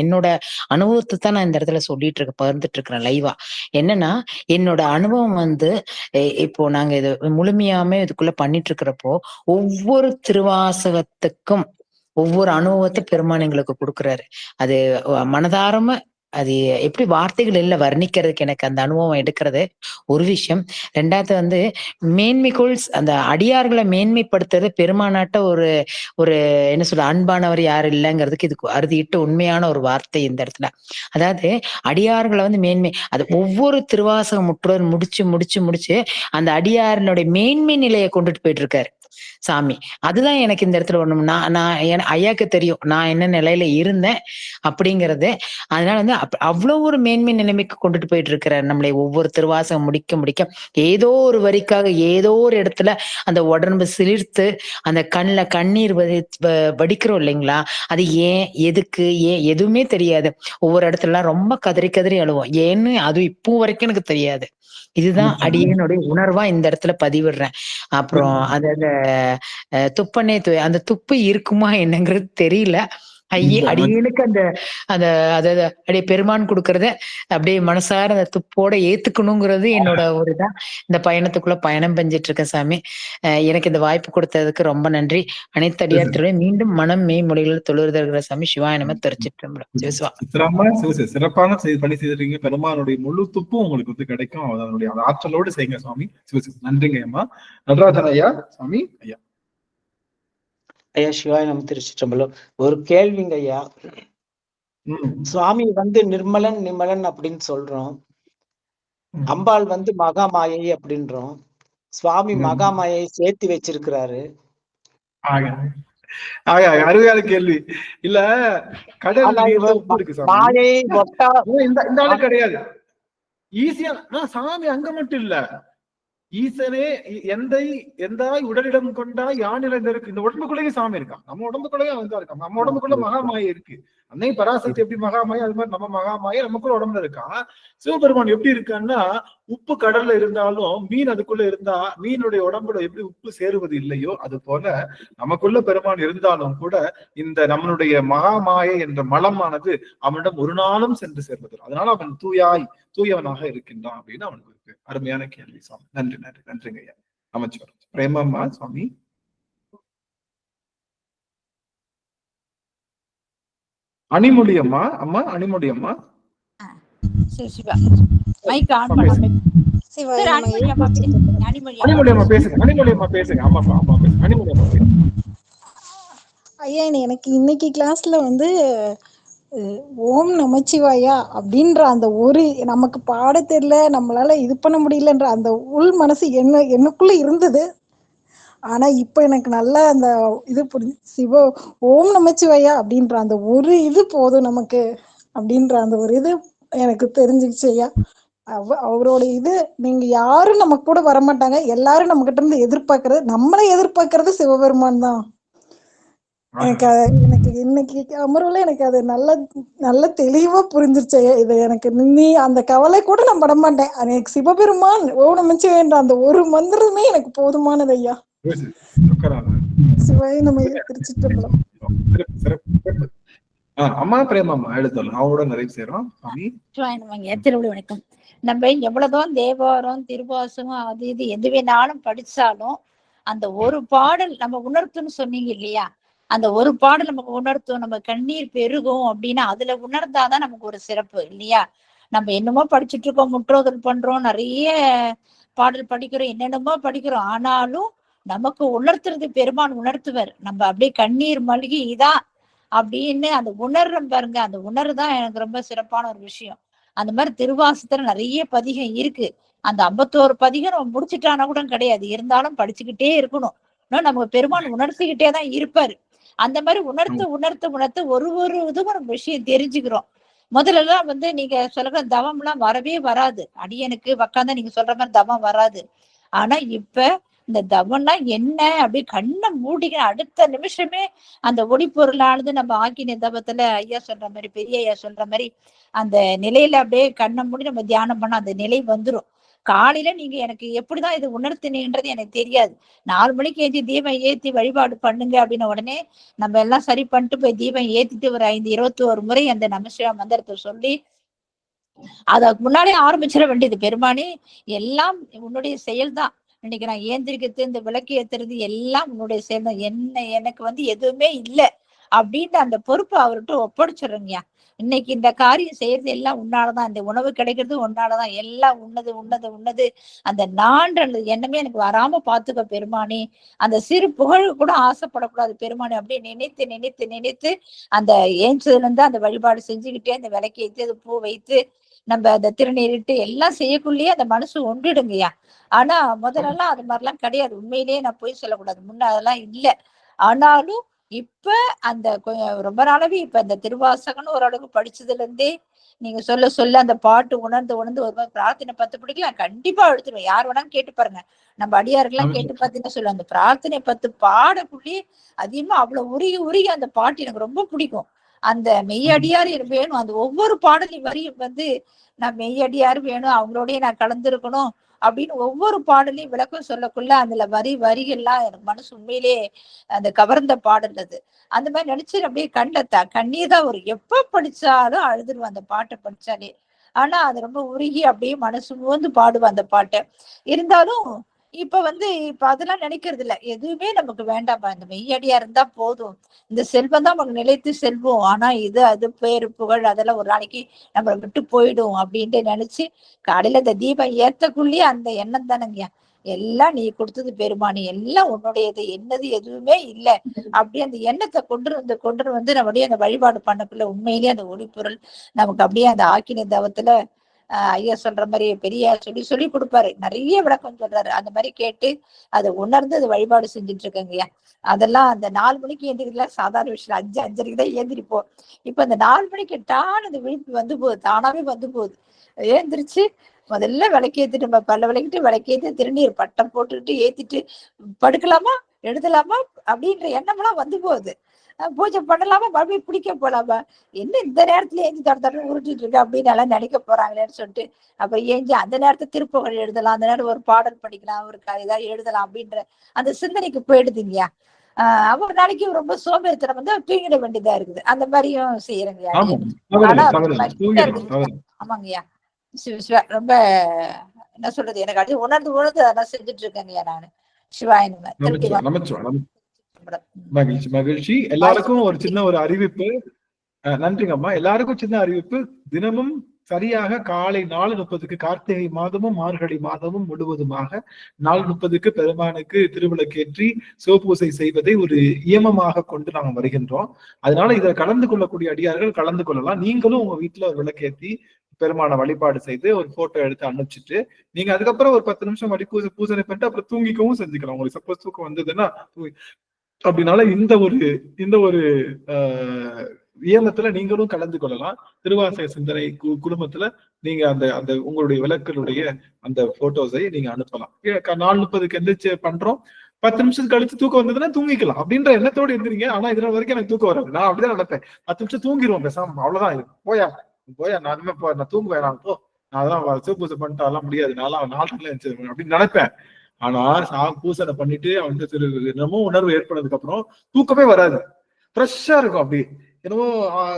என்னோட அனுபவத்தை தான் நான் இந்த இடத்துல சொல்லிட்டு இருக்கேன், பகிர்ந்துட்டு இருக்கிறேன் லைவா. என்னன்னா என்னோட அனுபவம் இப்போ நாங்க இது முழுமையாமே இதுக்குள்ள பண்ணிட்டு இருக்கிறப்போ ஒவ்வொரு திருவாசகத்துக்கும் ஒவ்வொரு அனுபவத்தை பெருமான் எங்களுக்கு கொடுக்குறாரு. அது மனதாரம அது எப்படி வார்த்தைகள் இல்ல வர்ணிக்கிறதுக்கு. எனக்கு அந்த அனுபவம் எடுக்கிறது ஒரு விஷயம். 2வது மேன்மைக்குள் அந்த அடியார்களை மேன்மைப்படுத்துறது பெருமானாட்ட ஒரு என்ன சொல்ற அன்பானவர் யாரும் இல்லைங்கிறதுக்கு இதுக்கு அறுதிட்டு உண்மையான ஒரு வார்த்தை இந்த இடத்துல. அதாவது அடியார்களை மேன்மை, அது ஒவ்வொரு திருவாசகம் முற்றுவர் முடிச்சு அந்த அடியாரினுடைய மேன்மை நிலையை கொண்டுட்டு போயிட்டு இருக்காரு சாமி. அதுதான் எனக்கு இந்த இடத்துல ஒண்ணு நான் ஐயாக்கு தெரியும் நான் என்ன நிலையில இருந்தேன் அப்படிங்கிறது. அதனால அவ்வளவு ஒரு மேன்மை நிலைமைக்கு கொண்டுட்டு போயிட்டு இருக்கிறார் நம்மளை. ஒவ்வொரு திருவாசகம் முடிக்க ஏதோ ஒரு வரிக்காக ஏதோ ஒரு இடத்துல அந்த உடம்பு சிலிர்த்து அந்த கண்ணீர் வடிக்கிறோம் இல்லைங்களா, அது ஏன் எதுக்கு எதுவுமே தெரியாது. ஒவ்வொரு இடத்துல ரொம்ப கதறி அழுவோம். ஏன்னு அது இப்போ வரைக்கும் எனக்கு தெரியாது. இதுதான் அடியனுடைய உணர்வா இந்த இடத்துல பதிவிடுறேன். அப்புறம் துப்பனே அந்த துப்பு இருக்குமா என்னங்கிறது தெரியல. அடியனுக்கு அப்படியே பெருமான் கொடுக்கறத அப்படியே மனசார அந்த துப்போட ஏத்துக்கணுங்கிறது என்னோட ஒரு இதா இந்த பயணத்துக்குள்ள பயணம் செஞ்சிட்டு இருக்கேன் சாமி. எனக்கு இந்த வாய்ப்பு கொடுத்ததுக்கு ரொம்ப நன்றி. அனைத்து அடியார்த்தையும் மீண்டும் மனம் மெய் மொழிகள் தொழுதல்கிற சாமி. சிவாய நம. திருச்சிற்றம்பலம். சிறப்பான பணி செய்திருக்கீங்க. பெருமானுடைய முழு துப்பும் உங்களுக்கு கிடைக்கும். அதனுடைய ஆற்றலோடு செய்யுங்க சுவாமி. நன்றிங்க அம்மா. நடராஜன் ஐயா. சாமி ஐயா. ஐயா சிவாய நம்ம. திருச்சிற்றம்பலம். ஒரு கேள்விங்க ஐயா. சுவாமி நிர்மலன் அப்படின்னு சொல்றோம். அம்பாள் மகாமாயை அப்படின்றோம். சுவாமி மகாமாயை சேர்த்து வச்சிருக்கிறாரு. அருமையான கேள்வி. இல்ல கடல் மாயை இந்த ஆளு கிடையாது. ஈஸியா சாமி அங்க மட்டும் இல்ல, ஈசனே எந்தாய் உடலிடம் கொண்டாய் யானில இருக்கு. இந்த உடம்புக்குள்ளேயும் சாமி இருக்கான். நம்ம உடம்புக்குள்ளேயும் அவன் தான் இருக்கான். நம்ம உடம்புக்குள்ள மகாமாயை இருக்கு. அன்னை பராசக்தி எப்படி மகாமாயை, அது மாதிரி நம்ம மகாமாயை நமக்குள்ள உடம்புல இருக்கான். சிவபெருமான் எப்படி இருக்கான்னா, உப்பு கடல்ல இருந்தாலும் மீன் அதுக்குள்ள இருந்தா மீனுடைய உடம்புல எப்படி உப்பு சேருவது இல்லையோ அது போல நமக்குள்ள பெருமான் இருந்தாலும் கூட இந்த நம்மளுடைய மகாமாயை என்ற மலமானது அவனிடம் ஒரு நாளும் சென்று சேர்வது. அதனால அவன் தூயவனாக இருக்கின்றான் அப்படின்னு அவனுக்கு இருக்கு. அருமையான கேள்வி சாமி. நன்றிங்க ஐயா. அமைச்சர் பிரேமம்மா சுவாமி. அணிமொழி அம்மா. அணிமொழி அம்மா. சிவா மைக் ஆன் பண்ணுங்க. சரி, அனிமொழி அம்மா பேசுங்க. அனிமொழி அம்மா பேசுங்க. அனிமொழி அம்மா பேசுங்க. ஆமாப்பா, ஆமா பேசுங்க. அனிமொழி அம்மா பேசுங்க. ஐயா, எனக்கு இன்னைக்கு கிளாஸ்ல வந்து ஓம் நமச்சிவாயா அப்படின்ற அந்த ஒரு நமக்கு பாட தெரியல, நம்மளால இது பண்ண முடியலன்ற அந்த உள் மனசு எனக்குள்ள இருந்தது. ஆனா இப்ப எனக்கு நல்லா அந்த இது புரிஞ்சு, ஓம் நமச்சிவாயா அப்படின்ற அந்த ஒரு இது போதும் நமக்கு அப்படின்ற அந்த ஒரு இது எனக்கு தெரிஞ்சுக்கிச்சு ஐயா. அவரோட இது, நீங்க யாரும் நம்ம கூட வரமாட்டாங்க, எல்லாரும் நம்ம கிட்ட இருந்து எதிர்பார்க்கறது, நம்மளை எதிர்பார்க்கறது சிவபெருமான் தான். எனக்கு இன்னைக்கு அமர்வுல எனக்கு அது நல்ல தெளிவா புரிஞ்சிருச்சு. இது எனக்கு நீ அந்த கவலை கூட நான் பட மாட்டேன். எனக்கு சிவபெருமான் ஓம் நமச்சிவாயன்ற அந்த ஒரு மந்திரமே எனக்கு போதுமானது ஐயா. சிவாய நம்ம திருச்சிற்றம்பலம். அம்மா பிரேமாமா எழுதலாம், அவங்களோட நிறைய சேரும். திருவிழா வணக்கம். நம்ம எவ்வளவுதான் தேவாரம் திருவாசகம் அது இது எது வேணாலும் படிச்சாலும் அந்த ஒரு பாடல் நம்ம உணர்த்துன்னு சொன்னீங்க இல்லையா, அந்த ஒரு பாடல் நமக்கு உணர்த்தும், நம்ம கண்ணீர் பெருகும் அப்படின்னா அதுல உணர்ந்தாதான் நமக்கு ஒரு சிறப்பு இல்லையா. நம்ம என்னமோ படிச்சுட்டு இருக்கோம், முற்றோதல் பண்றோம், நிறைய பாடல் படிக்கிறோம், என்னென்னமோ படிக்கிறோம், ஆனாலும் நமக்கு உணர்த்துறது பெருமான் உணர்த்துவர். நம்ம அப்படியே கண்ணீர் மல்கி இதான் அப்படின்னு அந்த உணர்றம் பாருங்க, அந்த உணர்வு தான் எனக்கு ரொம்ப சிறப்பான ஒரு விஷயம். அந்த மாதிரி திருவாசத்துல நிறைய பதிகம் இருக்கு. அந்த 51 பதிகம் நம்ம முடிச்சுட்டானா கூட கிடையாது, இருந்தாலும் படிச்சுக்கிட்டே இருக்கணும். நம்ம பெருமான் உணர்த்திக்கிட்டே தான் இருப்பாரு. அந்த மாதிரி உணர்த்து ஒரு இதுவும் நம்ம விஷயம் தெரிஞ்சுக்கிறோம். முதல்ல எல்லாம் வந்து நீங்க சொல்ற தவம் எல்லாம் வரவே வராது, அடியனுக்கு உக்காந்தா நீங்க சொல்ற மாதிரி தவம் வராது. ஆனா இப்ப இந்த தவம்னா என்ன அப்படி கண்ணை மூடிக்கிற அடுத்த நிமிஷமே அந்த ஒளிப்பொருளானது நம்ம ஆக்கின தவத்துல ஐயா சொல்ற மாதிரி, பெரிய ஐயா சொல்ற மாதிரி அந்த நிலையில அப்படியே கண்ணை மூடி நம்ம தியானம் பண்ண அந்த நிலை வந்துரும். காலையில நீங்க எனக்கு எப்படிதான் இது உணர்த்தினீங்கன்றது எனக்கு தெரியாது. 4 மணிக்கு ஏற்றி தீபம் ஏத்தி வழிபாடு பண்ணுங்க அப்படின்ன உடனே நம்ம எல்லாம் சரி பண்ணிட்டு போய் தீபம் ஏத்திட்டு ஒரு 5-21 முறை அந்த நமசிவ மந்திரத்தை சொல்லி அதுக்கு முன்னாடியே ஆரம்பிச்சிட வேண்டியது. பெருமானே எல்லாம் உன்னுடைய செயல்தான், இன்னைக்கு நான் ஏந்திரிக்கிறது இந்த விளக்கு ஏத்துறது எல்லாம் உன்னுடைய செயல் தான், எனக்கு வந்து எதுவுமே இல்லை அப்படின்ட்டு அந்த பொறுப்பை அவர்கிட்ட ஒப்படைச்சிடுறீங்க. இன்னைக்கு இந்த காரியம் செய்யறது எல்லாம் உன்னாலதான், இந்த உணவு கிடைக்கிறது உன்னாலதான், எல்லாம் உன்னது அந்த நான்ற எண்ணமே எனக்கு வராம பாத்துக்க பெருமானே. அந்த சிறு புகழ் கூட ஆசைப்படக்கூடாது பெருமானே. அப்படியே நினைத்து அந்த ஏஞ்சதுல இருந்து அந்த வழிபாடு செஞ்சுக்கிட்டே அந்த விளக்கு ஏற்றி அது பூ வைத்து நம்ம அந்த திருநீரிட்டு எல்லாம் செய்யக்குள்ளேயே அந்த மனசு ஒன்றிடுங்கய்யா. ஆனா முதல்லலாம் அது மாதிரிலாம் கிடையாது. உண்மையிலேயே நான் போய் சொல்லக்கூடாது, முன்ன அதெல்லாம் இல்லை. ஆனாலும் இப்ப அந்த ரொம்ப நாளாவே இப்ப இந்த திருவாசகம்னு ஓரளவுக்கு படிச்சதுல இருந்தே நீங்க சொல்ல அந்த பாட்டு உணர்ந்து ஒரு மாதிரி பிரார்த்தனை 10 பிடிக்கலாம் கண்டிப்பா எடுத்துருவேன். யார் வேணாலும் கேட்டு பாருங்க, நம்ம அடியாருக்கெல்லாம் கேட்டு பார்த்தீங்கன்னா சொல்லுவோம். அந்த பிரார்த்தனை 10 பாடக்குள்ளேயே அதிகமா அவ்வளவு உருகி அந்த பாட்டு எனக்கு ரொம்ப பிடிக்கும். அந்த மெய்யடியார் வேணும், அந்த ஒவ்வொரு பாடலையும் வரியும் வந்து நான் மெய்யடியார் வேணும், அவங்களோடய நான் கலந்துருக்கணும் அப்படின்னு ஒவ்வொரு பாடலையும் விளக்கம் சொல்லக்குள்ள அதுல வரிகள்லாம் எனக்கு மனசு உண்மையிலேயே அந்த கவர்ந்த பாடல் அது. அந்த மாதிரி நினைச்சு அப்படியே கண்ணீர் தான் ஒரு எப்ப படிச்சாலும் அழுதுருவேன் அந்த பாட்டை படிச்சாலே. ஆனா அது ரொம்ப உருகி அப்படியே மனசு மோந்து பாடுவேன் அந்த பாட்டை. இருந்தாலும் இப்ப அதெல்லாம் நினைக்கிறது இல்ல, எதுவுமே நமக்கு வேண்டாமா, இந்த மெய்யடியா இருந்தா போதும், இந்த செல்வம் தான் நமக்கு நிலைத்து செல்வோம், ஆனா அது பேரு புகழ் அதெல்லாம் ஒரு நாளைக்கு நம்மளை விட்டு போயிடும் அப்படின்ட்டு நினைச்சு காலையில இந்த தீபம் ஏத்தக்குள்ளேயே அந்த எண்ணம் தானங்கய்யா, எல்லாம் நீ கொடுத்தது பெருமானி, எல்லாம் உன்னுடையது, என்னது எதுவுமே இல்லை அப்படியே அந்த எண்ணத்தை கொண்டு வந்து நம்மளுடைய அந்த வழிபாடு பண்ணக்குள்ள உண்மையிலேயே அந்த ஒளிப்பொருள் நமக்கு அப்படியே அந்த ஆக்கின தவத்துல ஐயா சொல்ற மாதிரி பெரிய சொல்லி கொடுப்பாரு, நிறைய விளக்கம் சொல்றாரு. அந்த மாதிரி கேட்டு அதை உணர்ந்து அதை வழிபாடு செஞ்சுட்டு இருக்கேங்கய்யா. அதெல்லாம் அந்த 4 மணிக்கு ஏந்திரிக்கலாம் சாதாரண விஷயம், 5-5:30 தான் ஏந்திரிப்போம். இப்ப அந்த 4 மணிக்கு அந்த விழிப்பு வந்து போகுது, தானாவே வந்து போகுது. ஏந்திரிச்சு முதல்ல விளக்கேத்திட்டு நம்ம பல்ல விளக்கிட்டு விளக்கேத்தி திருநீர் பட்டம் போட்டுக்கிட்டு ஏத்திட்டு படுக்கலாமா எழுதலாமா அப்படின்ற எண்ணம்லாம் வந்து போகுது. பூஜை பண்ணலாமா மறுபடியும் பிடிக்க போலாமா, என்ன இந்த நேரத்துல ஏஞ்சி தட உருட்டிட்டு இருக்க அப்படின்னு எல்லாம் நினைக்க போறாங்களேன்னு சொல்லிட்டு அப்ப ஏஞ்சி அந்த நேரத்தை திருப்புகழ் எழுதலாம், அந்த நேரம் ஒரு பாடல் படிக்கலாம், ஒரு ஏதாவது எழுதலாம் அப்படின்ற அந்த சிந்தனைக்கு போயிடுதுங்கய்யா. ஒரு நாளைக்கு ரொம்ப சோம்பேறித்தனம் வந்து தூங்கிட வேண்டியதா இருக்குது. அந்த மாதிரியும் செய்யறேங்கய்யா. ஆமாங்கய்யா, சிவா ரொம்ப என்ன சொல்றது, எனக்கு அது உணர்ந்து அதெல்லாம் செஞ்சுட்டு இருக்கேங்கய்யா நானு. சிவாய மகிழ்ச்சி. எல்லாருக்கும் ஒரு சின்ன ஒரு அறிவிப்பு. நன்றிங்க அம்மா. எல்லாருக்கும் சின்ன அறிவிப்பு. தினமும் சரியாக காலை 4:30 கார்த்திகை மாதமும் மார்கழி மாதமும் முழுவதுமாக 4:30 பெருமானுக்கு திருவிளக்கேற்றி சிவபூசை செய்வதை ஒரு இயமமாக கொண்டு நாங்கள் வருகின்றோம். அதனால இதை கலந்து கொள்ளக்கூடிய அடியார்கள் கலந்து கொள்ளலாம். நீங்களும் உங்க வீட்டுல ஒரு விளக்கேற்றி பெருமான வழிபாடு செய்து ஒரு போட்டோ எடுத்து அனுப்பிச்சிட்டு நீங்க அதுக்கப்புறம் ஒரு 10 நிமிஷம் பூஜனை பண்ணிட்டு அப்புறம் தூங்கிக்கவும் செஞ்சுக்கலாம். உங்களுக்கு சப்போஸ் தூக்கம் வந்ததுன்னா அப்படின்னால இந்த ஒரு நியமத்துல நீங்களும் கலந்து கொள்ளலாம். திருவாசக சிந்தனை குடும்பத்துல நீங்க அந்த உங்களுடைய விளக்கினுடைய அந்த போட்டோஸை நீங்க அனுப்பலாம். 4:30 எந்திரிச்சு பண்றோம், 10 நிமிஷத்துக்கு கழிச்சு தூக்கம் வந்ததுன்னா தூங்கிக்கலாம் அப்படின்ற எண்ணத்தோடு இருந்துறீங்க. ஆனா இதனால வரைக்கும் எனக்கு தூக்கம் வராது. நான் அப்படிதான் நினைப்பேன், 10 நிமிஷம் தூங்கிடுவோம் பேசாம, அவ்வளவுதான், போயா நான் தூங்குவேன், நான் போ, நான் அதெல்லாம் சிவபூசை பண்ணிட்டு அதெல்லாம் முடியாது, நான் 4 அப்படின்னு நினைப்பேன். ஆனா பூசனை பண்ணிட்டு அவனுக்கு என்னமோ உணர்வு ஏற்படுறதுக்கு அப்புறம் தூக்கமே வராது, ஃப்ரெஷ்ஷா இருக்கும். அப்படி என்னமோ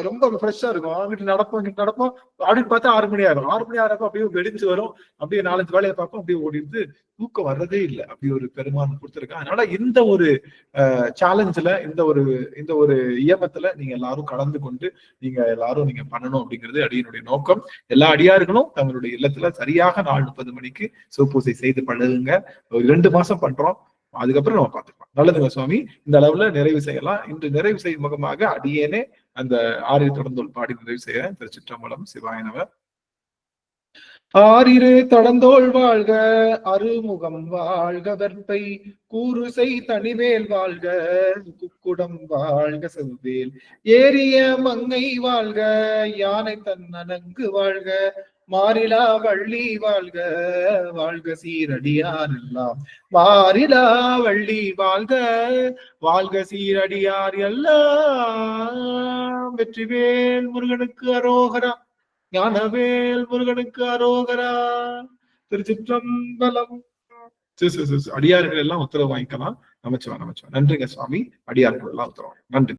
ரொம்ப ஃப்ரெஷ்ஷா இருக்கும். அங்கிட்டு நடப்போம் அப்படின்னு பார்த்தா 6 மணி ஆகும். 6 மணி ஆகிறப்ப அப்படியே வெடிச்சு வரும், அப்படியே 4-5 வேலையை பார்ப்போம், அப்படியே ஓடிட்டு தூக்கம் வர்றதே இல்லை. அப்படி ஒரு பெருமான் கொடுத்துருக்கேன். அதனால இந்த ஒரு சேலஞ்சில் இந்த ஒரு இயமத்துல நீங்க எல்லாரும் கலந்து கொண்டு நீங்க பண்ணணும் அப்படிங்கிறது அடியினுடைய நோக்கம். எல்லா அடியார்களும் தங்களுடைய இல்லத்துல சரியாக 4:30 மணிக்கு சிவபூசை செய்து பழகுங்க. ஒரு 2 மாசம் பண்றோம், அதுக்கப்புறம் நம்ம பார்த்துக்கலாம். நல்லதுங்க சுவாமி, இந்த அளவுல நிறைவு செய்யலாம். இன்று நிறைவு செய்யும் முகமாக அடியேனே அந்த ஆரிய தொடர்ந்தோல் பாடி நிறைவு செய்ய. திருச்சிற்றம்பலம். சிவாய நம. ஆரிரு தடந்தோள் வாழ்க, அருமுகம் வாழ்க, வெற்பை கூறுசை தனிவேல் வாழ்க, குக்குடம் வாழ்க, செவ்வேல் ஏரிய மங்கை வாழ்க, யானை தன்னனங்கு வாழ்க, மாறிலா வள்ளி வாழ்க, வாழ்க சீரடியார் எல்லாம் மாறிலா வள்ளி வாழ்க, வாழ்க சீரடியார் எல்லாம். வெற்றிவேல் முருகனுக்கு அரோகரா, ஞானவேல் முருகனுக்கு அரோகரா. திருச்சிற்றம்பலம். அடியார்கள் எல்லாம் உத்தரவு வாங்கிக்கலாம். நமச்சிவாய். நன்றிங்க சுவாமி. அடியார்கள் எல்லாம் உத்தரவு. நன்றி.